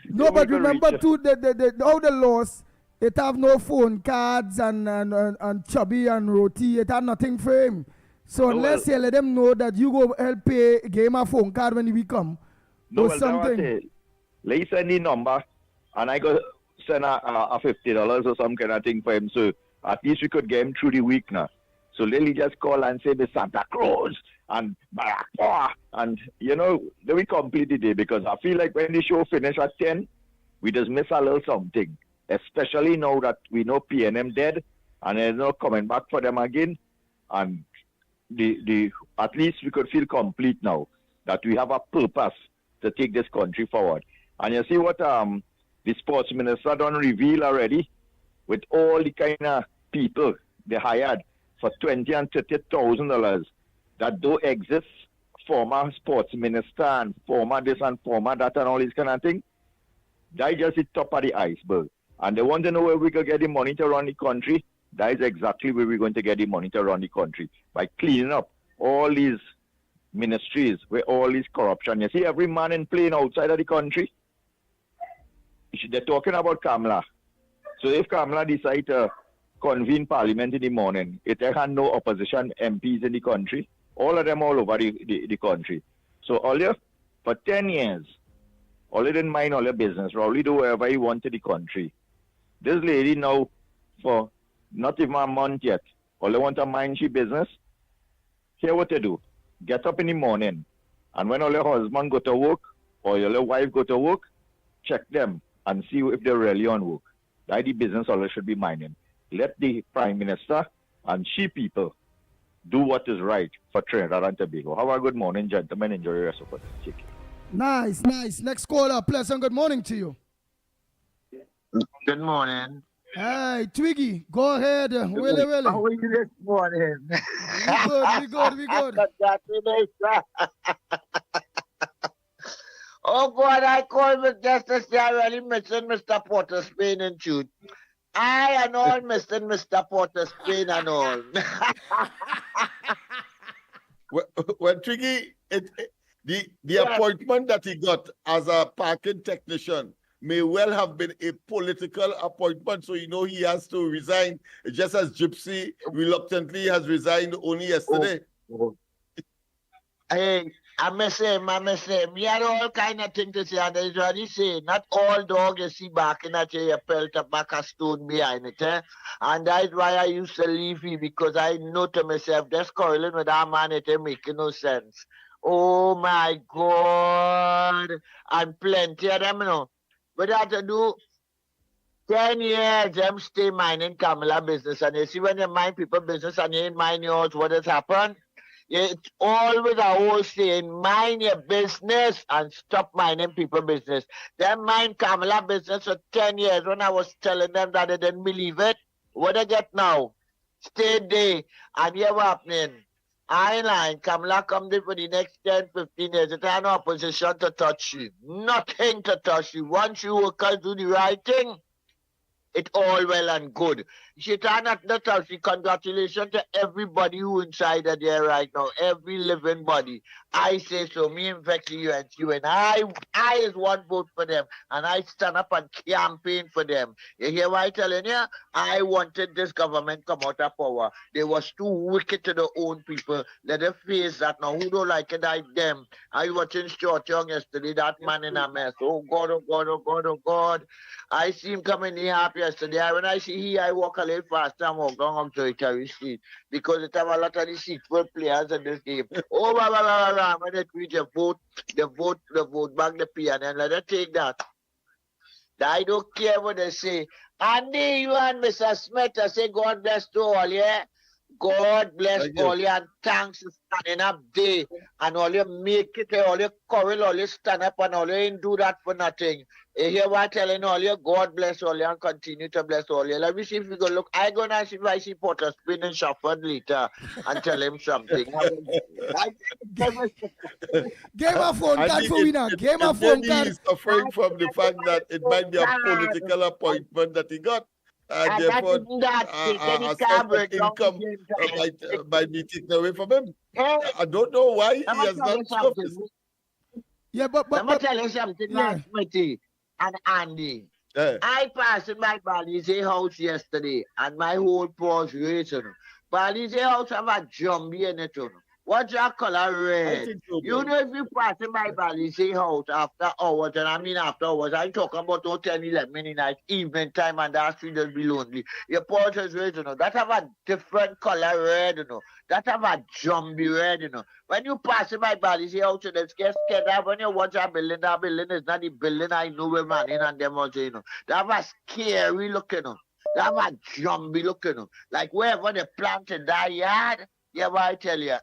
No, but remember too, how the laws, it have no phone cards and chubby and roti. It have nothing for him. So no, unless you let them know that you go help pay, give him a phone card when he come. No, or something. Let's send the number and I go send a $50 or some kind of thing for him. So at least we could get him through the week now. So Lily just call and say the Santa Claus and Barakwa, and you know, then we complete the day because I feel like when the show finish at 10, we just miss a little something. Especially now that we know PNM dead and there's no coming back for them again, and the at least we could feel complete now that we have a purpose to take this country forward. And you see what the sports minister done reveal already with all the kind of people they hired for $20,000 and $30,000 that don't exist, former sports minister and former this and former that and all this kind of thing, that just the top of the iceberg. And they want to know where we could get the money to run the country. That is exactly where we're going to get the money to run the country, by cleaning up all these ministries with all this corruption. You see every man in plane outside of the country. They're talking about Kamala. So if Kamala decide to convene parliament in the morning, it had no opposition MPs in the country, all of them all over the country. So all you, for 10 years, all didn't mind all your business, Rowley do whatever he wanted the country. This lady now, for not even a month yet, all they want to mind she business. Here what they do. Get up in the morning, and when all your husband go to work, or your wife go to work, check them and see if they're really on work. That's the business all should be minding. Let the Prime Minister and she people do what is right for Trinidad and Tobago. Have a good morning, gentlemen. Enjoy the rest of it. Nice, nice. Next caller, pleasant good morning to you. Good morning. Hey, Twiggy, go ahead. Willie. How are you this morning? We good. Congratulations. Oh, God, I called with just to say I really missing Mr. Porter Spain and shoot. I and all missing Mr. Porter Spain and all. Well, Twiggy, the appointment that he got as a parking technician may well have been a political appointment, so he has to resign, just as Gypsy reluctantly has resigned only yesterday. Hey, I miss him. He had all kind of things to say, and he's already saying, not all dogs you see barking at you, you pelt up back a stone behind it, eh? And that's why I used to leave him, because I know to myself, just quarreling with that man, it ain't making no sense. Oh my God. And plenty of them, But that to do 10 years, them stay minding Kamala business. And you see, when you mind people business and you ain't mind yours, what has happened? It's always a whole saying, mind your business and stop minding people business. Them mind Kamala business for 10 years. When I was telling them that they didn't believe it, what they get now? Stay there and hear what happening. I ain't lying. Kamala come there for the next 10, 15 years. It ain't no opposition to touch you. Nothing to touch you. Once you workers do the right thing, it's all well and good. She turned at the touch. Congratulations to everybody who inside of there right now. Every living body. I say so. Me and Vexy, you and I is one vote for them. And I stand up and campaign for them. You hear what I'm telling you? I wanted this government come out of power. They was too wicked to their own people. Let them face that now. Who don't like it like them? I was watching Short Young yesterday. That man in a mess. Oh God, oh God, oh God, oh God. I see him coming here happy yesterday. When I see I walk a little faster and walk down to the Terry Street, because it have a lot of the sequel players in this game. Oh, when they reach the vote back the P and then let them take that. I don't care what they say. Andy, you and Mr. Smith, I say God bless to all, yeah? God bless all you, and thanks for standing up there, and all you make it, all you quarrel, all you stand up, and all you ain't do that for nothing. You hear what I'm telling all you? God bless all you and continue to bless all you. Let me see if we go look. I go and see if I see Porter Spin and Shufford later and tell him something. Game of phone card for winner. Game of phone card. He is suffering from the fact that it might be a political appointment that he got. Therefore, a source of income might be taken away from him. I don't know why he has done stuff. Yeah, but let me tell you something, Mickie and Andy. I passed in my Balize house yesterday, and my whole paws racing. Balize house have a jumbie in it. What's your color? Red. You know, if you pass in my Balize house after hours, and I mean after hours, I'm talking about 10, 11 in night, evening time, and that street will be lonely. Your paws is red, that have a different color red, that have a jumbie red, When you pass in my Balize house, it's get scared. When you watch that building is not the building I know where man in and them also, That have a scary looking, That have a jumbie looking, Like wherever they planted that yard. Yeah, but I tell you,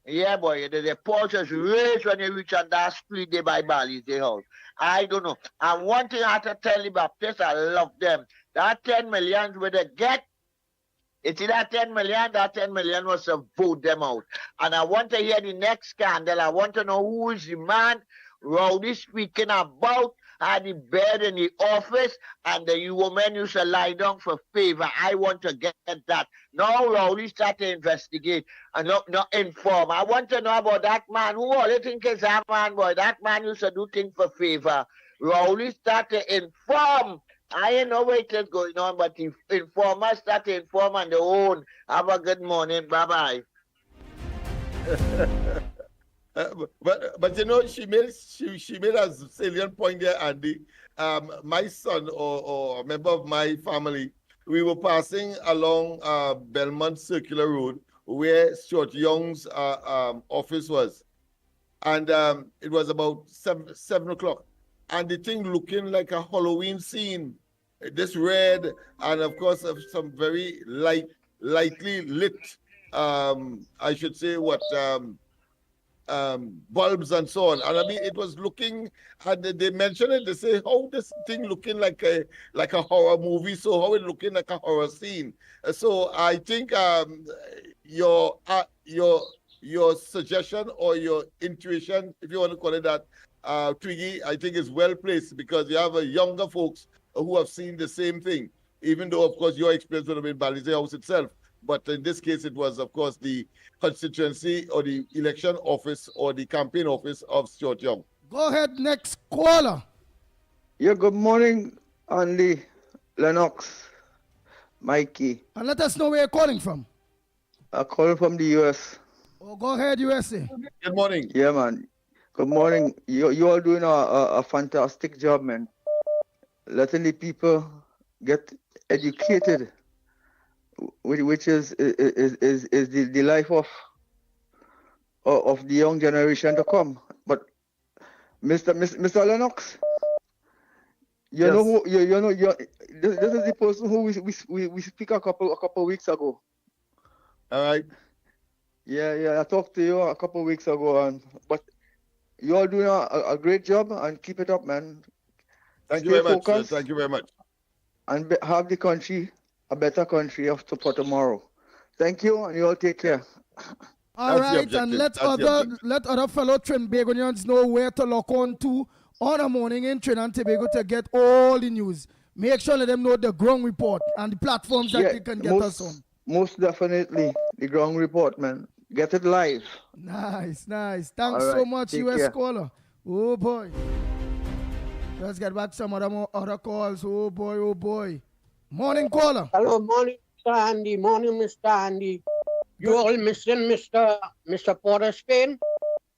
yeah, boy, the porches race when you reach on that street there by Bali's house. I don't know. And one thing I have to tell you, Baptist, I love them. That 10 million would have get. It's that 10 million, that 10 million was to vote them out. And I want to hear the next scandal. I want to know who is the man Rowdy speaking about had the bed in the office and the woman used to lie down for favor. I want to get that. Now Rowdy start to investigate and not inform. I want to know about that man. Who all you think is that man, boy? That man used to do things for favor. Rowdy start to inform. I ain't know what is going on, but the informers start to inform on their own. Have a good morning. Bye-bye. But you know, she made a salient point there, Andy. My son or a member of my family, we were passing along Belmont Circular Road where Stuart Young's office was. And it was about 7 o'clock. And the thing looking like a Halloween scene. This red and of course some very lightly lit, I should say bulbs and so on. And I mean, it was looking, and they mentioned it, they say, how this thing looking like a horror movie, so how it looking like a horror scene. So I think your suggestion or your intuition, if you want to call it that, Twiggy, I think is well placed, because you have younger folks who have seen the same thing, even though, of course, your experience would have been Balize House itself. But in this case, it was, of course, the constituency or the election office or the campaign office of Stuart Young. Go ahead, next caller. Yeah, good morning, Andy, Lennox, Mikey. And let us know where you're calling from. I'm calling from the US. Oh, go ahead, USA. Good morning. Yeah, man. Good morning. You all doing a fantastic job, man. Letting the people get educated, which is the life of the young generation to come. But Mr. Lennox, you Yes. know who this is the person who we speak a couple weeks ago. All right. Yeah, I talked to you a couple of weeks ago, but you all doing a great job, and keep it up, man. Thank you Stay very much. focused. Thank you very much. And have the country a better country for tomorrow. Thank you, and you all take care. All right, and let other fellow Trinbagonians know where to lock on to on a morning in Trinidad and Tobago to get all the news. Make sure let them know the ground report and the platforms that they can get us on. Most definitely, the ground report, man. Get it live. Nice. Thanks All so right, much, take US care. caller. Oh boy. Let's get back some other calls. Oh boy. Morning caller. Hello, morning, Mr. Andy. Morning, Mr. Andy. You all missing Mr. Porter Spain?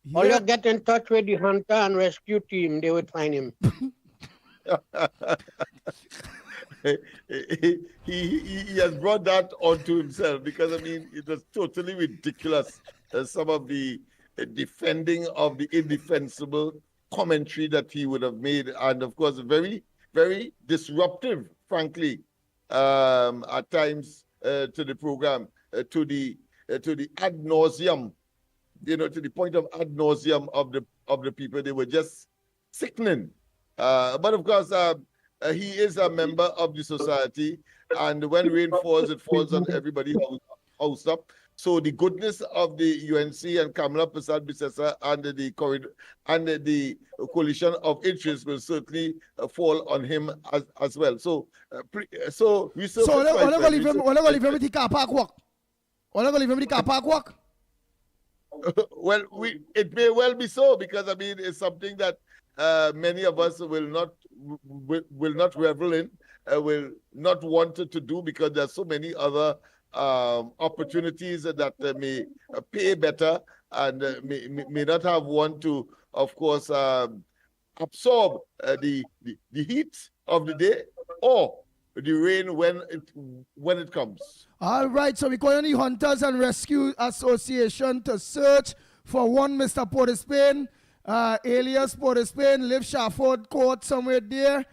Yeah. Or you get in touch with the hunter and rescue team, they would find him. he has brought that onto himself, because I mean, it was totally ridiculous. Some of the defending of the indefensible commentary that he would have made, and of course very, very disruptive, frankly, at times to the program, to the ad nauseum, to the point of ad nauseum of the people. They were just sickening. But of course, he is a member of the society, and when rain falls, it falls on everybody housed up. So the goodness of the UNC and Kamala Prasad Bisesa and the coalition of interest will certainly fall on him as well. So, we So we're gonna leave him with the car park walk. Well, it may well be so, because I mean, it's something that many of us will not revel in, will not want to do, because there's so many other opportunities that may pay better, and may not have one to, of course, absorb the heat of the day or the rain when it comes. All right, so we call on the Hunters and Rescue Association to search for one Mr. Porter Spain, alias Porter Spain, live Shafford Court somewhere there,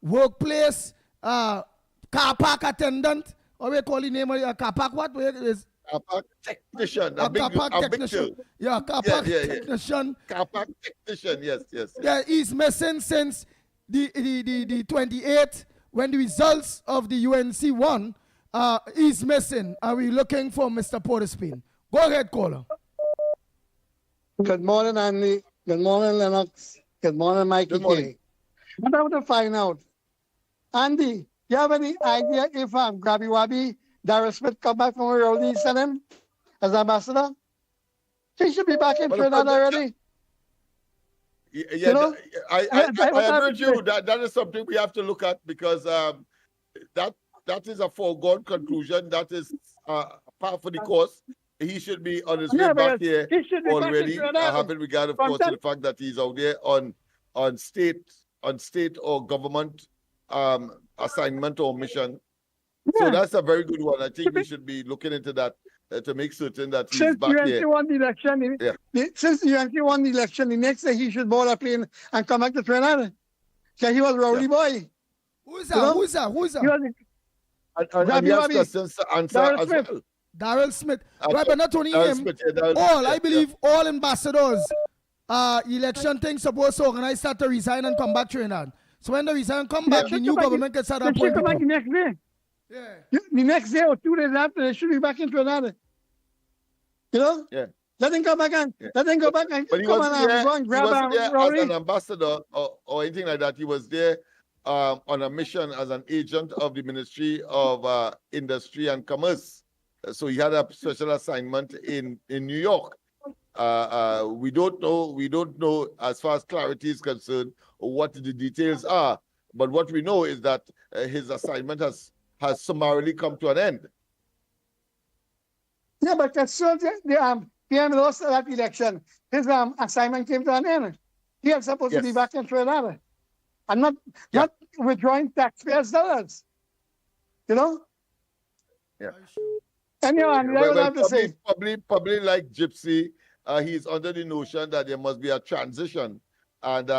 workplace, car park attendant, or we call the name of the car park, what is? Car park technician. Car park technician. Yeah, car park technician. Car park technician, yes. Yeah, he's missing since the 28th, when the results of the UNC won is missing, are we looking for Mr. Porterspin? Go ahead, caller. Good morning, Andy. Good morning, Lennox. Good morning, Mikey. Good morning. What I want to find out, Andy, you have any idea if Grabby Wabby, Darryl Smith come back from where Rolly sent him as ambassador? He should be back in Trinidad already. Yeah, You know? I agree with you. That is something we have to look at because that is a foregone conclusion. That is part for the course. He should be on his way back here already, having regard, of course, to the fact that he's out there on state or government assignment or mission. So that's a very good one. I think we should be looking into that to make certain that he's back here. Since UNC won the election, the next day he should board a plane and come back to Trinidad. So he was rowdy boy. Who's that? Who's that? Who's that? And he has questions to answer as well. Darryl Smith. Right, but not only him. I believe all ambassadors, election things supposed to organize, start to resign and come back to Trinidad. So when they resign and come back, the new government can start appointing people. The next day. Yeah. The next day or 2 days after, they should be back in Trinidad. You know? Yeah. Let him come back and let him go back and but he come wasn't there, and grab he wasn't there Rowley. as an ambassador or anything like that. He was there on a mission as an agent of the Ministry of Industry and Commerce. So he had a special assignment in New York. We don't know as far as clarity is concerned what the details are. But what we know is that his assignment has summarily come to an end. Yeah, but as soon as the PM lost that election, his assignment came to an end. He was supposed to be back in Trinidad and not withdrawing taxpayers' dollars. You know? Yeah. Anyone, probably like Gypsy, he's under the notion that there must be a transition, and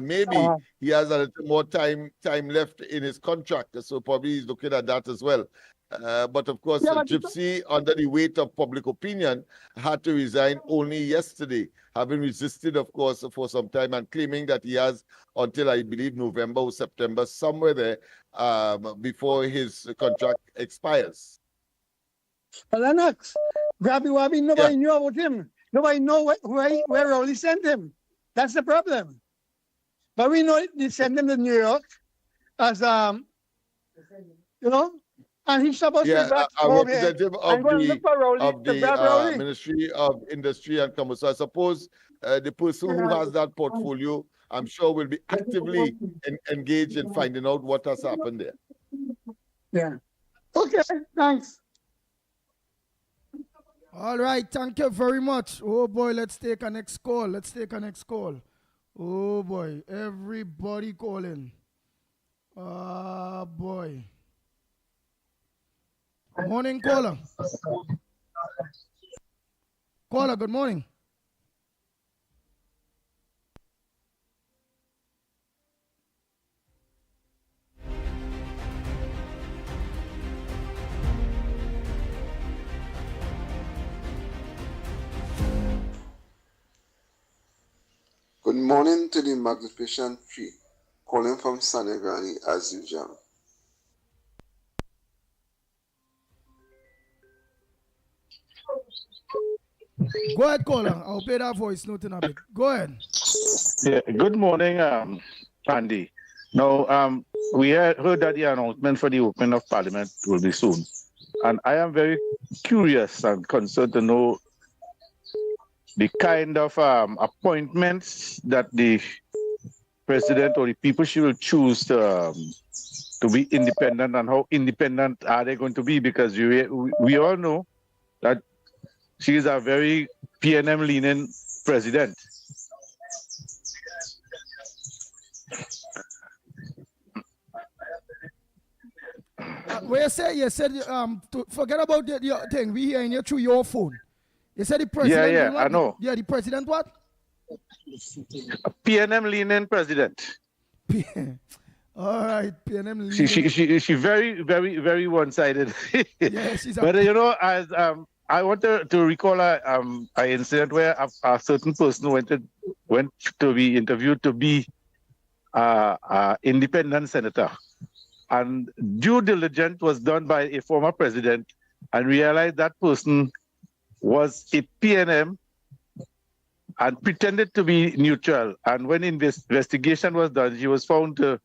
maybe he has a little more time left in his contract, so probably he's looking at that as well. But of course, Gypsy, under the weight of public opinion, had to resign only yesterday, having resisted, of course, for some time and claiming that he has until, I believe, November or September, somewhere there, before his contract expires. Lennox, Grabby Wabby, nobody knew about him. Nobody know where Rowley sent him. That's the problem. But we know they sent him to New York as, you know, and he's supposed to be back a home representative here. of the Ministry of Industry and Commerce. So I suppose the person who has that portfolio, I'm sure, will be actively engaged in finding out what has happened there. Yeah. Okay, thanks. All right, thank you very much. Oh boy, let's take a next call. Oh boy, everybody calling. Boy. Morning, caller. Caller, good morning. Good morning to the Magnificent Tree, calling from Senegal as usual. Go ahead, caller. I'll play that voice note in a bit. Go ahead. Yeah. Good morning, Andy. Now, we heard that the announcement for the opening of Parliament will be soon, and I am very curious and concerned to know the kind of appointments that the president or the people she will choose to be independent, and how independent are they going to be, because we all know that she is a very PNM leaning president. You said forget about your thing. We hearing you through your phone. You said the president. Yeah, I know. Yeah, the president what? PNM leaning president. All right, PNM leaning. She very, very, very one-sided. Yeah, she's. But you know, as I want to recall an incident where a certain person went to be interviewed to be independent senator, and due diligence was done by a former president and realized that person was a PNM and pretended to be neutral. And when investigation was done, she was found to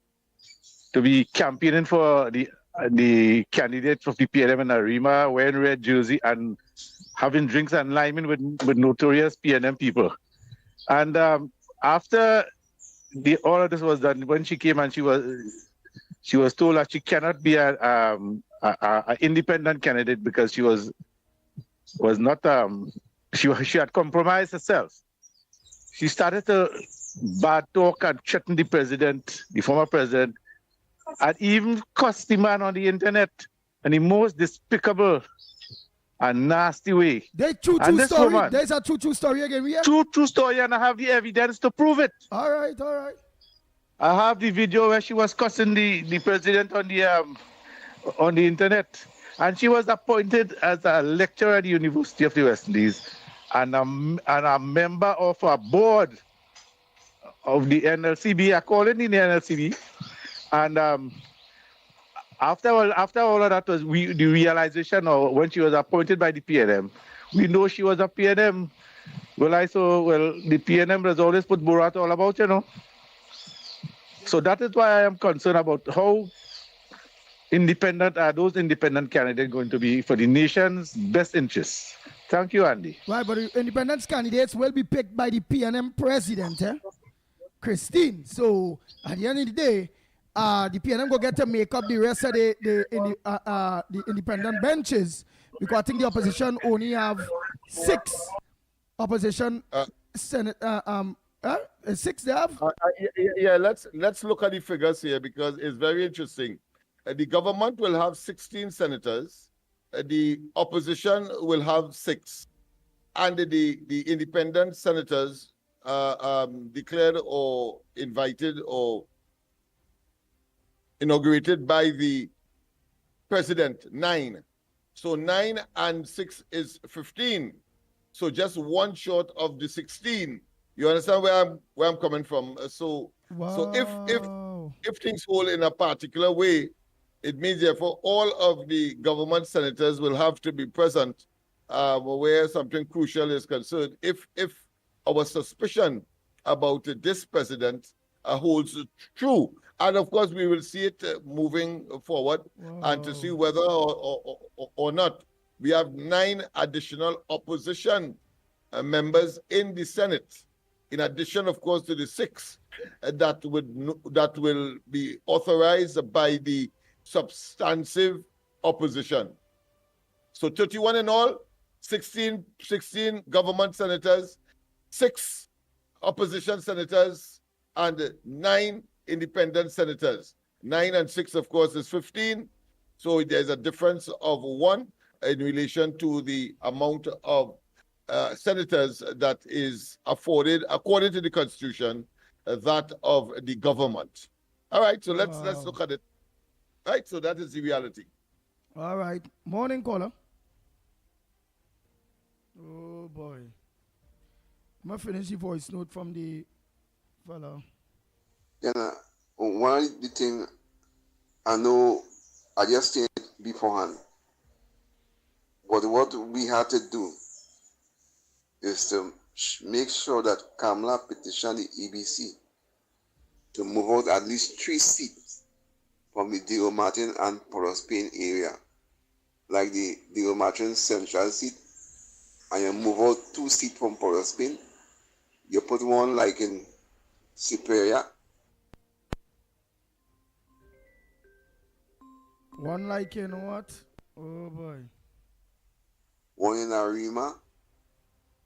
be campaigning for the candidate of the PNM in Arima, wearing red jersey and having drinks and liming with notorious PNM people. And after all of this was done, when she came and she was told that she cannot be an independent candidate because she was not she had compromised herself. She started to bad talk and threaten the president, the former president, and even cuss the man on the internet in the most despicable and nasty way. There's a true story again. We have true story, and I have the evidence to prove it. All right. I have the video where she was cussing the president on the internet, and she was appointed as a lecturer at the University of the West Indies and a member of a board of the NLCB. I call it the NLCB, and after all of that was the realization, or when she was appointed by the PNM, we know she was a PNM. The PNM has always put Borat all about, So that is why I am concerned about how independent are those independent candidates going to be for the nation's best interests. Thank you, Andy. Right, but the independent candidates will be picked by the PNM president, Christine. So at the end of the day, the PNM will get to make up the rest of the independent benches, because I think the opposition only have 6 opposition Senate. 6 they have. Yeah, let's look at the figures here because it's very interesting. The government will have 16 senators. The opposition will have 6, and the independent senators declared or invited or inaugurated by the president, 9. So 9 and 6 is 15. So just one short of the 16. You understand where I'm coming from? So if things hold in a particular way, it means therefore all of the government senators will have to be present where something crucial is concerned. If our suspicion about this president holds true, and of course we will see it moving forward, and to see whether or not we have 9 additional opposition members in the Senate, in addition, of course, to the 6 that will be authorized by the substantive opposition. So 31 in all, 16 government senators, 6 opposition senators, and 9 independent senators. 9 and 6, of course, is 15. So there's a difference of 1 in relation to the amount of senators that is afforded, according to the Constitution, that of the government. All right, so let's look at it. Right, so that is the reality. All right. Morning, caller. Oh, boy. I'm going to finish the voice note from the fellow. Yeah, one of the things I know, I just said beforehand, but what we had to do is to make sure that Kamala petitioned the EBC to move out at least 3 seats from the Deo Martin and Port Spain area, like the Deo Martin Central seat, and you move out 2 seats from Port Spain. You put one like in Superior. One like in what? Oh boy. One in Arima,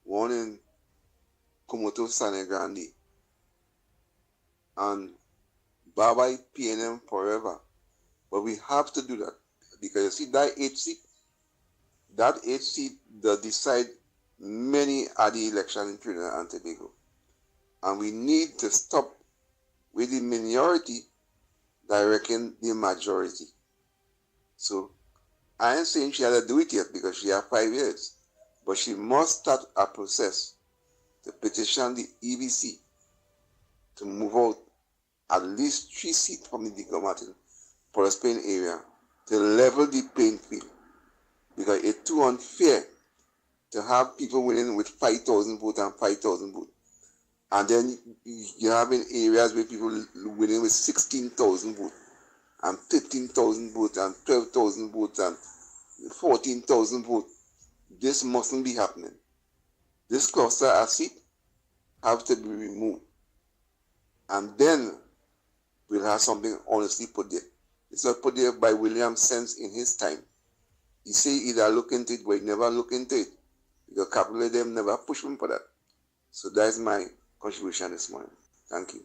one in Komoto Sane Grande, and bye-bye PNM forever. But we have to do that because you see that 8 seat that decide many of the elections in Trinidad and Tobago. And we need to stop with the minority directing the majority. So I ain't saying she had to do it yet because she has 5 years, but she must start a process to petition the EBC to move out at least 3 seats from the Dico Martin Port-au-Prince area to level the playing field, because it's too unfair to have people winning with 5,000 votes and 5,000 votes. And then you have in areas where people winning with 16,000 votes and 15,000 votes and 12,000 votes and 14,000 votes. This mustn't be happening. This cluster as seat have to be removed. And then we'll have something honestly put there. It's not put there by William Sense in his time. He say either look into it, but he never look into it. Because capital them never push him for that. So that's my contribution this morning. Thank you.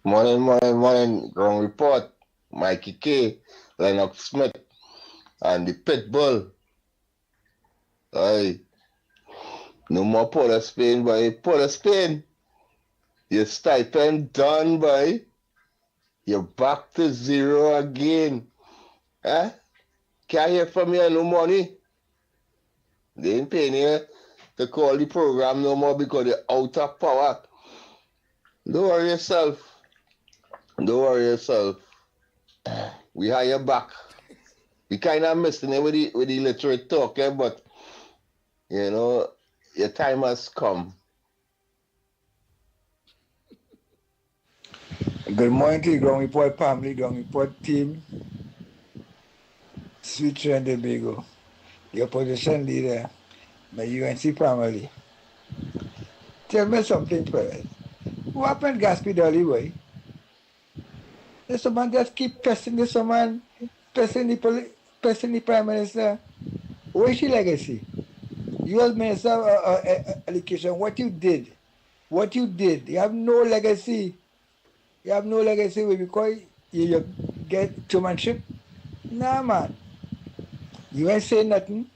Morning. Ground report. Mickie K, Lennox Smith, and the Pitbull. Aye. No more Port of Spain, boy. Port of Spain. Your stipend done, boy. You're back to zero again. Eh? Can't hear from you, no money. They ain't paying you to call the program no more because they're out of power. Don't worry yourself. We have your back. We kind of missing it with the literate talk, eh? But, you know, your time has come. Good morning to the Ground Report family, Ground Report team, Sweet Trinidad and Tobago, the opposition leader, my UNC family. Tell me something first. What happened to Gaspy Dolly, boy? There's someone just keep pressing this someone, pressing the Prime Minister. What is she legacy? You as Minister of Education, what you did. You have no legacy. Because you get chairmanship. Nah, man. You ain't saying nothing.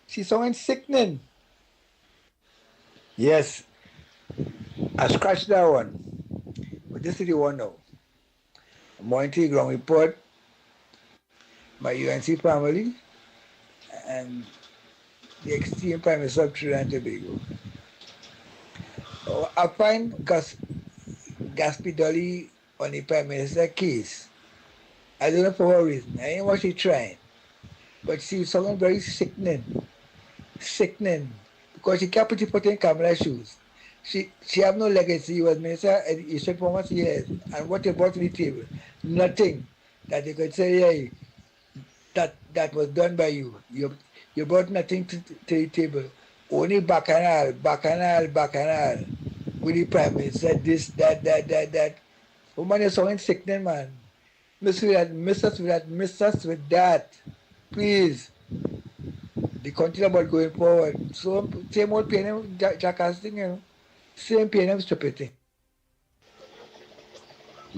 She's so sickening. Yes, I scratched that one. But this is the one now. Morning Ground Report, my UNC family, and the extreme Prime Minister of Trinidad and Tobago. I find Gaspy Dolly on the Prime Minister case. I don't know for what reason. I ain't what she trying. But she's something very sickening. Because she can't put her foot in Kamala's shoes. She have no legacy. She was Minister of Education for almost years. And what you brought to the table? Nothing that they could say, yeah, that was done by you. You brought nothing to the table. Only bacchanal. With the Prime Minister, this, that. Woman, you're so sickening, man. Miss us with that. Please. The country about going forward. So, same old PNM jackasting, you know. Same PNM stupidity.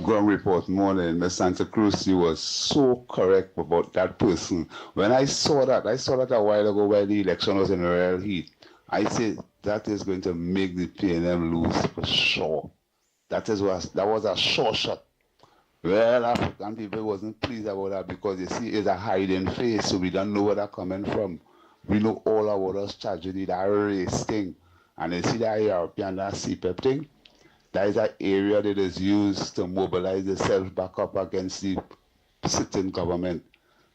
Ground report morning, Miss Santa Cruz, you was so correct about that person. When I saw that a while ago when the election was in real heat. I said that is going to make the PNM lose for sure. That was a sure shot. Well, African people wasn't pleased about that because you see it's a hiding face, so we don't know where they're coming from. We know all about us tragedy, that race thing. And you see that European, that CPEP thing, that is an area that is used to mobilize itself back up against the sitting government.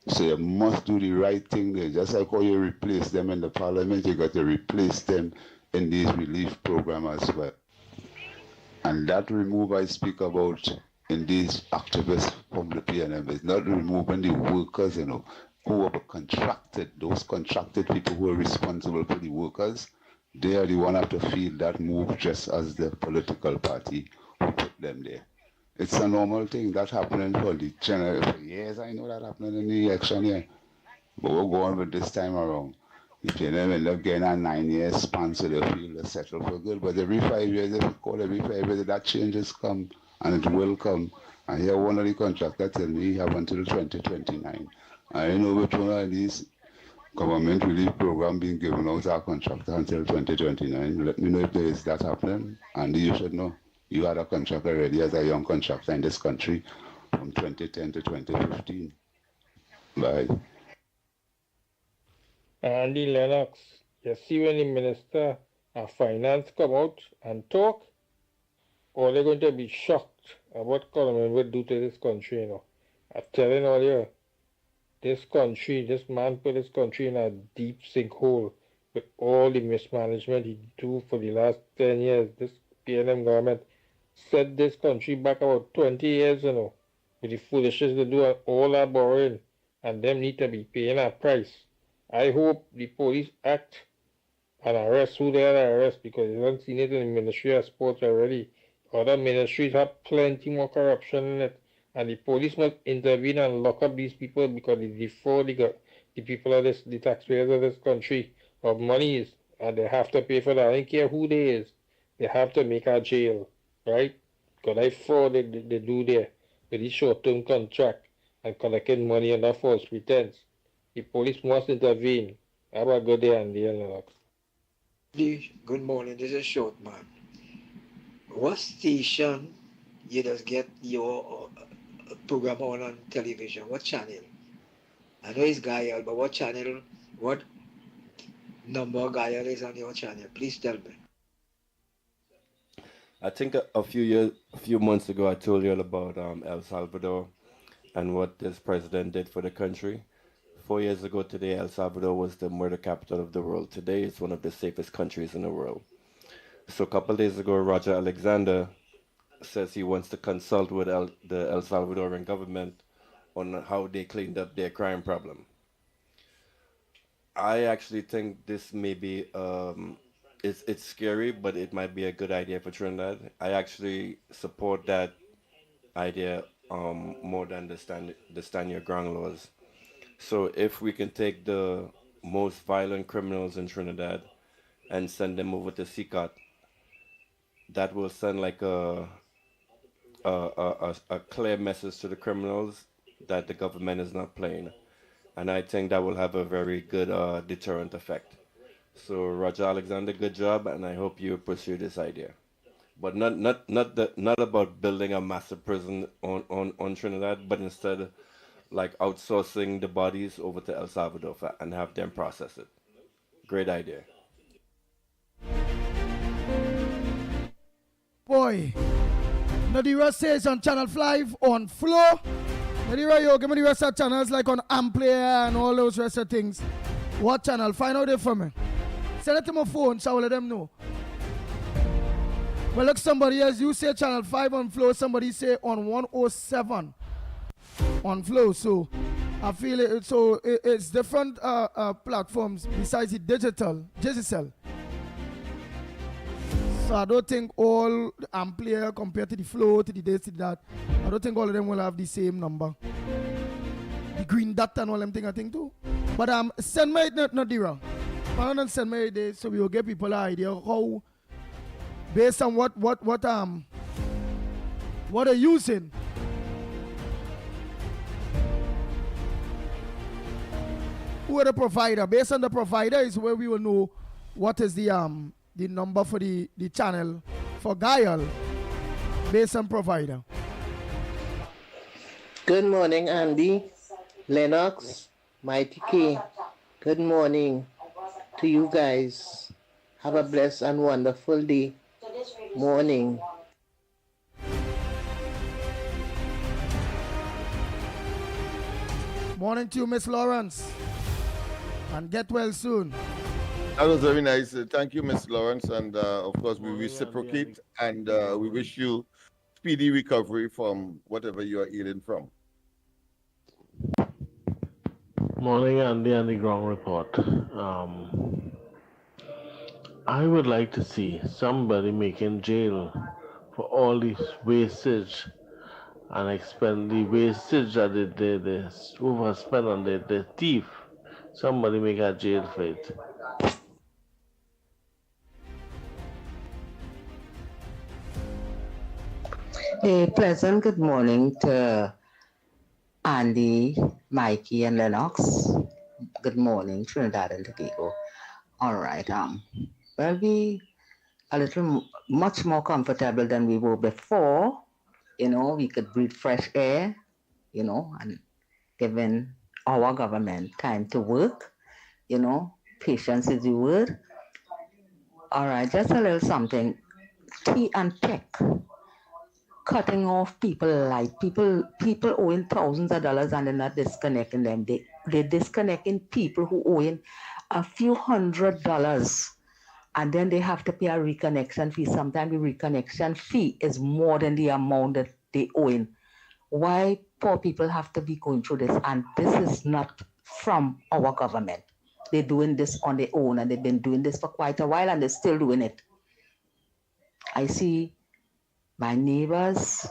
So you must do the right thing there. Just like how you replace them in the parliament, you got to replace them in these relief programs as well. And that remove I speak about in these activists from the PNM is not removing the workers, you know, who are contracted, those contracted people who are responsible for the workers. They are the one have to feel that move just as the political party who put them there. It's a normal thing that happening for the general. For years I know that happening in the election here. But we're going with this time around. The PNM end up getting a 9-year span so they feel they settle for good. But every 5 years, if you call every 5 years, that changes come and it will come. And here one of the contractors tell me you have until 2029. I don't know which one of these government relief program being given out our contractor until 2029. Let me know if there is that happening. And you should know. You had a contract already as a young contractor in this country from 2010 to 2015. Bye. Andy Lennox, you see when the Minister of Finance come out and talk, all they're going to be shocked at what government will do to this country, you know. I'm telling all you, this country, this man put this country in a deep sinkhole with all the mismanagement he do for the last 10 years. This PNM government set this country back about 20 years, you know, with the foolishness they do and all that borrowing, and them need to be paying a price. I hope the police act and arrest who they are to arrest because you haven't seen it in the Ministry of Sports already. Other ministries have plenty more corruption in it, and the police must intervene and lock up these people because they defraud the people of this, the taxpayers of this country of monies, and they have to pay for that. I don't care who they is, they have to make a jail, right? Because I fraud they do there with this short-term contract and collecting money under false pretense. The police must intervene. Have a good day, Andy and Lennox. Good morning, this is Short Man. What station you just get your program on television? What channel? I know it's Gaia, but what channel, what number Gaia is on your channel? Please tell me. I think a few months ago, I told you all about El Salvador and what this president did for the country. 4 years ago today, El Salvador was the murder capital of the world. Today, it's one of the safest countries in the world. So a couple of days ago, Roger Alexander says he wants to consult with the El Salvadoran government on how they cleaned up their crime problem. I actually think this may be it's scary, but it might be a good idea for Trinidad. I actually support that idea more than the stand your ground laws. So if we can take the most violent criminals in Trinidad and send them over to CICOT, that will send like a clear message to the criminals that the government is not playing. And I think that will have a very good deterrent effect. So Roger Alexander, good job, and I hope you pursue this idea. But not about building a massive prison on Trinidad, but instead like outsourcing the bodies over to El Salvador and have them process it. Great idea. Boy, Nadira says on Channel 5 on Flow. Nadira, yo, give me the rest of channels like on Amplify and all those rest of things. What channel? Find out there for me. Send it to my phone so I'll let them know. Well, look, somebody else, you say Channel 5 on Flow, somebody say on 107 on Flow. So I feel it. So it's different platforms besides the digital. So I don't think all the Amplify compared to the Flow, to the this, to that, I don't think all of them will have the same number. The green dot and all them thing I think too. But send me it not the wrong. I don't send me it so we will give people an idea how based on what they're using. Who are the provider? Based on the provider is where we will know what is the number for the channel for Guile based on provider. Good morning, Andy, Lennox, Mickie. Good morning to you guys. Have a blessed and wonderful day. Morning. Morning to you, Miss Lawrence. And get well soon. That was very nice. Thank you, Miss Lawrence. And of course, we reciprocate and we wish you speedy recovery from whatever you are ailing from. Morning, Andy and the Ground Report. I would like to see somebody making jail for all this wastage and expend the wastage that they overspend on the thief. Somebody make a jail for it. A pleasant good morning to Andy, Mickie, and Lennox. Good morning, Trinidad and Tobago. All right. Well, we a little much more comfortable than we were before. You know, we could breathe fresh air. You know, and given our government time to work. Patience is the word. All right, just a little something. Tea and tech, cutting off people people owing thousands of dollars and they're not disconnecting them. They're disconnecting people who owing a few $100s and then they have to pay a reconnection fee. Sometimes the reconnection fee is more than the amount that they owing. Why poor people have to be going through this? And this is not from our government. They're doing this on their own and they've been doing this for quite a while and they're still doing it. I see my neighbors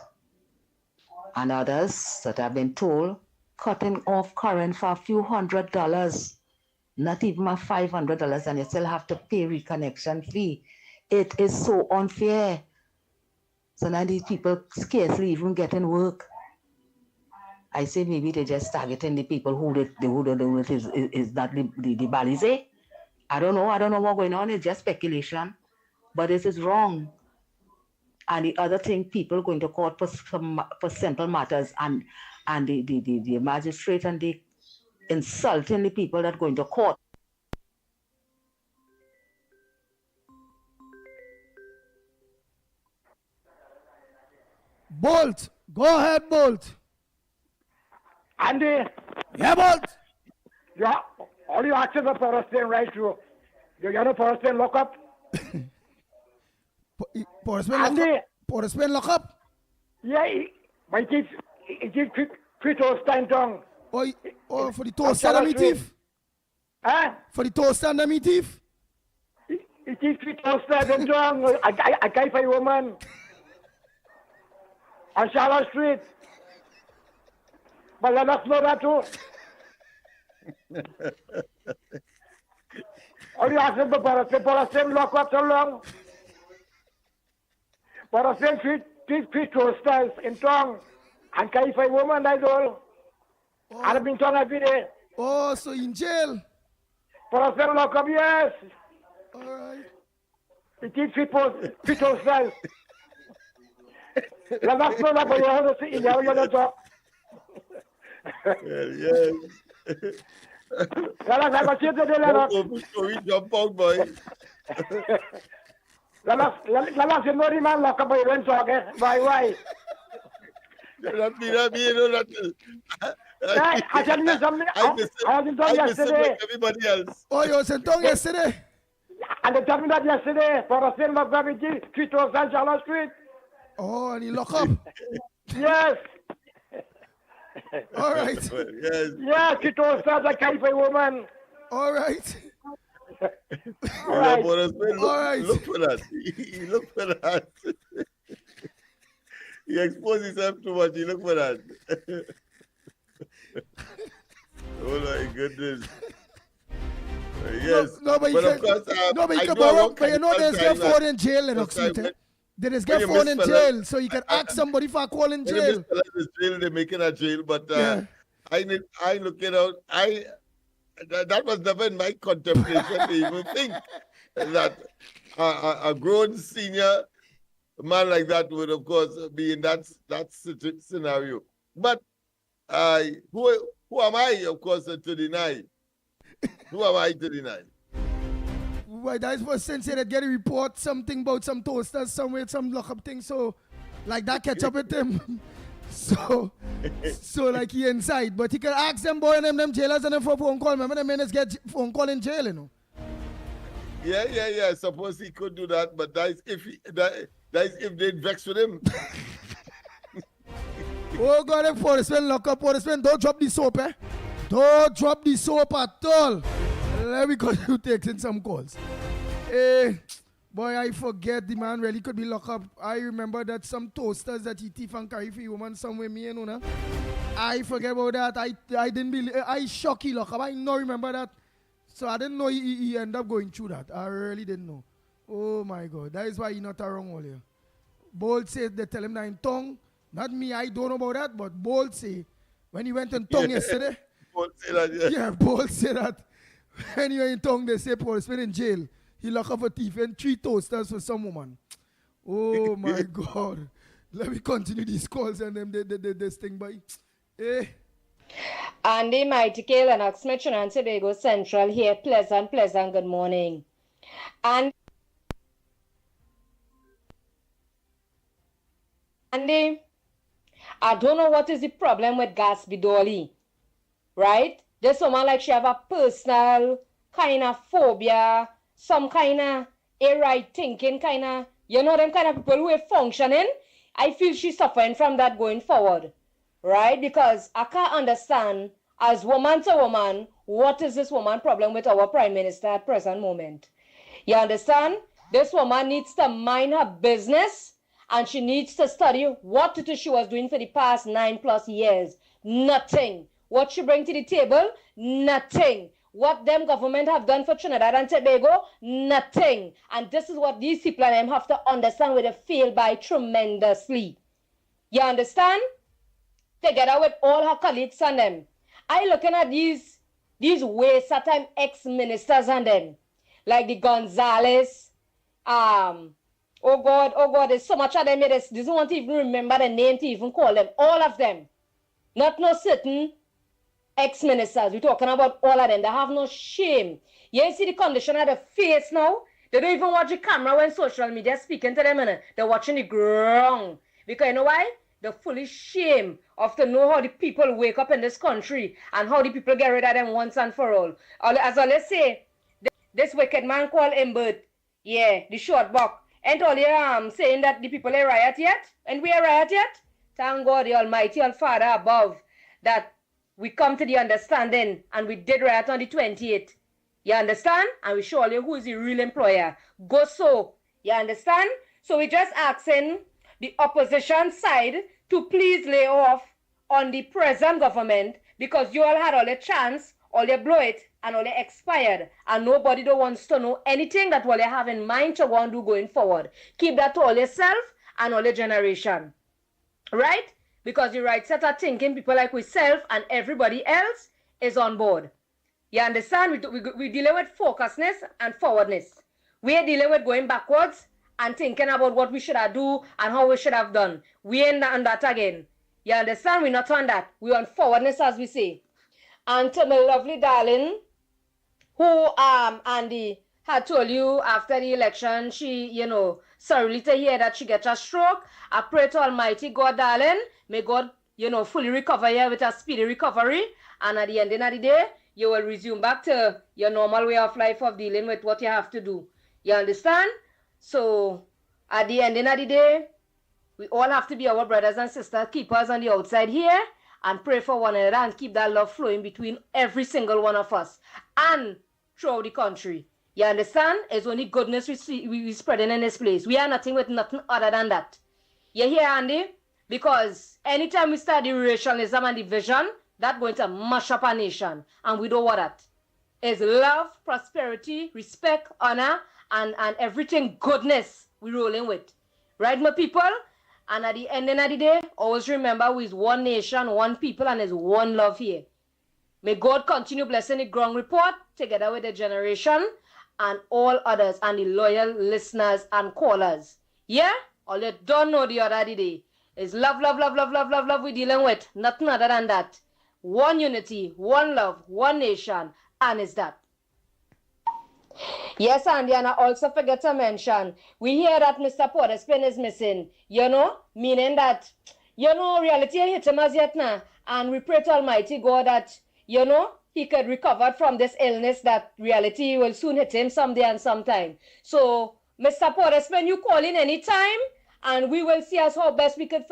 and others that have been told cutting off current for a few $100s, not even a $500, and you still have to pay reconnection fee. It is so unfair. So now these people scarcely even getting work. I say maybe they're just targeting the people who don't know it is not the Balize. I don't know what's going on. It's just speculation. But this is wrong. And the other thing, people going to court for simple matters and the magistrate and the insulting the people that going to court. Bolt, go ahead, Bolt. Andy. Yeah, Bolt. Yeah, all you actions are Palestine right through. You know Palestine lock up? Palestine lock up? Yeah, but it is Quito stand down. Oh, for the toast and me thief? Huh? For the toast and me thief? It is Quito stand down. A guy for a woman. On Charlotte Street. But let us know that too. All you ask for Palestine lock up so long. Palestine treat toasters in tongue. And carry for a woman, that's all. I've been tongue every day. Oh, so in jail? Palestine lock up, yes. All right. It is treat toasters. Let us know that, but you have to see, you don't talk. Yes. Lennox, I got you today, Lennox. We jump out, boy. Lennox, you know the man lock up, but you don't talk, eh? Why? That me, you know that. I tell you something. I was in town yesterday. Like everybody else. Oh, you was in town yesterday? And they told me that yesterday. For the same of gravity, 3,000 Charlotte Street. Oh, and he lock up? Yes. All right. Yes. Yeah, 3,000 I carry for a woman. All right. All right. Look for that. He look for that. He exposed himself too much. He look for that. Oh my goodness. Yes. No, but you of course, but you know there's get phone in jail, Lennox. There is get phone in jail, so you can ask somebody for a call in jail. They're making a jail, but I looking out. That was never in my contemplation to even think that a grown senior man like that would, of course, be in that scenario. But who am I, of course, to deny? Who am I to deny? Why, that is what Sensei that get a report, something about some toasters somewhere, some lockup thing, so like that catch up with him. so like he inside. But he can ask them boy and them jailers and them for phone call. Remember the minutes get phone call in jail, you know? Yeah. Suppose he could do that, but that is if they vex with him. Oh God, if policemen lock up, policemen, don't drop the soap, eh? Don't drop the soap at all. Let me continue taking some calls. Boy, I forget the man really could be locked up. I remember that some toasters that he thief and carry for a woman somewhere, me, you know. I forget about that. I didn't believe. I shocked he locked up. I don't remember that. So I didn't know he ended up going through that. I really didn't know. Oh my God. That is why he not around all here. Bold said they tell him that in tongue. Not me, I don't know about that, but Bold say when he went in tongue yesterday. Bold say that, yeah. Bold say that. When he went in tongue, they say policeman in jail. He locked up a thief and 3 toasters for some woman. Oh my God. Let me continue these calls and them this thing by. Andy, Mighty, Lennox, Mitchell, and Tobago Central here. Pleasant, good morning. And Andy, I don't know what is the problem with Gatsby Dolly, right? There's someone like she have a personal kind of phobia, some kind of right thinking kind of, you know, them kind of people who are functioning. I feel she's suffering from that going forward, right? Because I can't understand, as woman to woman, what is this woman problem with our Prime Minister at present moment? You understand? This woman needs to mind her business and she needs to study what it is she was doing for the past 9+ years. Nothing. What she bring to the table? Nothing. What them government have done for Trinidad and Tobago? Nothing. And this is what these people and them have to understand where they fail by tremendously. You understand? Together with all her colleagues and them. I looking at these waste at time ex-ministers and them. Like the Gonzalez, oh God, there's so much of them here. They don't want to even remember the name to even call them. All of them. Not no certain ex-ministers. We're talking about all of them. They have no shame. You see the condition of the face now? They don't even watch the camera when social media is speaking to them. They're watching the ground. Because you know why? They're fully shame of to know how the people wake up in this country and how the people get rid of them once and for all. As I let's say, this wicked man called Imbert, yeah, the short buck, ain't all you saying that the people are riot yet? And we are riot yet? Thank God, the Almighty and Father above, that we come to the understanding and we did riot on the 28th. You understand? And we show you who is the real employer. Go so. You understand? So we're just asking the opposition side to please lay off on the present government because you all had all the chance, all they blow it, and all they expired. And nobody don't wants to know anything that all they have in mind to want to do going forward. Keep that to all yourself and all the generation. Right? Because the right set of thinking, people like myself and everybody else is on board. You understand? We dealing with focusness and forwardness. We are dealing with going backwards and thinking about what we should have do and how we should have done. We ain't on that again. You understand? We're not on that. We're on forwardness, as we say. And to my lovely darling, who Andy had told you after the election, she, you know, sorry to hear that she gets a stroke. I pray to Almighty God, darling, may God, you know, fully recover you with a speedy recovery. And at the end of the day, you will resume back to your normal way of life of dealing with what you have to do. You understand? So, at the end of the day, we all have to be our brothers and sisters, keepers on the outside here, and pray for one another and keep that love flowing between every single one of us and throughout the country. You understand? It's only goodness we spreading in this place. We are nothing with nothing other than that. You hear, Andy? Because anytime we start the racialism and division, that's going to mash up our nation. And we don't want that. It's love, prosperity, respect, honor, and everything goodness we rolling with. Right, my people? And at the end of the day, always remember we is one nation, one people, and there's one love here. May God continue blessing the ground report together with the generation and all others and the loyal listeners and callers. Yeah? All you don't know the other day is love, love, love, love, love, love, love we're dealing with. Nothing other than that. One unity, one love, one nation, and it's that. Yes, Andy, and I also forget to mention, we hear that Mr. Porterspin is missing, you know, meaning that, you know, reality hit him as yet now, and we pray to Almighty God that, you know, he could recover from this illness, that reality will soon hit him someday and sometime. So, Mr. Porterspin, you call in anytime, and we will see as how best we could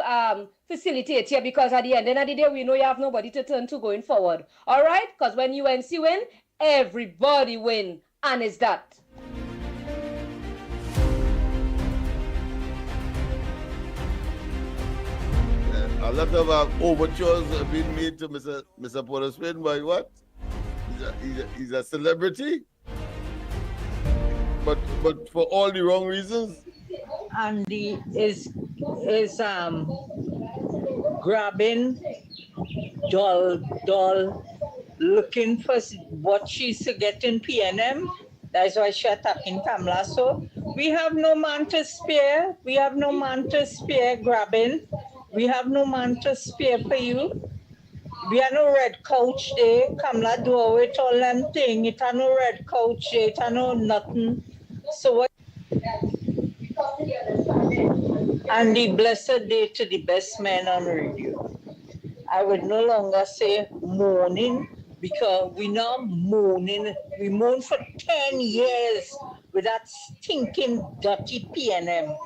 facilitate here, because at the end of the day, we know you have nobody to turn to going forward. All right? Because when UNC win, everybody win. And it's that. A lot of overtures have been made to Mr. Porterspin by what? He's a celebrity, but for all the wrong reasons. Andy is grabbing doll, looking for what she's to get in PNM. That's why she's attacking Kamala. So we have no man to spare. We have no man to spare grabbing. We have no man to spare for you. We are no red couch there. Kamala do away with all them thing. It are no red couch there. It are no nothing. So what? And the blessed day to the best man on radio. I would no longer say mourning because we now mourning. We mourn for 10 years with that stinking dirty PNM.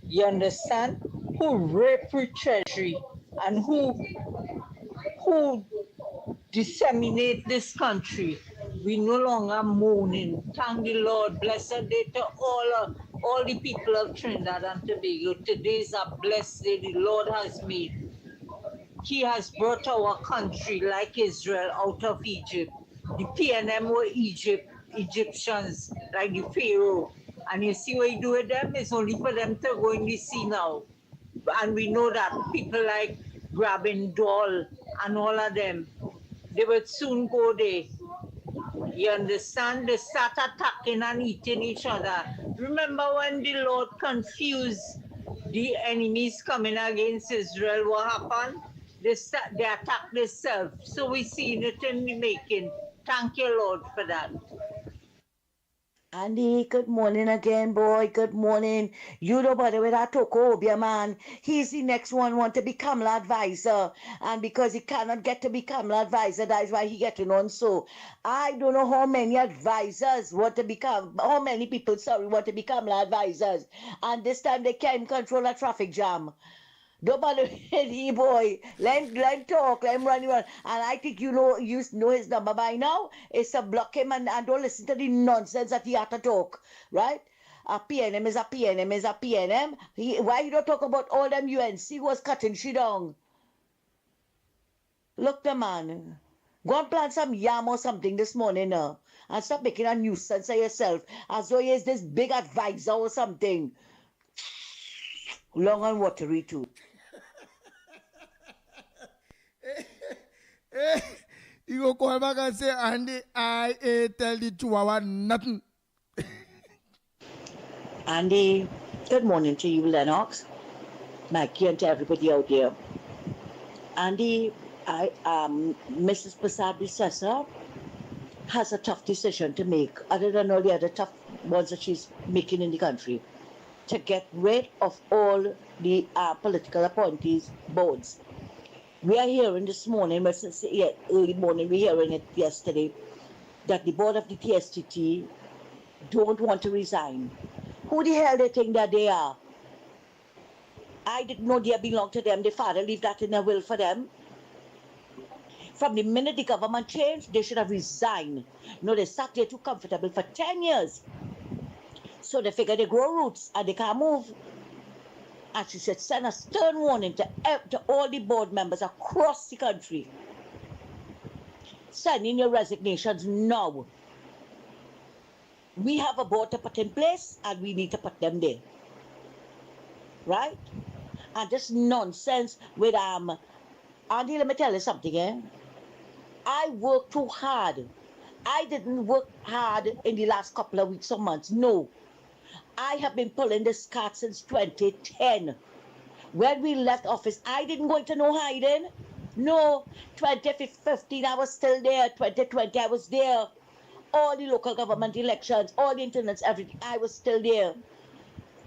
You understand? Who raped with treasury and who disseminate this country. We no longer mourning. Thank the Lord. Blessed day to all the people of Trinidad and Tobago. Today is a blessed day the Lord has made. He has brought our country like Israel out of Egypt. The PNM were Egyptians, like the Pharaoh. And you see what you do with them? It's only for them to go in the sea now. And we know that people like grabbing doll and all of them, they will soon go there. You understand? They start attacking and eating each other. Remember when the Lord confused the enemies coming against Israel, what happened? They attacked themselves. So we see it in the making. Thank you, Lord, for that. Andy, good morning again, boy. Good morning. You don't bother with that Tokobia, man. He's the next one want to become the advisor. And because he cannot get to become the advisor, that is why he getting on so. I don't know how many advisors want to become, how many people, sorry, want to become the advisors. And this time they can't control a traffic jam. Don't bother with him, boy. Let him talk, let him run around. And I think you know his number by now. It's to block him and don't listen to the nonsense that he had to talk, right? A PNM is a PNM is a PNM. Why you don't talk about all them UNC was cutting shit down? Look, the man. Go and plant some yam or something this morning now. And stop making a nuisance of yourself. As though he is this big advisor or something. Long and watery too. You go call back and say, Andy, I tell the Chihuahua nothing. Andy, good morning to you, Lennox, Mickie, and to everybody out there. Andy, Mrs. Prasad Sessa has a tough decision to make, other than all the other tough ones that she's making in the country, to get rid of all the political appointees boards. We are hearing this morning, early morning, we're hearing it yesterday, that the board of the TSTT don't want to resign. Who the hell they think that they are? I didn't know they belonged to them. Their father left that in their will for them. From the minute the government changed, they should have resigned. No, they sat there too comfortable for 10 years. So they figure they grow roots and they can't move. And she said, send a stern warning to all the board members across the country. Send in your resignations now. We have a board to put in place and we need to put them there. Right? And this nonsense with Andy, let me tell you something, eh? I worked too hard. I didn't work hard in the last couple of weeks or months. No. I have been pulling this cart since 2010. When we left office, I didn't go into no hiding. No. 2015, I was still there. 2020, I was there. All the local government elections, all the internets, everything, I was still there.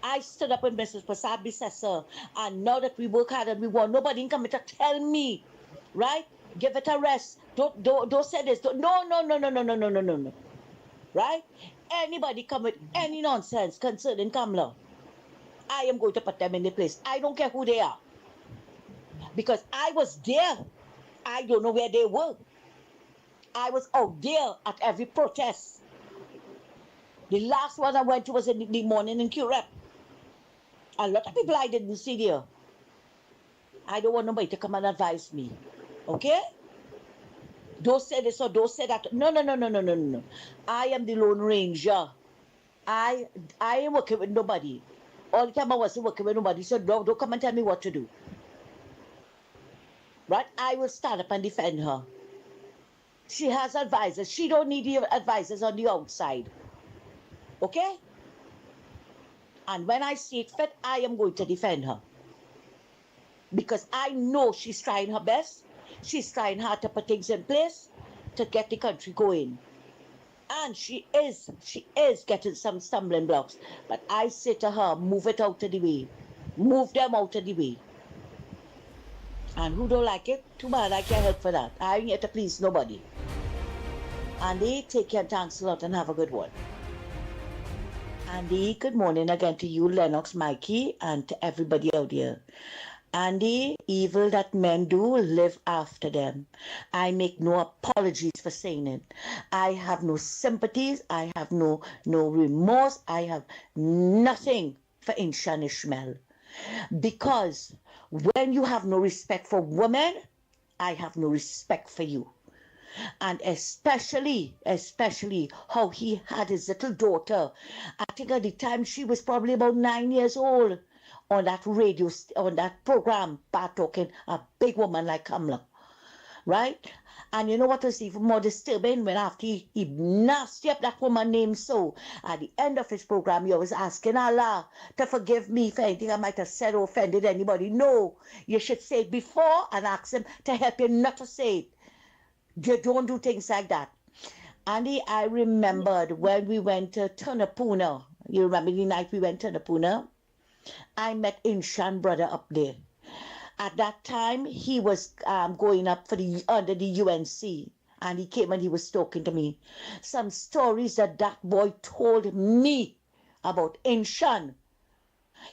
I stood up with Mrs. Prasad Bisessa, and now that we work hard and we won, nobody can come to tell me, right? Give it a rest. Don't say this. No. Right? Anybody come with any nonsense concerning Kamala, I am going to put them in the place. I don't care who they are. Because I was there. I don't know where they were. I was out there at every protest. The last one I went to was in the morning in Curep. A lot of people I didn't see there. I don't want nobody to come and advise me. Okay? Don't say this or don't say that. No. I am the Lone Ranger. I am working with nobody. All the time I wasn't working with nobody, so don't come and tell me what to do. Right? I will stand up and defend her. She has advisors. She don't need the advisors on the outside. Okay? And when I see it fit, I am going to defend her. Because I know she's trying her best. She's trying hard to put things in place to get the country going. And she is getting some stumbling blocks. But I say to her, move it out of the way. Move them out of the way. And who don't like it, too bad, I can't help for that. I ain't here to please nobody. Andy, take care, thanks a lot, and have a good one. Andy, good morning again to you, Lennox, Mikey, and to everybody out there. Andy, evil that men do, live after them. I make no apologies for saying it. I have no sympathies. I have no remorse. I have nothing for Insha and Ishmael. Because when you have no respect for women, I have no respect for you. And especially how he had his little daughter. I think at the time she was probably about 9 years old on that radio, on that program, talking a big woman like Kamala, right? And you know what was even more disturbing? When after he nasty up that woman named So, at the end of his program, he was asking Allah to forgive me for anything I might have said or offended anybody. No, you should say it before and ask him to help you not to say it. You don't do things like that. Andy, I remembered when we went to Tunapuna. You remember the night we went to Tunapuna? I met Inshan brother up there. At that time, he was going up for under the UNC. And he came and he was talking to me. Some stories that boy told me about Inshan.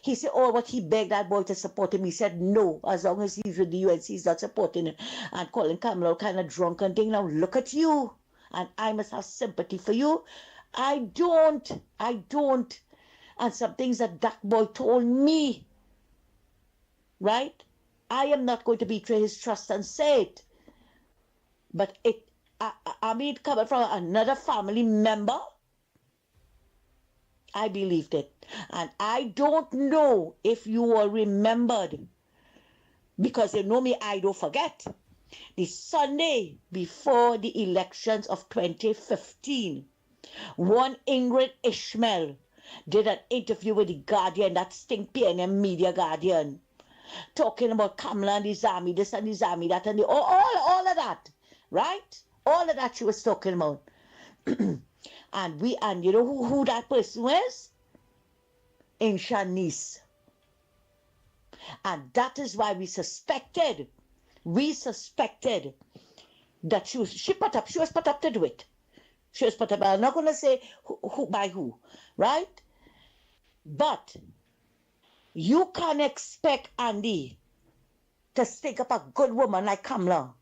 He said, oh, what he begged that boy to support him. He said, no, as long as he's with the UNC, he's not supporting him. And calling Kamala all kind of drunk and thing. Now look at you. And I must have sympathy for you. I don't. And some things that boy told me, right? I am not going to betray his trust and say it. But I mean, coming from another family member, I believed it. And I don't know if you were remembered, because you know me, I don't forget. The Sunday before the elections of 2015, one Ingrid Ishmael did an interview with the Guardian, that stink PNM Media Guardian, talking about Kamala and the Zami, this and the Zami, that and the all of that, right? All of that she was talking about. And you know who that person was? Insha niece. And that is why we suspected that she was put up to do it. She was put up. I'm not going to say who by who, right? But you can't expect Andy to stick up a good woman like Kamala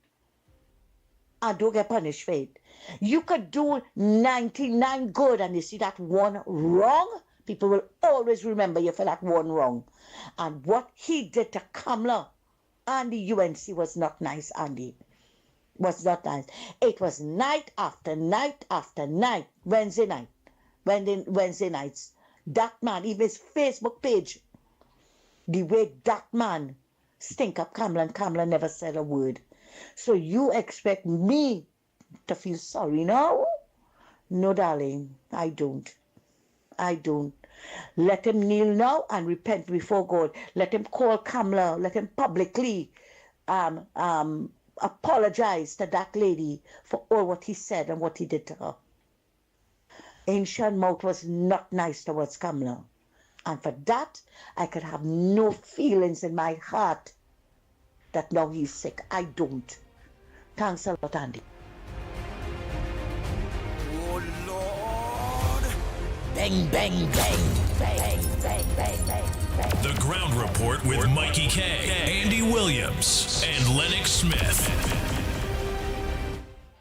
and don't get punished for it. You could do 99 good and you see that one wrong, people will always remember you for that one wrong. And what he did to Kamala and the UNC was not nice, Andy. Was not nice. It was night after night after night, Wednesday nights. That man, even his Facebook page, the way that man stink up Kamala, and Kamala never said a word. So you expect me to feel sorry now? No, darling, I don't. Let him kneel now and repent before God. Let him call Kamala. Let him publicly apologize to that lady for all what he said and what he did to her. Ancient mouth was not nice towards Kamala. And for that, I could have no feelings in my heart that now he's sick. I don't. Thanks a lot, Andy. Oh, Lord. Bang, bang, bang. Bang, bang, bang, bang, bang. The Ground Report with Mikey K, Andy Williams, and Lennox Smith.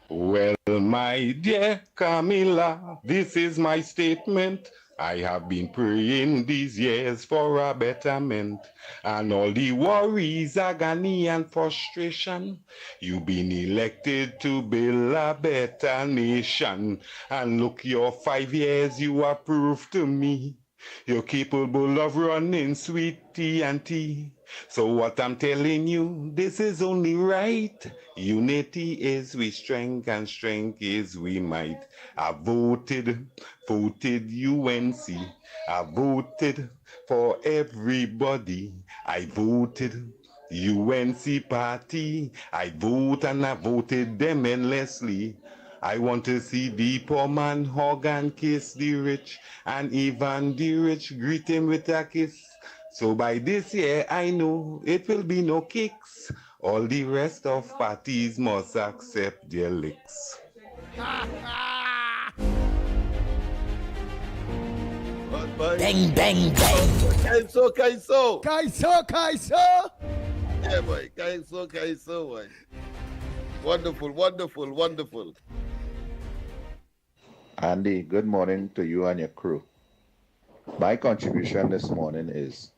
Well, my dear Camilla, this is my statement. I have been praying these years for a betterment, and all the worries, agony, and frustration. You've been elected to build a better nation, and look, your 5 years you have proved to me. You're capable of running sweet tea and tea. So what I'm telling you, this is only right. Unity is we strength, and strength is we might. I voted UNC. I voted for everybody. I voted UNC party, I vote and I voted them endlessly. I want to see the poor man hug and kiss the rich, and even the rich greet him with a kiss. So by this year I know it will be no kicks. All the rest of parties must accept their licks. Bang, bang, bang. Kaiso, Kaiso. Kaiso, Kaiso. Yeah, boy. Kaiso, Kaiso, boy. Wonderful, wonderful, wonderful. Andy, good morning to you and your crew. My contribution this morning is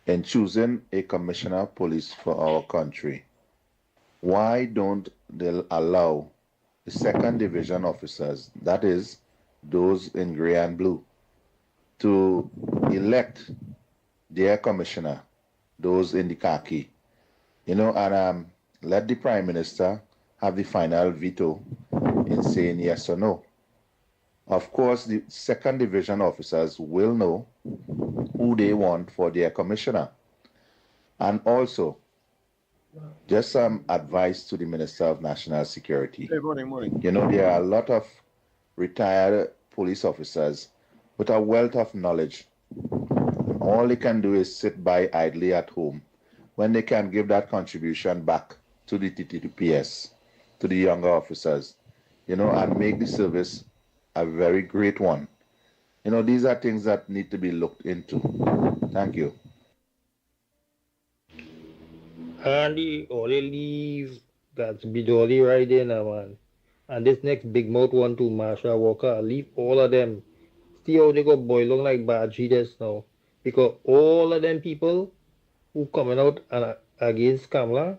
in choosing a commissioner of police for our country, why don't they allow the second division officers, that is, those in gray and blue, to elect their commissioner, those in the khaki, and let the Prime Minister have the final veto in saying yes or no. Of course, the second division officers will know who they want for their commissioner. And also, just some advice to the Minister of National Security. Hey, morning. There are a lot of retired police officers with a wealth of knowledge. All they can do is sit by idly at home when they can give that contribution back to the TTPS, to the younger officers, and make the service a very great one. These are things that need to be looked into. Thank you. Andy, all they leave that's Bidoli right there now, man. And this next big mouth one to Marsha Walker, leave all of them. See how they go boiling like Baji this now. Because all of them people who coming out and against Kamala,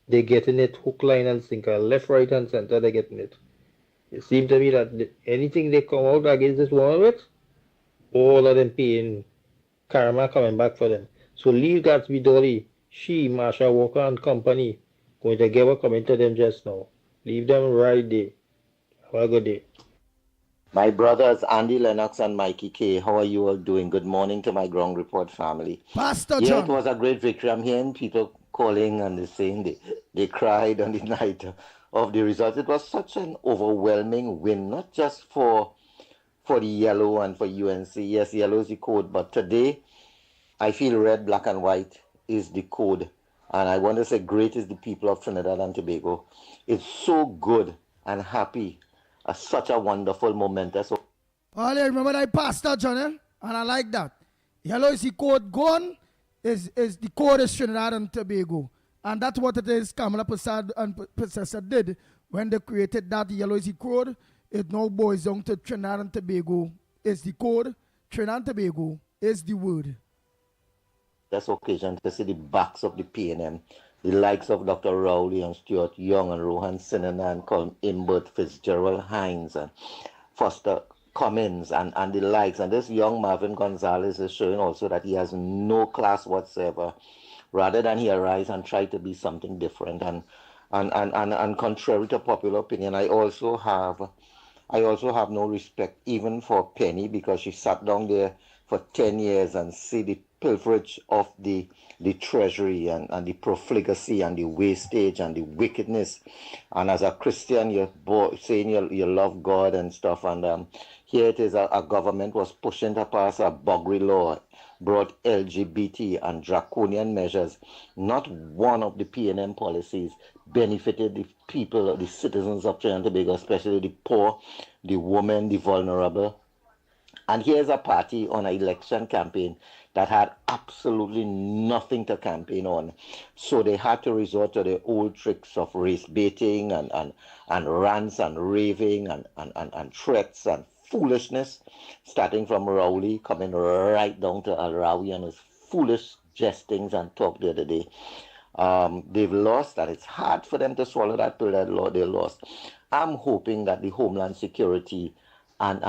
they getting it hook, line, and sinker. Left, right, and center, they getting it. It seems to me that anything they come out against this woman with, all of them paying karma coming back for them. So leave Gatsby Dolly, she, Marsha Walker and company, going to give a comment to them just now. Leave them right there. Have a good day. My brothers, Andy Lennox and Mickie K, how are you all doing? Good morning to my ground report family. Pastor John. John. It was a great victory. I'm hearing people calling and they're saying they cried on the night of the result. It was such an overwhelming win, not just for the yellow and for UNC. Yes, yellow is the code, but today I feel red, black, and white is the code. And I want to say great is the people of Trinidad and Tobago. It's so good and happy. Such a wonderful momentous. All you remember that Pastor John, eh? And I like that. Yellow is the code gone, is the code is Trinidad and Tobago. And that's what it is Kamala Prasad and Professor did when they created that yellow is the code. It now boils down to Trinidad and Tobago is the code. Trinidad and Tobago is the word. This occasion to see the backs of the PNM, the likes of Dr. Rowley and Stuart Young and Rohan Sinana and Colm Imbert, Fitzgerald Hines and Foster Cummins and the likes. And this young Marvin Gonzalez is showing also that he has no class whatsoever, rather than he arise and try to be something different. And contrary to popular opinion, I also have no respect even for Penny, because she sat down there for 10 years and see the pilferage of the treasury and the profligacy and the wastage and the wickedness. And as a Christian, you're saying you love God and stuff. And here it is, a government was pushing to pass a buggery law, brought LGBT and draconian measures. Not one of the PNM policies benefited the people, the citizens of Trinidad and Tobago, especially the poor, the women, the vulnerable. And here's a party on an election campaign that had absolutely nothing to campaign on. So they had to resort to the old tricks of race baiting and rants and raving and threats and foolishness, starting from Rowley, coming right down to Al-Rawi and his foolish jestings and talk the other day. They've lost, and it's hard for them to swallow that pill that they lost. I'm hoping that the Homeland Security and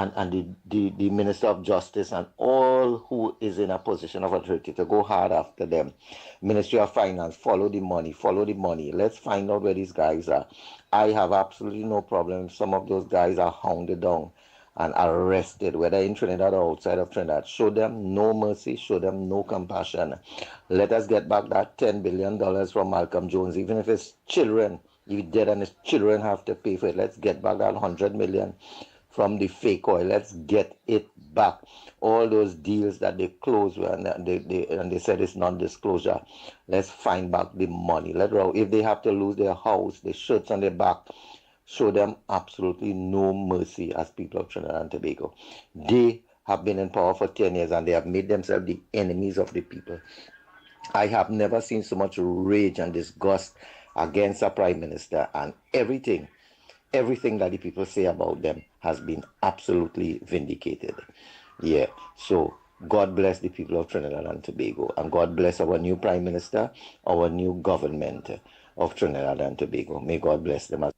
the Minister of Justice and all who is in a position of authority to go hard after them. Ministry of Finance, follow the money. Let's find out where these guys are. I have absolutely no problem if some of those guys are hounded down and arrested, whether in Trinidad or outside of Trinidad. Show them no mercy, show them no compassion. Let us get back that $10 billion from Malcolm Jones, even if his children, he dead and his children have to pay for it. Let's get back that $100 million from the fake oil. Let's get it back. All those deals that they closed and they said it's non-disclosure. Let's find back the money. If they have to lose their house, their shirts on their back, show them absolutely no mercy as people of Trinidad and Tobago. They have been in power for 10 years and they have made themselves the enemies of the people. I have never seen so much rage and disgust against a prime minister, and everything that the people say about them has been absolutely vindicated. Yeah, so God bless the people of Trinidad and Tobago, and God bless our new prime minister, our new government of Trinidad and Tobago. May God bless them.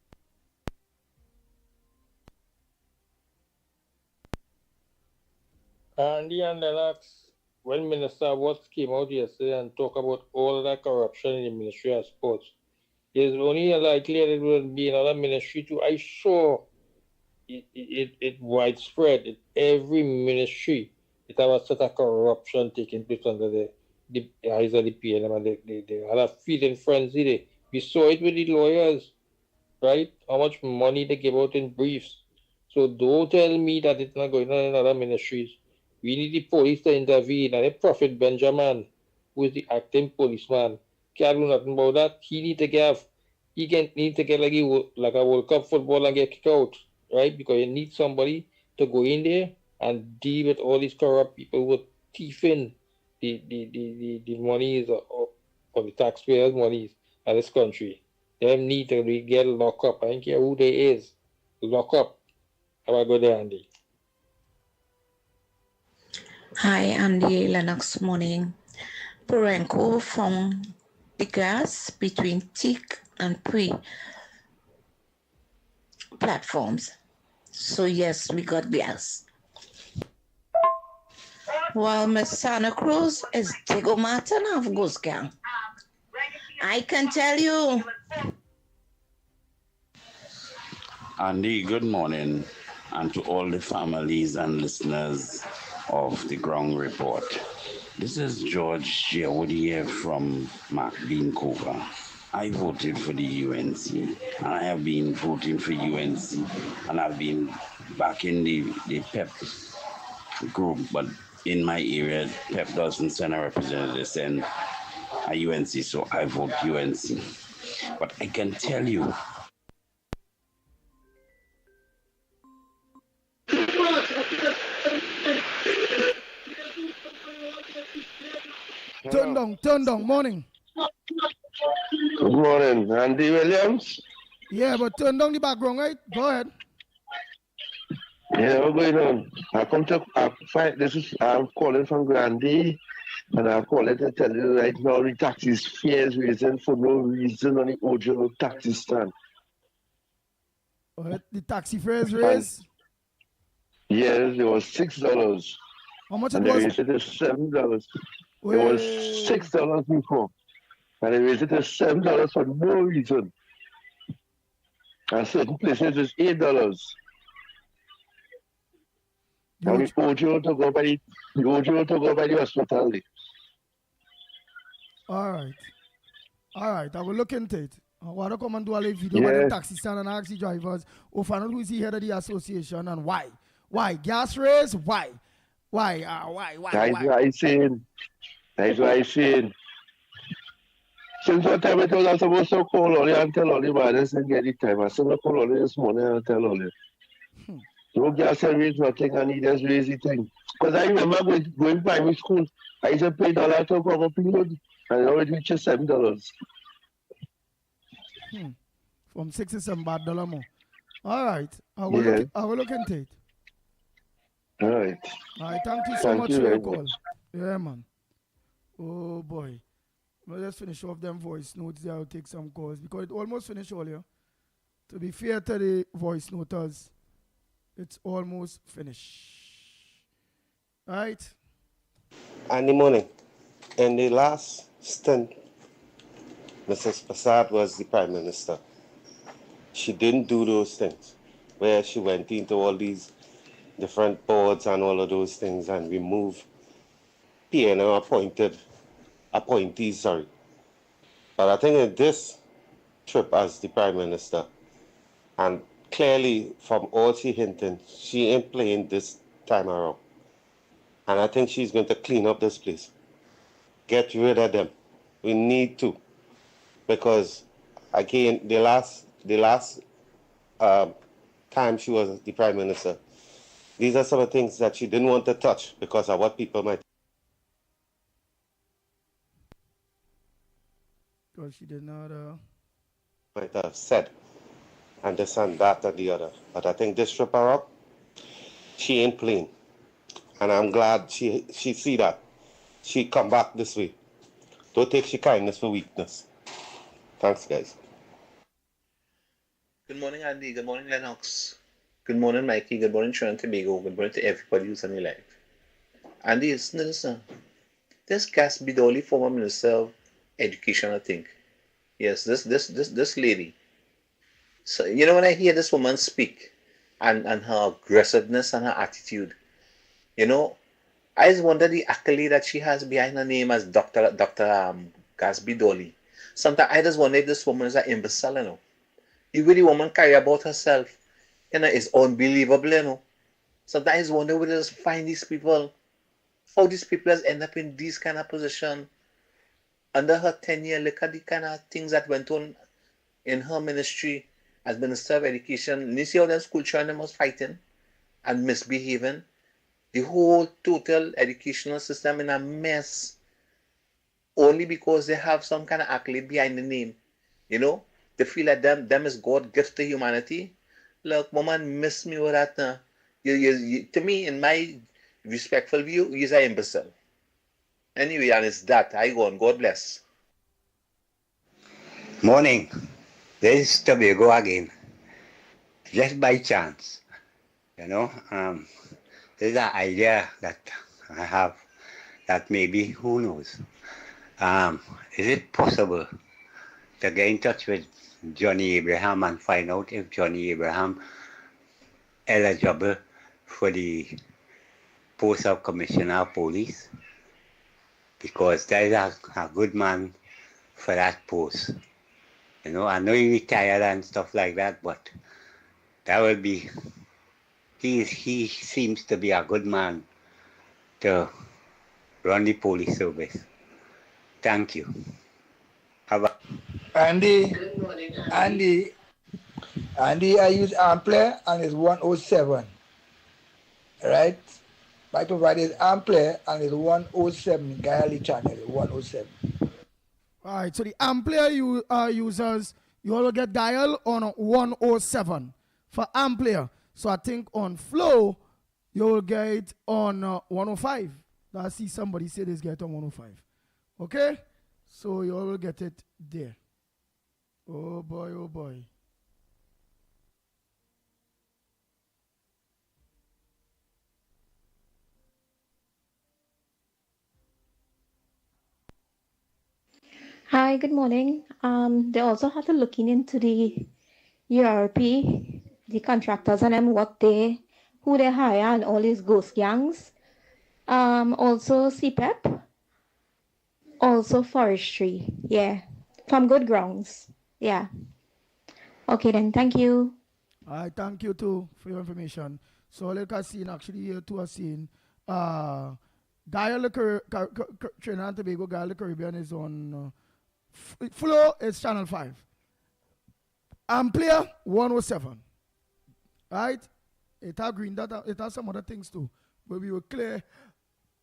Andy and Lennox, when Minister Watts came out yesterday and talked about all of that corruption in the Ministry of Sports, there's only likely that it will be another ministry too. I saw it widespread. In every ministry, it have a sort of corruption taking place under the eyes of the PNM, and they had a feeding frenzy there. We saw it with the lawyers, right? How much money they give out in briefs. So don't tell me that it's not going on in other ministries. We need the police to intervene, and the Prophet Benjamin, who is the acting policeman, can't do nothing about that. He need to get like a World Cup football and get kicked out, right? Because you need somebody to go in there and deal with all these corrupt people who are thieving the monies or the taxpayers' monies of this country. Them need to be get locked up. I don't care who they is. Lock up. Have a good day, Andy. Hi, Andy. Lennox morning. Porenco found the gas between tick and pre platforms. So yes, we got gas. While Miss Santa Cruz is Diego Martin of Ghost Gang. I can tell you. Andy, good morning, and to all the families and listeners of the Ground Report. This is George Jewodier from McLean Cova. I voted for the UNC, and I have been voting for UNC, and I've been back in the PEP group, but in my area, PEP doesn't send a representative, they send a UNC, so I vote UNC. But I can tell you, Turn down, morning. Good morning, Andy Williams. Yeah, but turn down the background, right? Go ahead. Yeah, what's going on? I'm calling from Grandy, and I'm calling to tell you right now the taxi fares raising for no reason on the original taxi stand. The taxi fares raised? Yes, it was $6. How much and it was? They raised it to $7. It was $6 before, and they raised it to $7 for no reason. And certain places it's $8. And the Ojo to go by the hospitality. All right, I will look into it. I want to come and do a live video about the taxi stand and ask the drivers or find out who is the head of the association and why. Why? Gas raise? Why? Why? That's what I said. Since what time I told I'm supposed to call Ollie and tell Ollie, but I didn't get the time. I said I call Ollie this morning and tell Ollie. No gas service, nothing, and he just raise the thing. Because I remember going primary school, I used to pay $1 to cover period, and now it reaches $7. From $67 more. All right, I will look into it. All right. Thank you so much for your call. Yeah, man. Oh, boy. Well, let's finish off them voice notes there. I'll take some calls because it almost finished earlier. To be fair to the voice noters, it's almost finished. All right. And the morning. In the last stint, Mrs. Prasad was the Prime Minister. She didn't do those things where she went into all these different boards and all of those things and remove PNM appointees, sorry. But I think in this trip as the Prime Minister, and clearly from all she hinted, she ain't playing this time around. And I think she's going to clean up this place. Get rid of them. We need to. Because again, the last time she was the Prime Minister, these are some of the things that she didn't want to touch because of what people might Because she did not. might have said, and this and that and the other. But I think this trip her up, she ain't playing. And I'm glad she see that. She come back this way. Don't take she kindness for weakness. Thanks, guys. Good morning, Andy. Good morning, Lennox. Good morning, Mikey. Good morning, Trinidad and Tobago. Good morning to everybody who's on the live. Andy, listen. This Gatsby Dolly, former Minister of Education, I think. Yes, this lady. So you know when I hear this woman speak and her aggressiveness and her attitude, you know, I just wonder the accolade that she has behind her name as Dr. Gatsby Dolly. Sometimes I just wonder if this woman is an imbecile, you know. The way the woman carry about herself, you know, is unbelievable, you know. Sometimes I just wonder where they just find these people, how these people has end up in these kind of position. Under her tenure, look at the kind of things that went on in her ministry as Minister of Education. You see how them school children was fighting and misbehaving. The whole total educational system in a mess. Only because they have some kind of accolade behind the name. You know? They feel like them is God gift to humanity. Look, woman, miss me with that now. To me, in my respectful view, he's an imbecile. Anyway, and it's that. I go on. God bless. Morning. This is Tobago again. Just by chance. You know, there's an idea that I have that maybe, who knows, is it possible to get in touch with Johnny Abraham and find out if Johnny Abraham eligible for the post of Commissioner of Police? Because there is a good man for that post. You know, I know he retired and stuff like that, but that would be, he seems to be a good man to run the police service. Thank you. Have a Andy, I use Ampler and it's 107. Right? My provider is Ampler and it's 107 Galley channel, 107. All right, so the Amplia users, you all will get dial on 107 for Amplia. So I think on Flow, you will get it on 105. I see somebody say this get on 105. Okay? So you all will get it there. Oh boy, oh boy. Hi, good morning. They also have to looking into the URP, the contractors and them, who they hire and all these ghost gangs. Also CPEP, also forestry. Yeah, from good grounds. Yeah. Okay then, thank you. I thank you too for your information. So like I seen actually here too I seen Dial Trinidad and Tobago, Dial the Caribbean is on Flow is channel 5. Amplia 107. Right? It has green data, it has some other things too. But we were clear.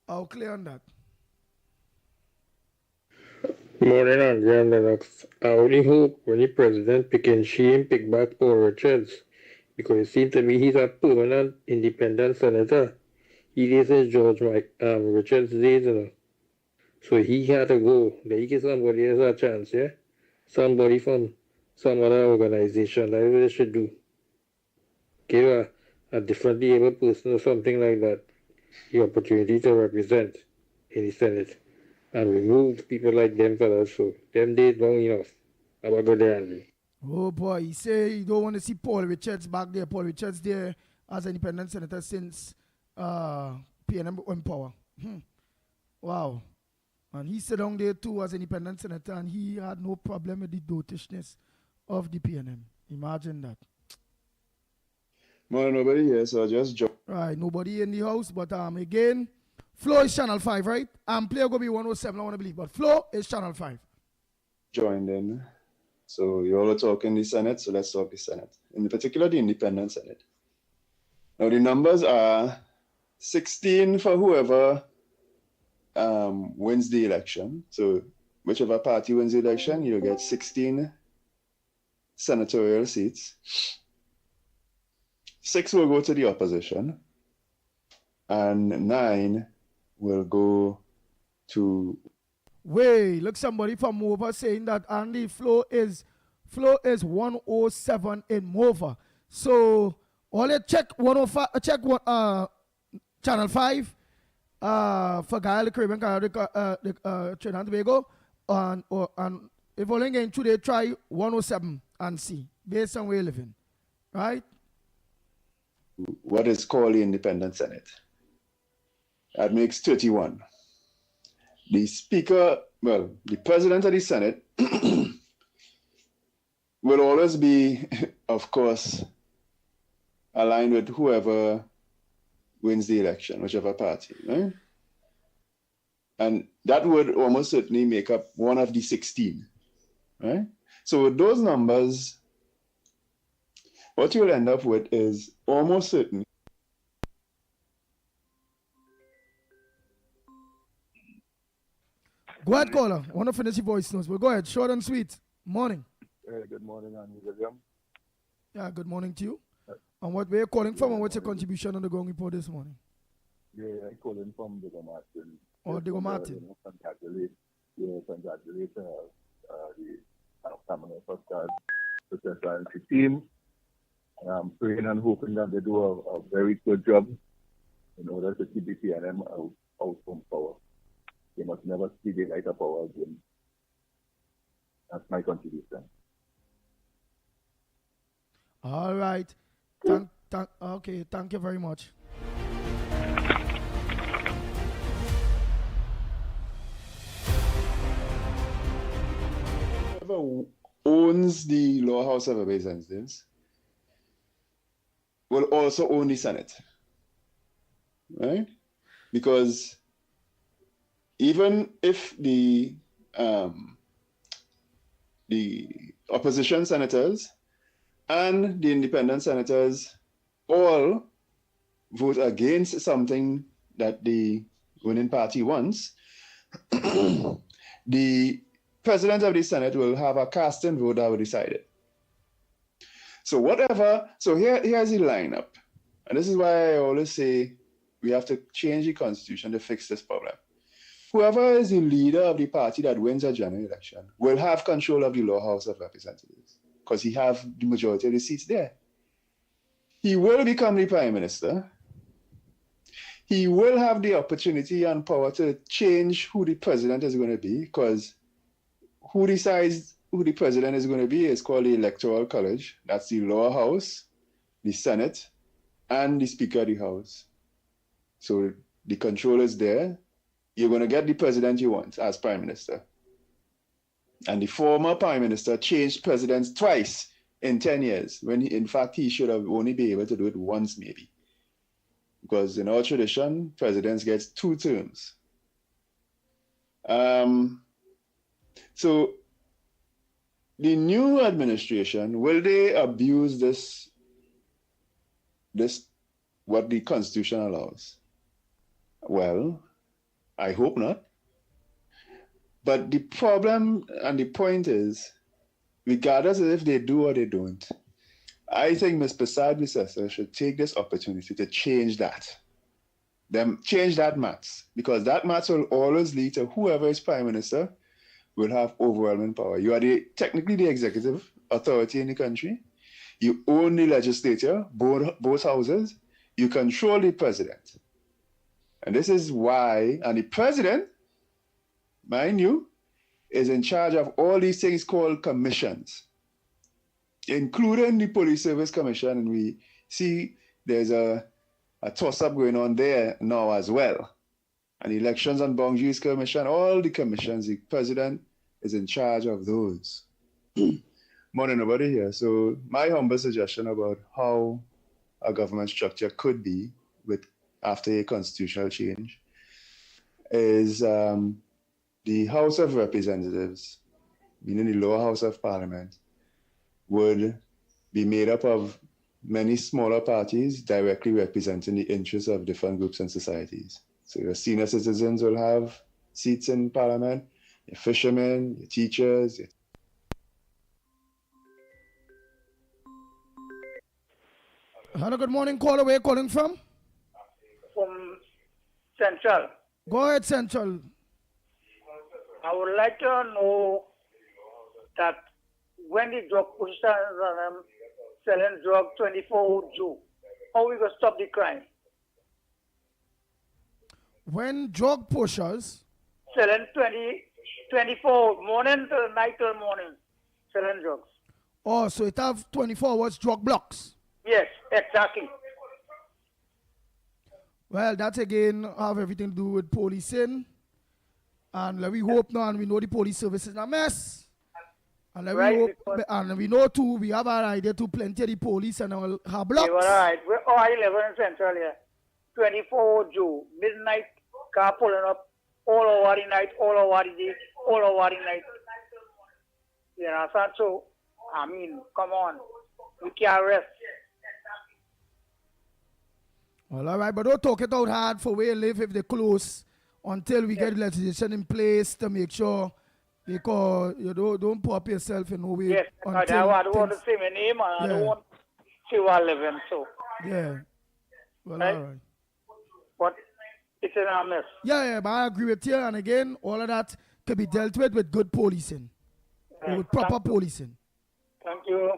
I'll clear on that. Morning, Andrea and Lennox. I only hope when the president pick and she and pick back Paul Richards, because it seems to me he's a permanent independent senator. He is in George Richards' days, you know. So he had to go. They give somebody else a chance, yeah? Somebody from some other organization. That's what they should do. Give a differently able person or something like that the opportunity to represent in the Senate. And remove people like them for that show. Them days long enough. Have a good day, Andy. Oh boy, he say you don't want to see Paul Richards back there. Paul Richards there as independent senator since PNM in power. Wow. And he sat down there too as independent senator, and he had no problem with the dotishness of the PNM. Imagine that. Well, nobody here, so I just jump. Right, nobody in the house, but again, Flow is channel 5, right? Player go be 107, I want to believe, but Flow is channel 5. Joined in. So you all are talking the Senate, so let's talk the Senate. In particular, the independent Senate. Now the numbers are 16 for whoever wins the election. So whichever party wins the election, you'll get 16 senatorial seats. 6 will go to the opposition, and 9 will go to. Wait, look, somebody from Mova saying that Andy Flow is 107 in Mova. So all check 105, check channel 5 for Guyana, the Caribbean, Trinidad and Tobago, and if only going to they try 107 and see based on where you living, right? What is called the independent Senate. That makes 31. The speaker, well, the president of the Senate will always be, of course, aligned with whoever wins the election, whichever party, right? And that would almost certainly make up one of the 16, right? So with those numbers, what you'll end up with is almost certainly. Go ahead, caller. I want to finish your voice notes, but go ahead. Short and sweet. Morning. Good morning, Andy William. Yeah, good morning to you. And what we're calling from, and what's your contribution on the Gong Report this morning? Yeah, I'm calling from Diego Martin. Diego Martin. Congratulations the Cameroon First Guard Presidency team. I'm praying and hoping that they do a very good job in order to keep the PNM out from power. They must never see the light of power again. That's my contribution. All right. Okay, thank you very much. Whoever owns the lower house of representatives will also own the Senate, right? Because even if the opposition senators and the independent senators all vote against something that the winning party wants, the president of the Senate will have a casting vote that will decide it. So here's the lineup. And this is why I always say we have to change the constitution to fix this problem. Whoever is the leader of the party that wins a general election will have control of the lower house of representatives because he have the majority of the seats there. He will become the prime minister. He will have the opportunity and power to change who the president is going to be, because who decides who the president is going to be is called the Electoral College. That's the lower house, the Senate, and the Speaker of the House. So the control is there. You're going to get the president you want as prime minister. And the former prime minister changed presidents twice in 10 years, when in fact he should have only been able to do it once maybe. Because in our tradition, presidents get 2 terms. So the new administration, will they abuse this what the Constitution allows? Well, I hope not. But the problem and the point is, regardless of if they do or they don't, I think Ms. Prasad-Bissessar should take this opportunity to change that. Change that maths, because that maths will always lead to whoever is prime minister will have overwhelming power. You are technically the executive authority in the country. You own the legislature, both houses. You control the president. And this is why, and the president, mind you, is in charge of all these things called commissions, including the Police Service Commission. And we see there's a toss-up going on there now as well. And Elections and Boundaries Commission, all the commissions, the president is in charge of those. Morning, nobody here. So my humble suggestion about how a government structure could be with after a constitutional change is the House of Representatives, meaning the lower house of parliament, would be made up of many smaller parties directly representing the interests of different groups and societies. So your senior citizens will have seats in parliament, your fishermen, your teachers. Hello, good morning, caller. Where are you calling from? From Central. Go ahead, Central. I would like to know that when the drug pushers are selling drug 24 Jew, how we going to stop the crime? When drug pushers Selling 24 morning till night till morning, selling drugs. Oh, so it have 24 hours drug blocks. Yes, exactly. Well, that again have everything to do with policing. And we hope now, and we know the police service is a mess. And Right, we hope, and we know too, we have an idea to plenty of the police and all have blocks. You are right. We're all 11 Central here. 24 Jew, midnight car pulling up all over the night, all over the day, all over the night. You know, so, I mean, come on. We can't rest. Well, all right, but don't talk it out hard for where you live if they close until we get legislation in place to make sure, because you don't put up yourself in no way. Yes, I don't want to say my name and I don't want to say where I live in, so. Yeah. Well, Right? all right. But it's in a mess. Yeah, but I agree with you. And again, all of that could be dealt with good policing. Or with proper policing. Thank you.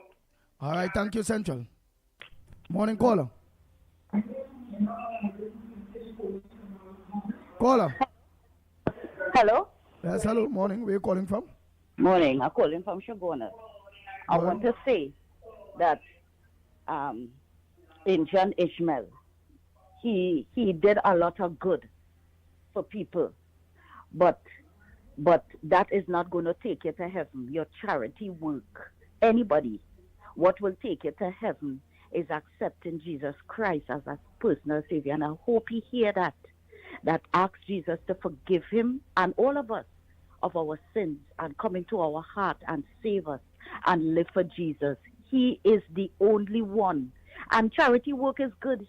All right, thank you, Central. Morning, caller. Caller. Hello? Yes, hello. Morning. Where are you calling from? Morning. I'm calling from Shagona. I Go want to say that Indian Ishmael, he did a lot of good for people, but that is not going to take you to heaven. Your charity work, anybody, what will take you to heaven is accepting Jesus Christ as a personal Savior. And I hope he hear that asks Jesus to forgive him and all of us of our sins and come into our heart and save us and live for Jesus. He is the only one. And charity work is good.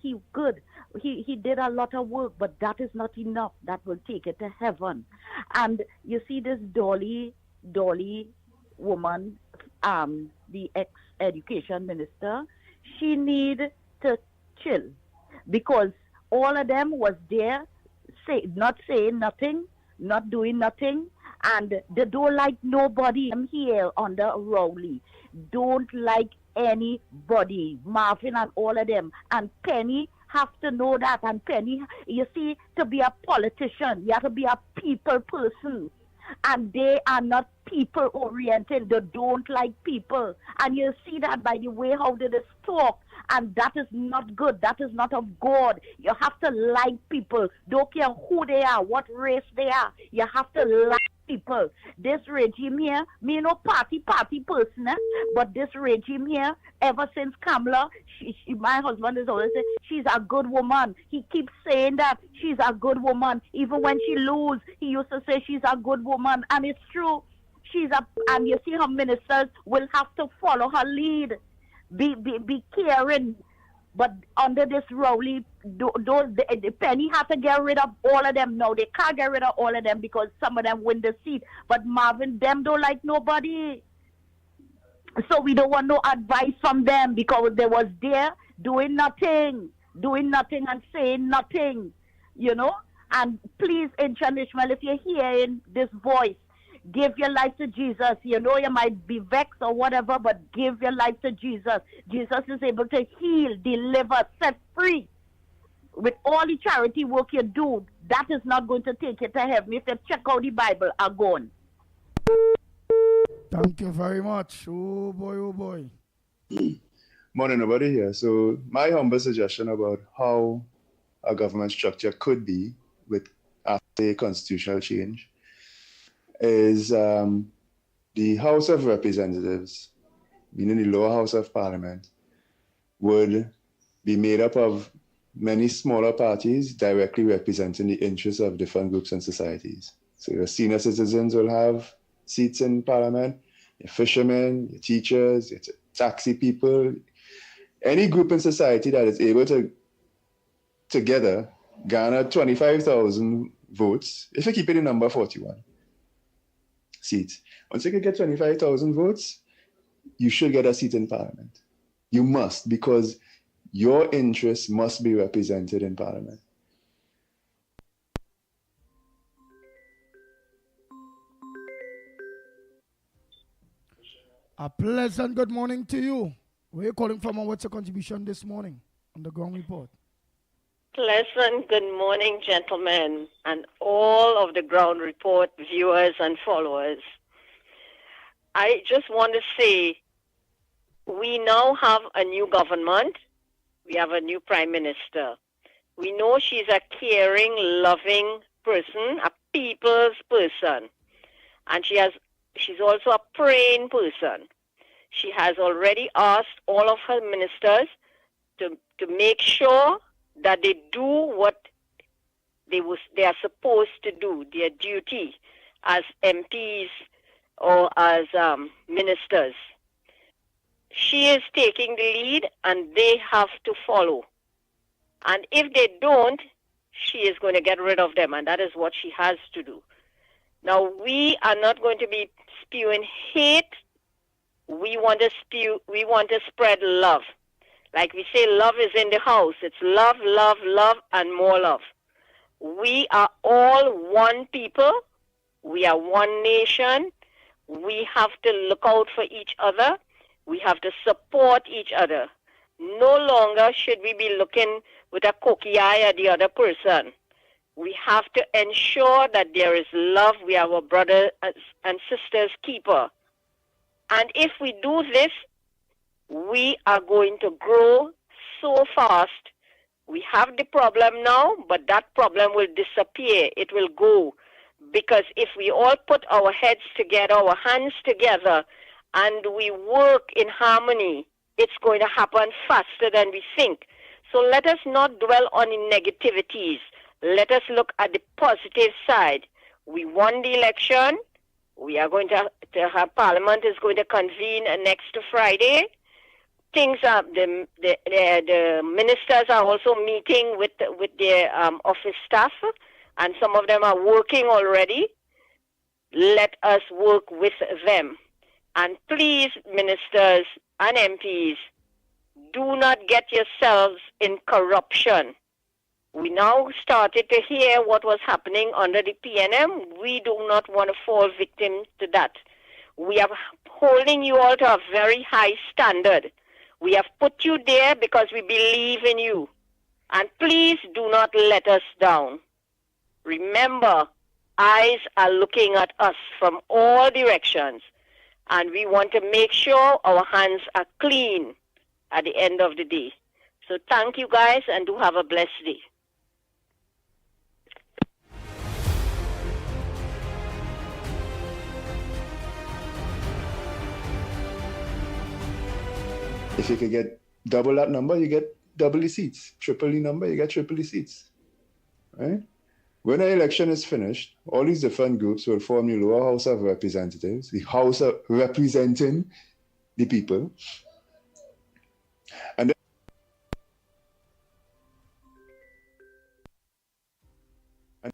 He did a lot of work, but that is not enough. That will take it to heaven. And you see this Dolly woman, the ex-education minister, she need to chill because all of them was there, not saying nothing, not doing nothing, and they don't like nobody. I'm here under Rowley. Don't like anybody, Marvin and all of them. And Penny have to know that. And Penny, you see, to be a politician, you have to be a people person. And they are not people oriented. They don't like people. And you see that by the way how they just talk. And that is not good. That is not of God. You have to like people. Don't care who they are, what race they are. You have to like people. This regime here, me no party person, but this regime here, ever since Kamala, my husband is always saying, she's a good woman. He keeps saying that she's a good woman. Even when she lose, he used to say she's a good woman. And it's true. And you see her ministers will have to follow her lead. Be caring. But under this Rowley, the Penny have to get rid of all of them. No, they can't get rid of all of them because some of them win the seat. But Marvin, them don't like nobody. So we don't want no advice from them because they was there doing nothing and saying nothing, you know. And please, Ancient Ishmael, if you're hearing this voice, give your life to Jesus. You know you might be vexed or whatever, but give your life to Jesus. Jesus is able to heal, deliver, set free. With all the charity work you do, that is not going to take you to heaven. If you check out the Bible, are gone. Thank you very much. Oh boy, oh boy. Morning, nobody here. So my humble suggestion about how a government structure could be with after a constitutional change is the House of Representatives, meaning the lower house of parliament, would be made up of many smaller parties directly representing the interests of different groups and societies. So your senior citizens will have seats in parliament, your fishermen, your teachers, your taxi people, any group in society that is able to together garner 25,000 votes, if you keep it in number 41 seats. Once you can get 25,000 votes, you should get a seat in parliament. You must, because your interests must be represented in parliament. A pleasant good morning to you. Where are you calling from and what's your contribution this morning on the ground report? Pleasant good morning, gentlemen, and all of the ground report viewers and followers. I just want to say we now have a new government. We have a new prime minister. We know she's a caring, loving person, a people's person. And she's also a praying person. She has already asked all of her ministers to make sure that they do what they are supposed to do, their duty as MPs or as ministers. She is taking the lead and they have to follow. And if they don't, she is going to get rid of them, and that is what she has to do. Now, we are not going to be spewing hate. We want to spread love. Like we say, love is in the house. It's love, love, love, and more love. We are all one people. We are one nation. We have to look out for each other. We have to support each other. No longer should we be looking with a cocky eye at the other person. We have to ensure that there is love. We are our brothers and sisters' keeper. And if we do this, we are going to grow so fast. We have the problem now, but that problem will disappear. It will go. Because if we all put our heads together, our hands together, and we work in harmony, it's going to happen faster than we think. So let us not dwell on the negativities. Let us look at the positive side. We won the election. We are going to have Parliament is going to convene next Friday. Things are the ministers are also meeting with their office staff, and some of them are working already. Let us work with them. And please, ministers and MPs, do not get yourselves in corruption. We now started to hear what was happening under the PNM. We do not want to fall victim to that. We are holding you all to a very high standard. We have put you there because we believe in you. And please do not let us down. Remember, eyes are looking at us from all directions. And we want to make sure our hands are clean at the end of the day. So thank you guys and do have a blessed day. If you could get double that number, you get double the seats. Triple the number, you get triple the seats. Right? When the election is finished, all these different groups will form the lower house of representatives, the house of representing the people. And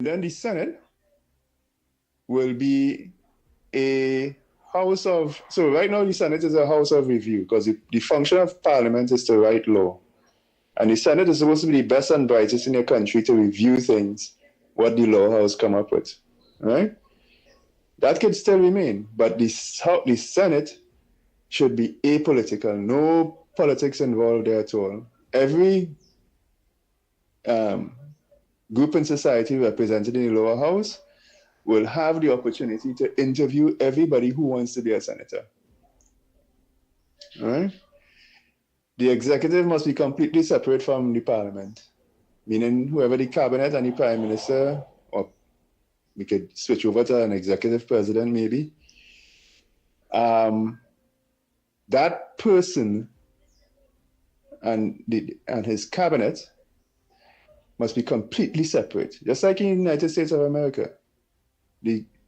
then the Senate will be a house of, so right now the Senate is a house of review because the function of Parliament is to write law. And the Senate is supposed to be the best and brightest in the country to review things, what the law house come up with, right? That could still remain, but the Senate should be apolitical, no politics involved there at all. Every group in society represented in the lower house will have the opportunity to interview everybody who wants to be a senator. All right? the executive must be completely separate from the parliament, meaning whoever the cabinet and the prime minister, or we could switch over to an executive president maybe. That person and his cabinet must be completely separate, just like in the United States of America.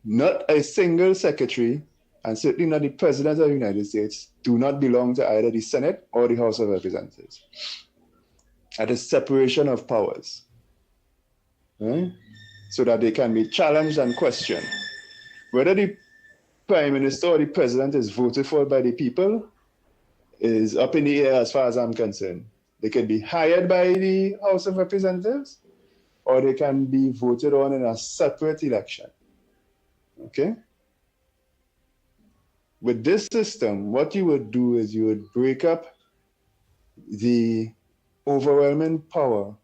Not a single secretary, and certainly not the president of the United States, do not belong to either the Senate or the House of Representatives. At a separation of powers, right? So that they can be challenged and questioned. Whether the prime minister or the president is voted for by the people is up in the air as far as I'm concerned. They can be hired by the House of Representatives, or they can be voted on in a separate election. Okay? With this system, what you would do is you would break up the overwhelming power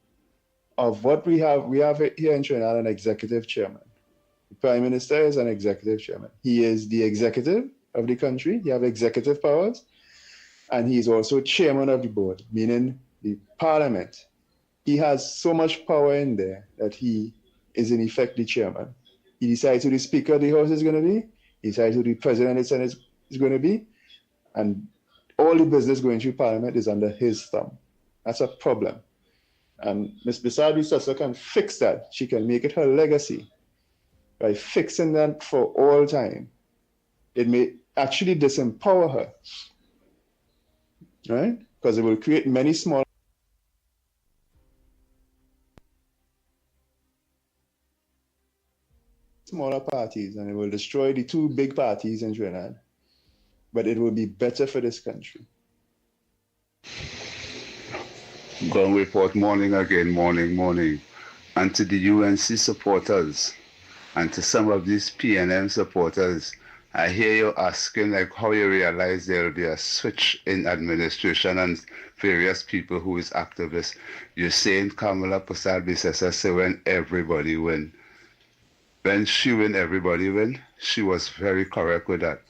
of what we have. We have here in Trinidad an executive chairman. The prime minister is an executive chairman. He is the executive of the country. He has executive powers. And he's also chairman of the board, meaning the parliament. He has so much power in there that he is in effect the chairman. He decides who the Speaker of the House is going to be. He decides who the President of the Senate is going to be. And all the business going through Parliament is under his thumb. That's a problem. And Ms. Bisabi-Sessa can fix that. She can make it her legacy by fixing that for all time. It may actually disempower her, right? Because it will create many smaller parties, and it will destroy the two big parties in Trinidad. But it will be better for this country. Gun report morning again, morning. And to the UNC supporters and to some of these PNM supporters, I hear you asking like how you realize there will be a switch in administration and various people who is activists. You're saying Kamala Prasad-Bissessar say when everybody win. When she win, everybody win. She was very correct with that.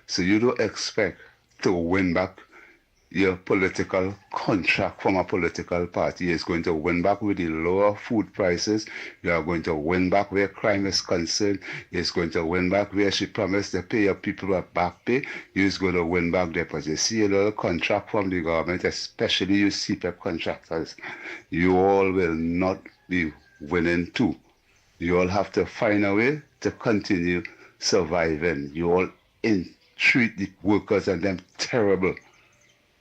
So you don't expect to win back your political contract from a political party. It's going to win back with the lower food prices. You are going to win back where crime is concerned. It's going to win back where she promised to pay your people a back pay. You're going to win back there. But you see a little contract from the government, especially you CPEP contractors. You all will not be winning too. You all have to find a way to continue surviving. You all treat the workers and them terrible.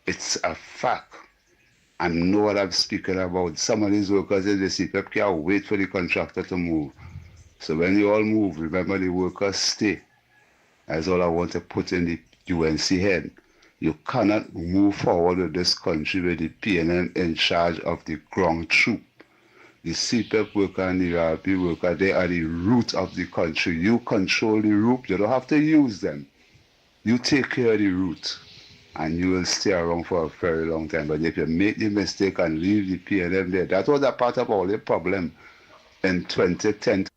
It's a fact. I know what I'm speaking about. Some of these workers in the CPEP can't wait for the contractor to move. So when you all move, remember the workers stay. That's all I want to put in the UNC head. You cannot move forward with this country with the PNM in charge of the ground troop. The CPEP worker and the RP worker, they are the root of the country. You control the root. You don't have to use them. You take care of the root. And you will stay around for a very long time. But if you make the mistake and leave the PNM there, that was a part of all the problem in 2010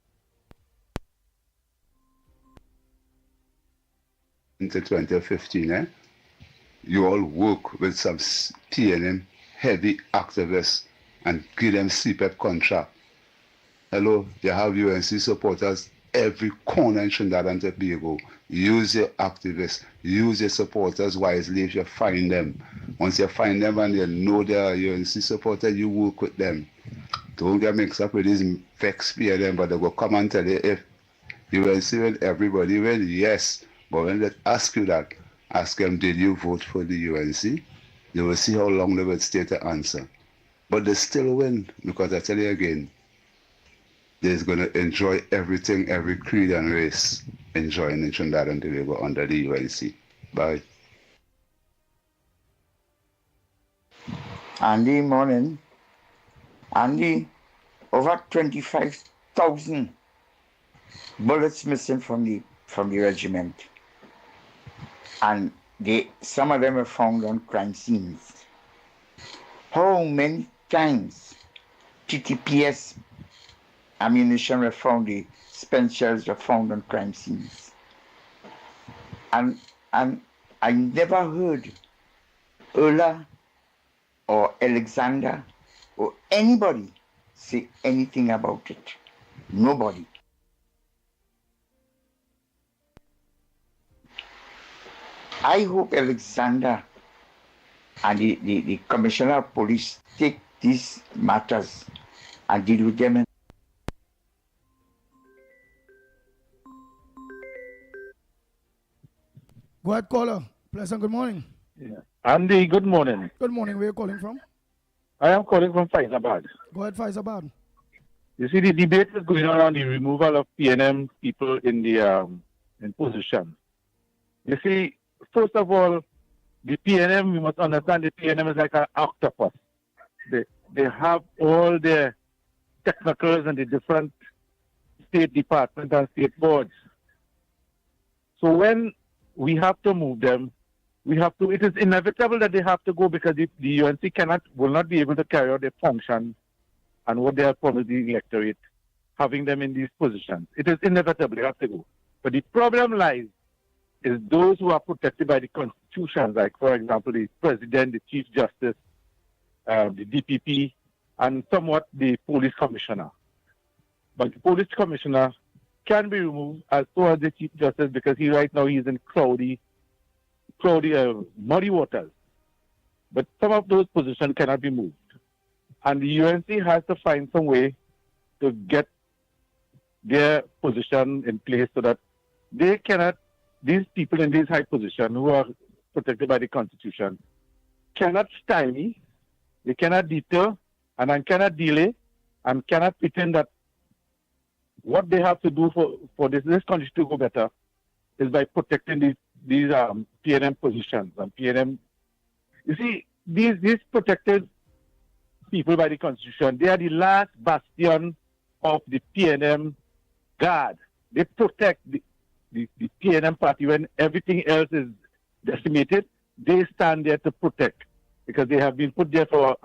to 2015. You all work with some PNM heavy activists and give them CPEP contract. Hello, you have UNC supporters every corner in Trinidad and Tobago. Use your activists, use your supporters wisely if you find them. Once you find them and you know they are UNC supporters, you work with them. Don't get mixed up with these vex PNM, but they will come and tell you if UNC win, everybody win, yes. But when they ask you that, ask them, did you vote for the UNC? You will see how long they will stay to answer. But they still win, because I tell you again, they're going to enjoy everything, every creed and race enjoying in Trinidad and Tobago under the UNC. Bye. Andy, morning. Andy, over 25,000 bullets missing from the regiment. And some of them were found on crime scenes. How many times TTPS ammunition were found, the spent shells were found on crime scenes? And I never heard Ola or Alexander or anybody say anything about it. Nobody. I hope Alexander and the Commissioner of Police take these matters and deal with them. Go ahead, caller. Pleasant good morning. Yeah. Andy, good morning. Good morning. Where are you calling from? I am calling from Faizabad. Go ahead, Faizabad. You see, the debate is going on the removal of PNM people in the in position. You see, first of all, the PNM, we must understand the PNM is like an octopus. They have all their technicals and the different state departments and state boards. So when we have to move them, it is inevitable that they have to go because the UNC will not be able to carry out their function and what they have promised the electorate, having them in these positions. It is inevitable, they have to go. But the problem lies is those who are protected by the Constitution, like, for example, the President, the Chief Justice, the DPP, and somewhat the Police Commissioner. But the Police Commissioner can be removed as so as the Chief Justice because right now he's in cloudy, muddy waters. But some of those positions cannot be moved. And the UNC has to find some way to get their position in place so that they cannot, these people in these high positions who are protected by the Constitution, cannot stymie, they cannot deter, and then cannot delay, and cannot pretend that what they have to do for this country to go better is by protecting these PNM positions and PNM. You see, these protected people by the Constitution, they are the last bastion of the PNM guard. They protect the PNM party when everything else is decimated. They stand there to protect because they have been put there for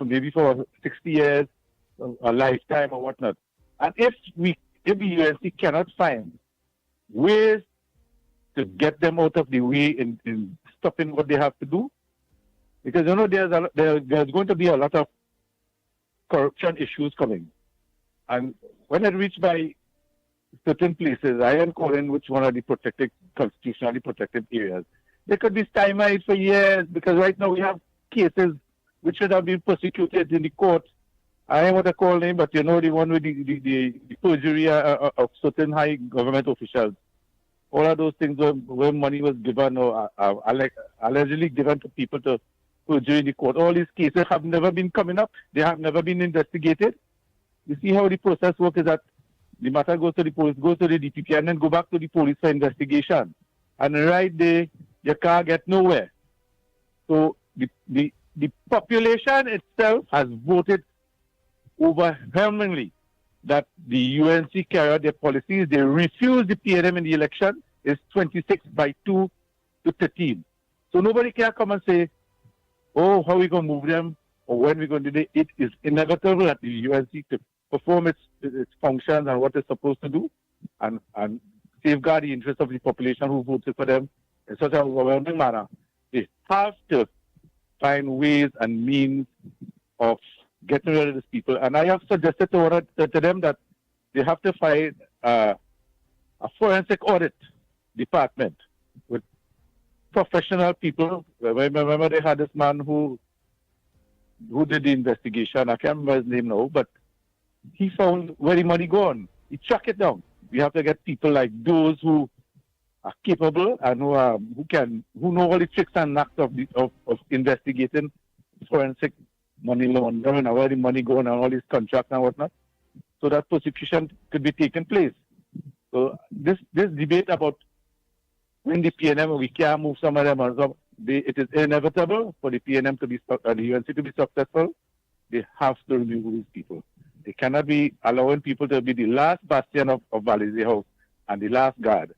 maybe for 60 years, a lifetime or whatnot. And if the UNC cannot find ways to get them out of the way in stopping what they have to do, because there's going to be a lot of corruption issues coming. And when I reach by certain places, I am calling which one are the protected, constitutionally protected areas. They could be stymied for years because right now we have cases which should have been prosecuted in the court. I don't want to call name, but the one with the perjury of certain high government officials. All of those things where money was given or allegedly given to people to perjury in the court. All these cases have never been coming up. They have never been investigated. You see how the process works is that the matter goes to the police, goes to the DPP, and then go back to the police for investigation. And right there, you can't get nowhere. So the population itself has voted overwhelmingly that the UNC carry out their policies. They refuse the PNM in the election. It's 26-2 to 13. So nobody can come and say, oh, how are we going to move them or when we're going to do it. It is inevitable that the UNC to perform its functions and what it's supposed to do and safeguard the interests of the population who voted for them in such a overwhelming manner. They have to find ways and means of getting rid of these people. And I have suggested to them that they have to find a forensic audit department with professional people. Remember they had this man who did the investigation. I can't remember his name now, but he found where the money gone. He chucked it down. We have to get people like those who are capable and who know all the tricks and knacks of investigating forensic money laundering and where the money going and all these contracts and whatnot, so that prosecution could be taken place. So this debate about when the PNM, we can't move some of them, it is inevitable for the PNM to be the UNC to be successful. They have to remove these people. They cannot be allowing people to be the last bastion of Valley House and the last guard.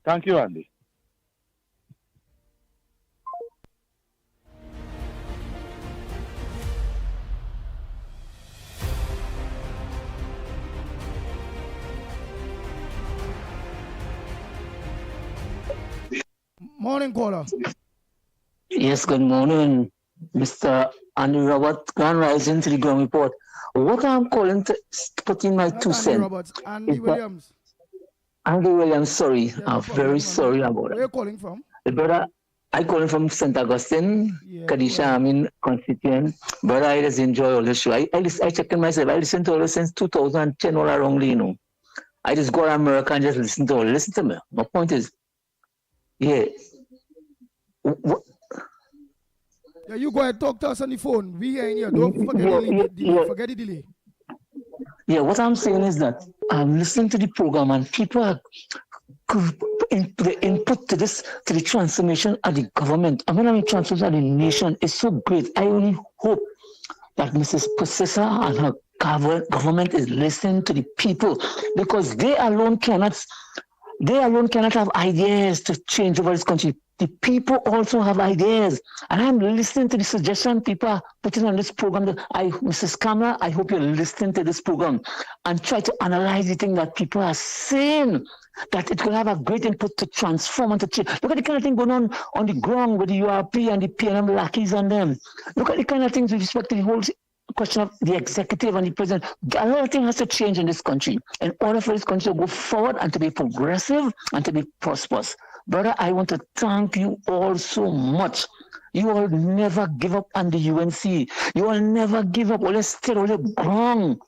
Thank you, Andy. Morning, caller. Yes, good morning, Mr. Andy Robert, Grand Rising to the Ground Report. What I'm calling to put in my Not 2 Andy cents. Roberts, Andy Williams. Andy Williams, sorry. Yeah, I'm no problem, very man. sorry about Where it. you calling from? Brother, I calling from St. Augustine, Yeah, Kadisha, I mean, constituent. Brother, I just enjoy all the show. I check in myself. I listen to all this since 2010 all around, you know. I just go to America and just listen to all. Listen to me. My point is, yeah. Yeah, you go ahead, talk to us on the phone. We ain't here. Don't forget the delay. Forget the delay. Yeah, what I'm saying is that I'm listening to the program and people are the input to this, to the transformation of the government. I mean, the transformation of the nation is so great. I only hope that Mrs. Possessor and her government is listening to the people, because they alone cannot have ideas to change over this country. The people also have ideas. And I'm listening to the suggestion people are putting on this program. Mrs. Kamala, I hope you're listening to this program and try to analyze the thing that people are saying, that it could have a great input to transform and to change. Look at the kind of thing going on the ground with the URP and the PNM lackeys and them. Look at the kind of things with respect to the whole question of the executive and the president. A lot of things has to change in this country in order for this country to go forward and to be progressive and to be prosperous. Brother, I want to thank you all so much. You all never give up on the UNC. You all never give up. All stay all ground.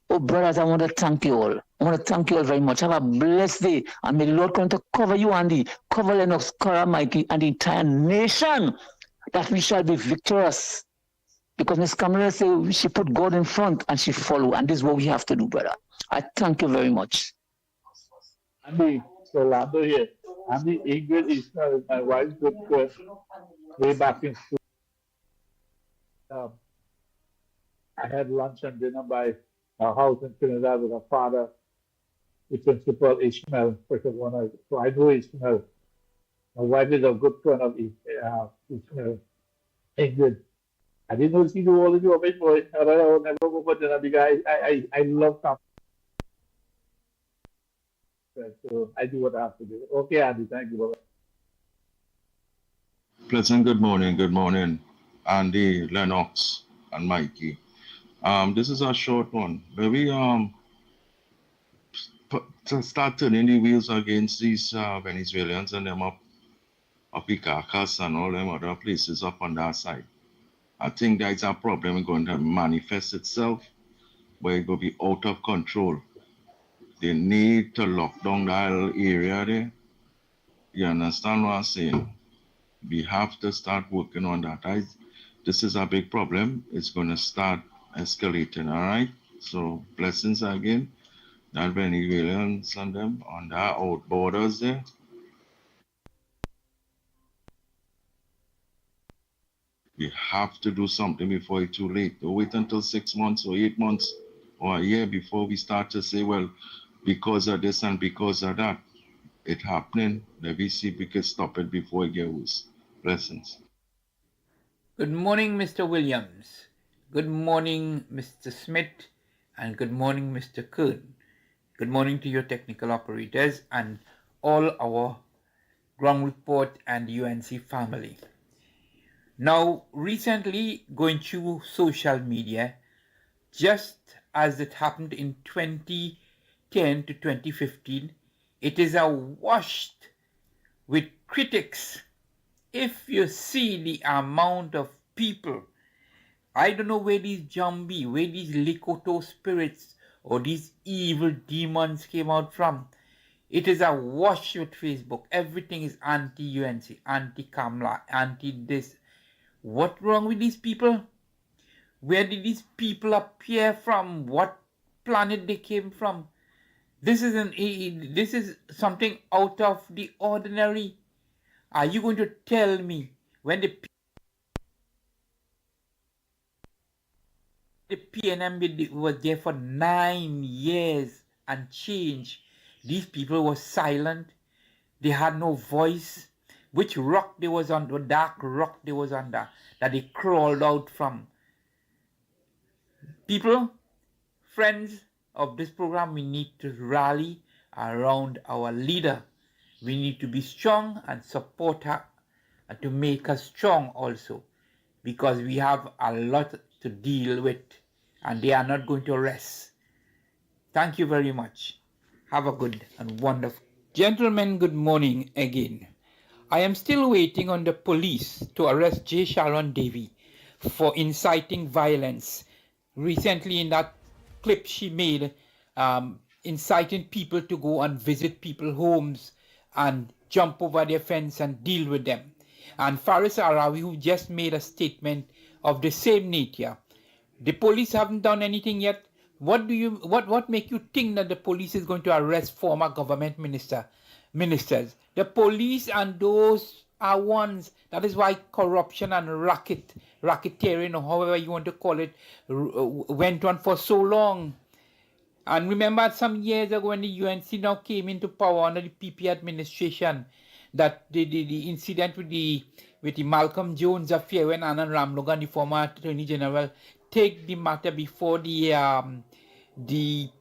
Oh, brothers, I want to thank you all. I want to thank you all very much. Have a blessed day. And may the Lord come to cover you, Andy, cover Lennox, cover Mickie, and the entire nation, that we shall be victorious. Because Ms. Kamala said she put God in front and she follow. And this is what we have to do, brother. I thank you very much. Andy, Orlando here. Andy, Ingrid Ismail is my wife's good friend. Way back in school. I had lunch and dinner by our house in Trinidad with her father, the principal Ishmael. So I know Ishmael. My wife is a good friend of Ishmael. Ingrid. I didn't know she do all the job before. I would never go for dinner because I love company. So I do what I have to do. Okay, Andy, thank you. Bye-bye. Pleasant good morning, Andy, Lennox, and Mickie. This is a short one. Maybe to start turning the wheels against these Venezuelans and them up Caracas and all them other places up on that side. I think that is a problem going to manifest itself, where it will be out of control. They need to lock down that area there. You understand what I'm saying? We have to start working on that. This is a big problem. It's going to start escalating, all right? So blessings again. That Venezuelans and them on the out borders there. We have to do something before it's too late. Don't wait until 6 months or 8 months or a year before we start to say, well, because of this and because of that, it's happening. Let me see if we can stop it before it gets worse. Blessings. Good morning, Mr. Williams. Good morning, Mr. Smith. And good morning, Mr. Kern. Good morning to your technical operators and all our ground report and UNC family. Now, recently going through social media, just as it happened in 2010 to 2015, it is awash with critics. If you see the amount of people, I don't know where these Jambi, where these Likoto spirits or these evil demons came out from. It is awash with Facebook. Everything is anti-UNC, anti-Kamala, anti-this. What's wrong with these people? Where did these people appear from? What planet they came from? This is something out of the ordinary. Are you going to tell me when the PNM was there for 9 years and change, these people were silent, they had no voice? Which rock they was on, the dark rock they was under, that they crawled out from? People, friends of this program, we need to rally around our leader. We need to be strong and support her and to make us strong also. because we have a lot to deal with and they are not going to rest. Thank you very much. Have a good and wonderful. Gentlemen, good morning again. I am still waiting on the police to arrest J. Sharon Davy for inciting violence. Recently in that clip she made, inciting people to go and visit people's homes and jump over their fence and deal with them. And Faris Arawi, who just made a statement of the same nature. The police haven't done anything yet. What make you think that the police is going to arrest former government ministers? The police and those are ones. That is why corruption and racketeering, or however you want to call it, went on for so long. And remember some years ago when the UNC now came into power under the PP administration, that the incident with the Malcolm Jones affair, when Anand Ramlogan, the former Attorney General, take the matter before the DPP,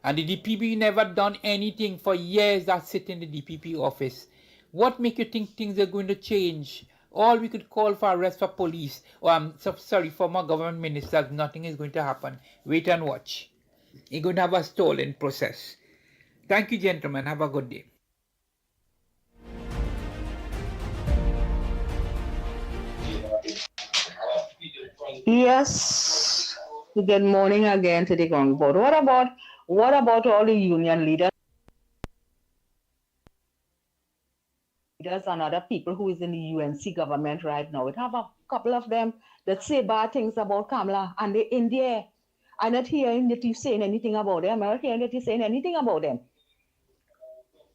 and the DPP never done anything for years that sit in the DPP office. What make you think things are going to change? All we could call for arrest for police, former government ministers, nothing is going to happen. Wait and watch. You're going to have a stolen process. Thank you, gentlemen. Have a good day. Yes. Good morning again to the ground board. What about all the union leaders and other people who is in the UNC government right now? We have a couple of them that say bad things about Kamala, and they're in there. I'm not hearing that you're saying anything about them. I'm not hearing that you're saying anything about them.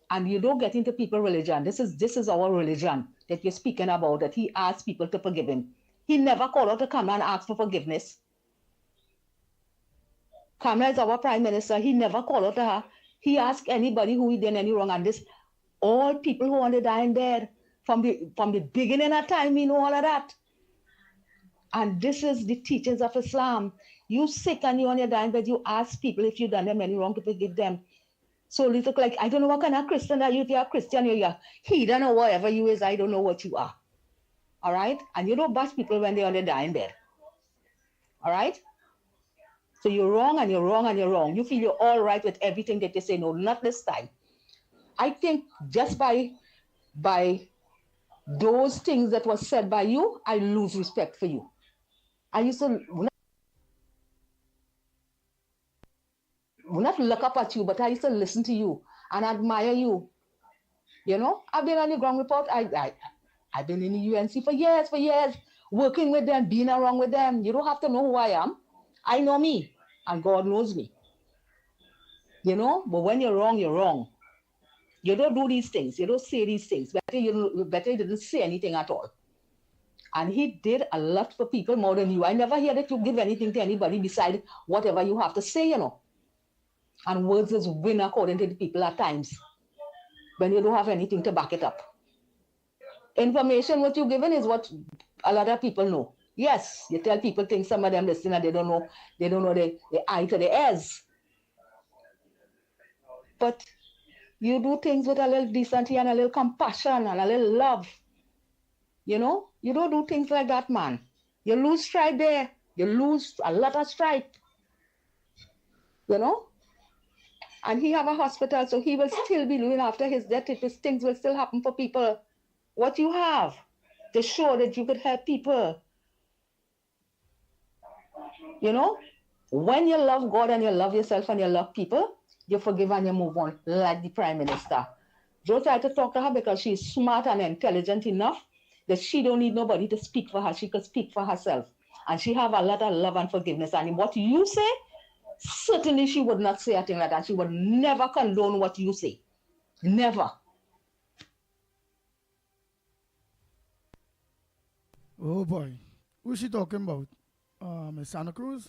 And you don't get into people's religion. This is our religion that you're speaking about, that he asked people to forgive him. He never called out to Kamala and asked for forgiveness. Kamala is our prime minister. He never called out to her. He asked anybody who he did any wrong. And this, all people who want to die in bed, from the beginning of time, we know all of that. And this is the teachings of Islam. You sick and you on your dying bed, you ask people if you done them any wrong to forgive them. So it look like, I don't know what kind of Christian are you. If you're a Christian, you're heathen or whatever you is, I don't know what you are. All right? And you don't bash people when they're on their dying bed. All right? So you're wrong and you're wrong and you're wrong. You feel you're all right with everything that they say. No, not this time. I think just by those things that was said by you, I lose respect for you. I used to not look up at you, but I used to listen to you and admire you. You know, I've been on the ground report. I've been in the UNC for years, working with them, being around with them. You don't have to know who I am. I know me, and God knows me. You know, but when you're wrong, you're wrong. You don't do these things. You don't say these things. Better you didn't say anything at all. And he did a lot for people more than you. I never hear that you give anything to anybody besides whatever you have to say, you know. And words is win according to the people at times, when you don't have anything to back it up. Information, what you're given is what a lot of people know. Yes, you tell people things, some of them listen and they don't know the eye to the ears. But you do things with a little decency and a little compassion and a little love. You know, you don't do things like that, man. You lose stripe there. You lose a lot of stripe. You know? And he have a hospital, so he will still be doing after his death. Things will still happen for people. What you have to show that you could help people. You know? When you love God and you love yourself and you love people, you forgive and you move on, like the Prime Minister. Joe tried to talk to her because she's smart and intelligent enough that she don't need nobody to speak for her. She could speak for herself. And she have a lot of love and forgiveness. And what you say, certainly she would not say a thing like that. She would never condone what you say. Never. Oh boy. Who's she talking about? Miss Santa Cruz?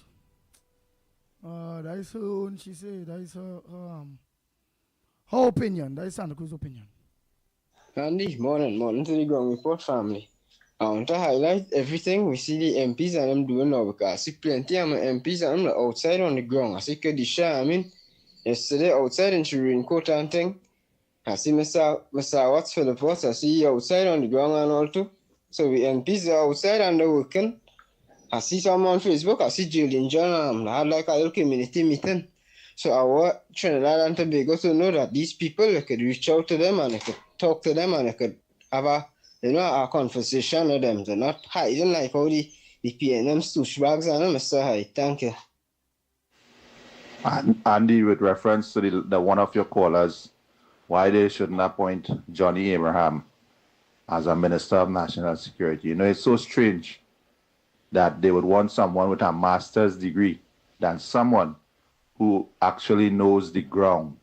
That is her own, she said. That is her opinion. That is Santa Cruz's opinion. Andy, morning to the ground report family. I want to highlight everything we see the MPs and them doing now, because I see plenty of MPs and them outside on the ground. I see Kedisha, yesterday outside in Shireen Court and thing. I see Mr. Watts for the post. I see you outside on the ground and all too. So we MPs are outside and they're working. I see some on Facebook, I see Julian John, I had like a little community meeting. So I want Trinidad and Tobago to know that these people, I could reach out to them and I could talk to them and I could have a conversation with them. They're not hiding like how the PNM douchebags and them, Mr. Hyde. Thank you. And Andy, with reference to the one of your callers, why they shouldn't appoint Johnny Abraham as a Minister of National Security. You know, it's so strange that they would want someone with a master's degree than someone who actually knows the ground,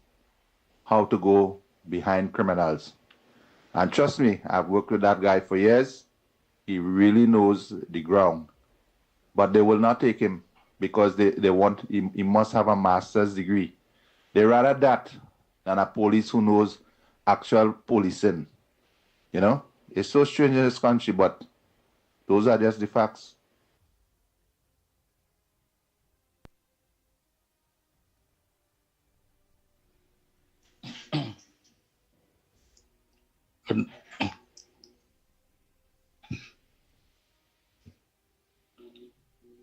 how to go behind criminals. And trust me, I've worked with that guy for years. He really knows the ground. But they will not take him because they want him, he must have a master's degree. They rather that than a police who knows actual policing. You know, it's so strange in this country, but those are just the facts.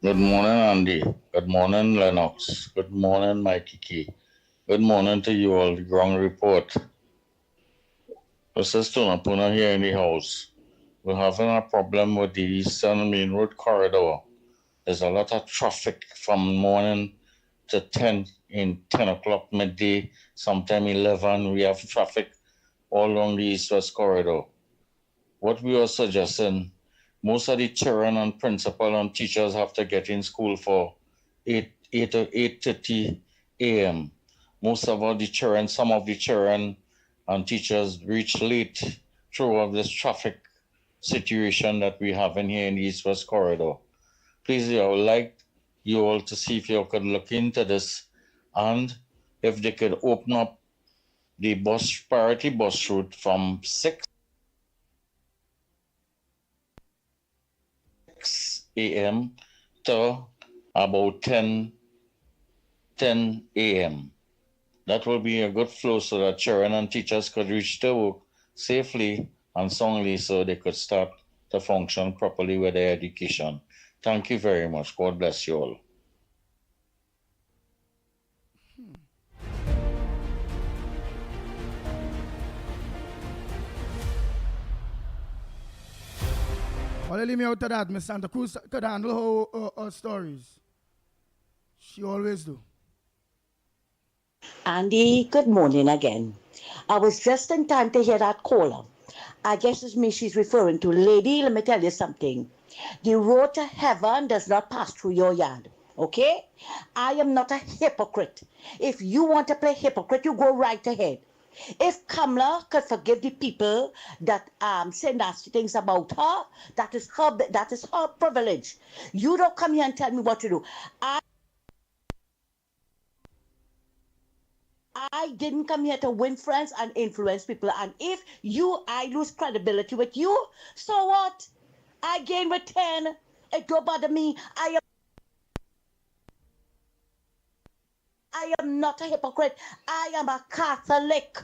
Good morning, Andy. Good morning, Lennox. Good morning, Mickie. Good morning to you all, the ground report. This is Tunapuna here in the house. We're having a problem with the Eastern Main Road corridor. There's a lot of traffic from morning to 10 o'clock midday, sometime 11. We have traffic all along the East-West corridor. What we are suggesting, most of the children and principal and teachers have to get in school for 8:30 a.m. Most of the children, some of the children and teachers reach late throughout this traffic situation that we have in here in the East-West corridor. Please, I would like you all to see if you could look into this and if they could open up the priority bus route from 6 a.m. to about 10 a.m. That will be a good flow so that children and teachers could reach their work safely and soundly so they could start to function properly with their education. Thank you very much. God bless you all. Well, leave me out of that. Miss Santa Cruz could handle her stories. She always do. Andy, good morning again. I was just in time to hear that caller. I guess it's me she's referring to. Lady, let me tell you something. The road to heaven does not pass through your yard. Okay? I am not a hypocrite. If you want to play hypocrite, you go right ahead. If Kamala could forgive the people that say nasty things about her, that is her privilege. You don't come here and tell me what to do. I didn't come here to win friends and influence people. And if I lose credibility with you, so what? I gain with 10. It don't bother me. I am not a hypocrite. I am a Catholic.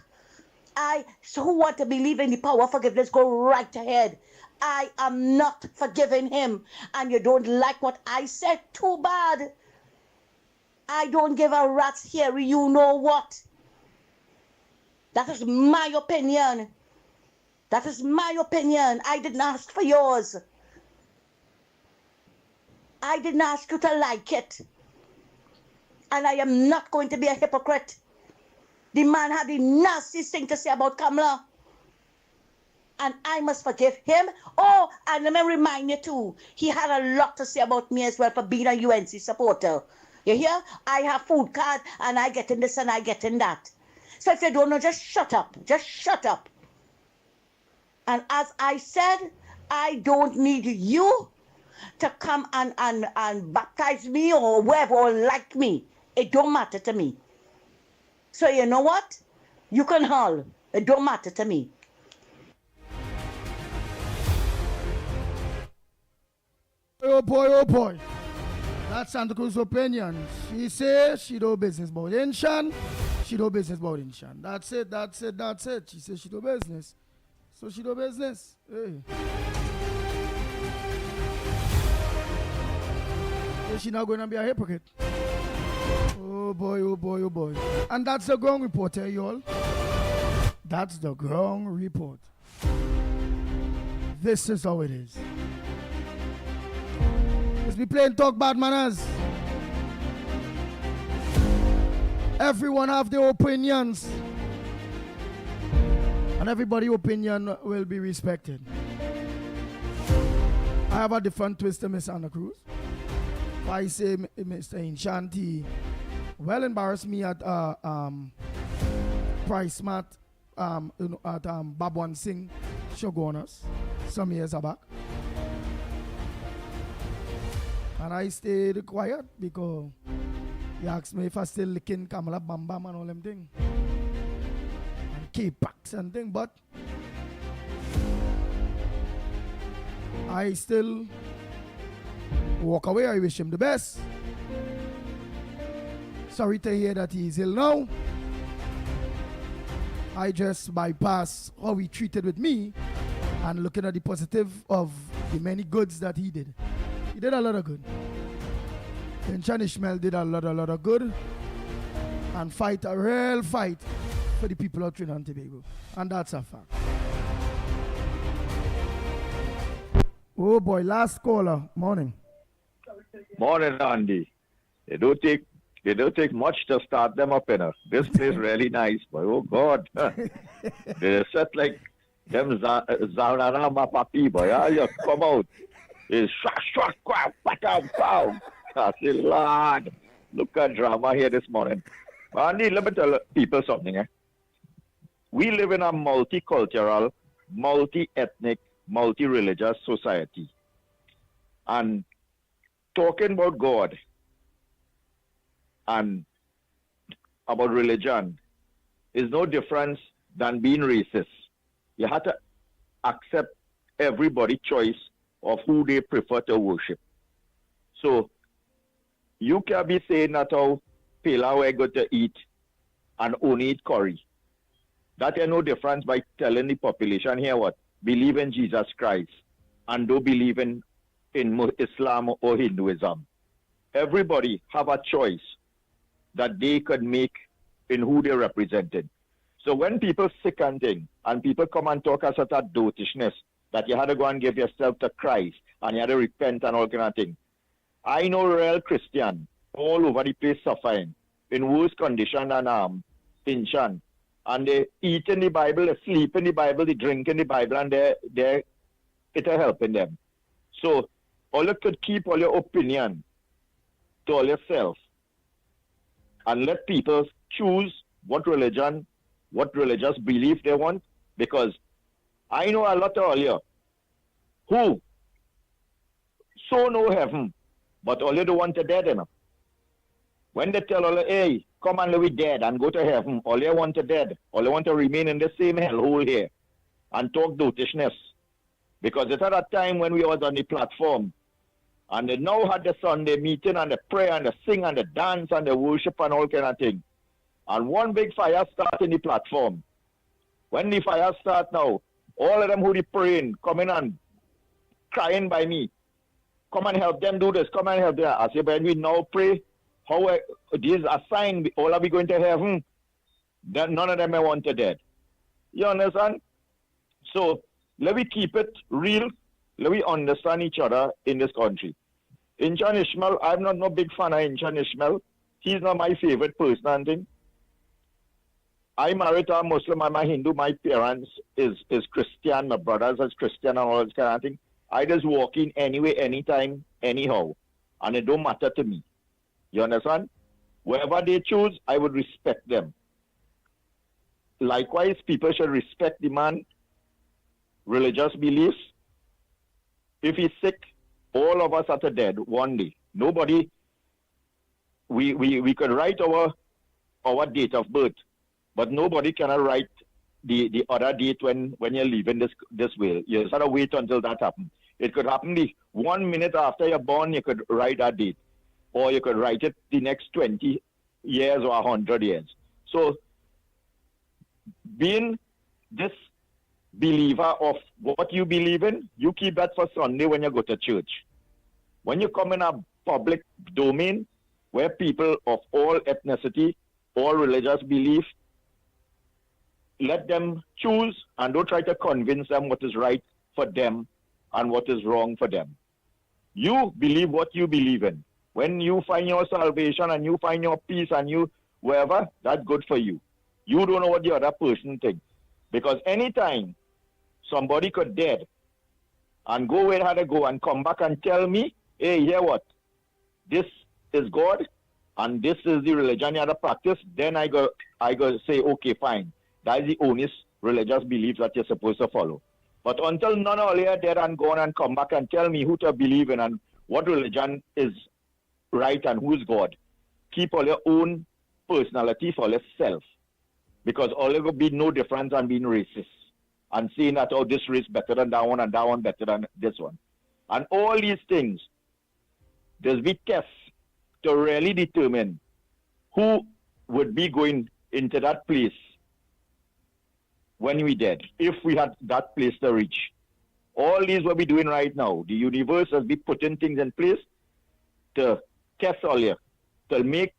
Who want to believe in the power of forgiveness, go right ahead. I am not forgiving him. And you don't like what I said, too bad. I don't give a rat's hair, you know what? That is my opinion. That is my opinion. I didn't ask for yours. I didn't ask you to like it. And I am not going to be a hypocrite. The man had the nastiest thing to say about Kamala. And I must forgive him. Oh, and let me remind you too, he had a lot to say about me as well for being a UNC supporter. You hear? I have food card and I get in this and I get in that. So if you don't know, just shut up. Just shut up. And as I said, I don't need you to come and baptize me or whatever or like me. It don't matter to me. So you know what? You can haul. It don't matter to me. Oh boy, oh boy. That's Santa Cruz's opinion. She says she do business about Inshan. She do business about Inshan. That's it. She says she do business. So she do business. Hey. Is she not going to be a hypocrite? Oh boy, oh boy, oh boy. And that's the ground report, y'all. That's the ground report. This is how it is. Let's be playing talk bad manners. Everyone have their opinions. And everybody's opinion will be respected. I have a different twist to Miss Santa Cruz. If I say Mr. Enchanti well embarrassed me at Price Mart at Babwan Singh Shogunas some years back. And I stayed quiet because he asked me if I still licking Kamala Bam Bam and all them things. And K-Pax and things, but I still walk away. I wish him the best. Sorry to hear that he's ill now. I just bypass how he treated with me and looking at the positive of the many goods that he did. He did a lot of good. Then Ishmael did a lot of good and fight a real fight for the people of Trinidad and Tobago. And that's a fact. Oh boy, last caller. Morning. Morning, Andy. They don't take much to start them up, you know. This place really nice, boy. Oh God. They set like them Zanana Mapapi, boy. Ah, you come out. It's shwak, quack, patam, pow. I say, Lord, look at drama here this morning. Andy, let me tell people something. We live in a multicultural, multi-ethnic, multi-religious society. And talking about God and about religion is no difference than being racist. You have to accept everybody's choice of who they prefer to worship. So you can be saying that how Pela we're going to eat and only eat curry. That is no difference by telling the population here what? Believe in Jesus Christ and don't believe in Islam or Hinduism. Everybody have a choice that they could make in who they represented. So when people sick and thing, and people come and talk us at that dotishness, that you had to go and give yourself to Christ, and you had to repent and all kind of thing. I know real Christian all over the place suffering, in worse condition than Inchan. And they eat in the Bible, they sleep in the Bible, they drink in the Bible, and it's helping them. So all you could keep all your opinion to all yourself and let people choose what religion, what religious belief they want, because I know a lot of all you who so know heaven, but all you don't want to dead enough. When they tell all you, hey, come and live dead and go to heaven, all you want to dead, all you want to remain in the same hellhole here and talk dotishness. Because it's at a time when we was on the platform and they now had the Sunday meeting and the prayer and the sing and the dance and the worship and all kind of thing. And one big fire start in the platform. When the fire start now, all of them who be praying, coming and crying by me, come and help them do this, come and help them. I say, when we now pray, how this a sign, all are we going to heaven? Then none of them are wanted dead. You understand? So let me keep it real. Let me understand each other in this country. Inchan Ishmael, I'm not no big fan of Inchan Ishmael. He's not my favorite person and thing. I married to a Muslim, I'm a Hindu. My parents is Christian, my brothers is Christian and all that kind of thing. I just walk in anyway, anytime, anyhow. And it don't matter to me. You understand? Wherever they choose, I would respect them. Likewise, people should respect the man religious beliefs. If he's sick, all of us are dead one day. Nobody, we could write our date of birth, but nobody cannot write the other date when you're leaving this world. You just have to wait until that happens. It could happen the 1 minute after you're born, you could write that date. Or you could write it the next 20 years or 100 years. So being this believer of what you believe in, you keep that for Sunday when you go to church. When you come in a public domain where people of all ethnicity, all religious belief, let them choose and don't try to convince them what is right for them and what is wrong for them. You believe what you believe in. When you find your salvation and you find your peace and you wherever, that's good for you. You don't know what the other person thinks. Because anytime somebody could dead and go where they go and come back and tell me, hey, hear what? This is God and this is the religion you have to practice, then I go say, okay, fine. That is the only religious belief that you're supposed to follow. But until none of you are dead and gone and come back and tell me who to believe in and what religion is right and who is God, keep all your own personality for yourself. Because all there will be no difference and being racist and saying that, oh, this race better than that one and that one better than this one. And all these things, there's be tests to really determine who would be going into that place when we dead, if we had that place to reach. All these what we're doing right now, the universe has been putting things in place to test all you, to make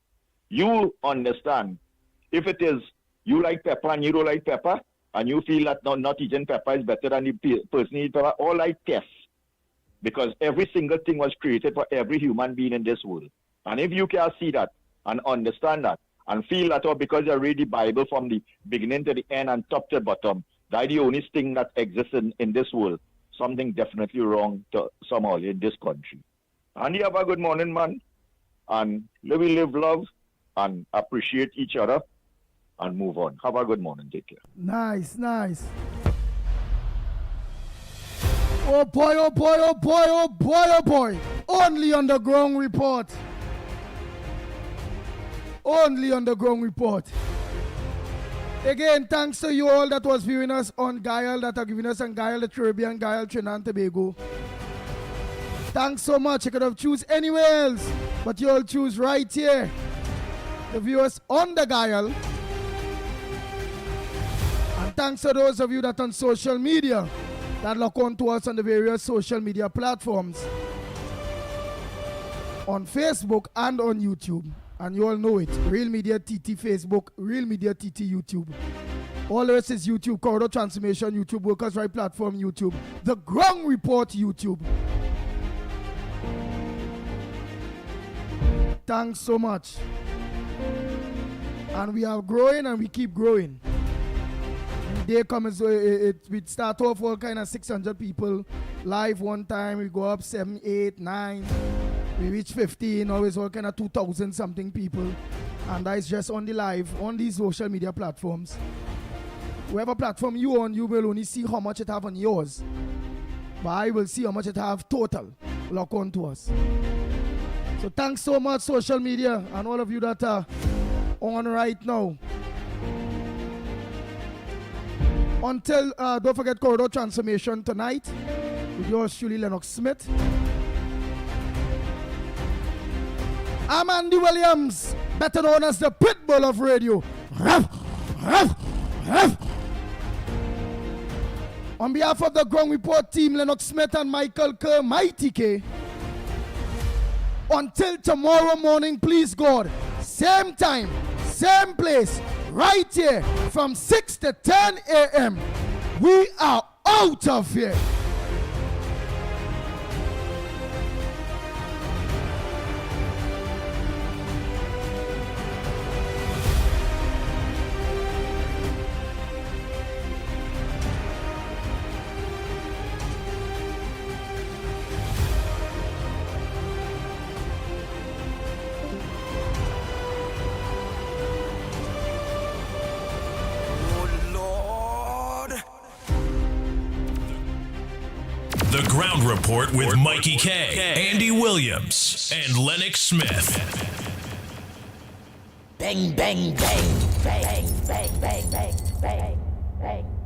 you understand if it is you like pepper and you don't like pepper, and you feel that not eating pepper is better than the person eating pepper, all I test. Because every single thing was created for every human being in this world. And if you can see that and understand that and feel that, oh, because you read the Bible from the beginning to the end and top to bottom, that's the only thing that exists in this world, something definitely wrong to somehow in this country. And you have a good morning, man. And live love and appreciate each other and move on. Have a good morning. Take care. Nice, nice. Oh boy, oh boy, oh boy, oh boy, oh boy. Only on the ground report. Only on the ground report. Again, thanks to you all that was viewing us on Guile, that are giving us on Guile, the Caribbean, Guile, Trinidad and Tobago. Thanks so much. You could have choose anywhere else, but you all choose right here. The viewers on the Guile. And thanks to those of you that on social media that look on to us on the various social media platforms. On Facebook and on YouTube. And you all know it. Real Media TT Facebook, Real Media TT YouTube. All the rest is YouTube, Corridor Transformation YouTube, Workers' Right Platform YouTube, The Ground Report YouTube. Thanks so much. And we are growing and we keep growing. The day comes, we start off all kind of 600 people live one time. We go up 7, 8, 9. We reach 15, always all kind of 2,000 something people. And that is just on the live, on these social media platforms. Whatever platform you on, you will only see how much it have on yours. But I will see how much it have total. Lock on to us. So thanks so much, social media, and all of you that are on right now. Until, don't forget Corridor Transformation tonight with yours truly, Lennox Smith. I'm Andy Williams, better known as the Pitbull of radio. On behalf of the Ground Report team, Lennox Smith and Michael Kerr, Mickie K. Until tomorrow morning, please God, same time, same place, right here from 6 to 10 a.m. We are out of here. The Ground Report with Mickie K, Andy Williams, and Lennox Smith. Bang, bang, bang, bang, bang, bang, bang, bang, bang.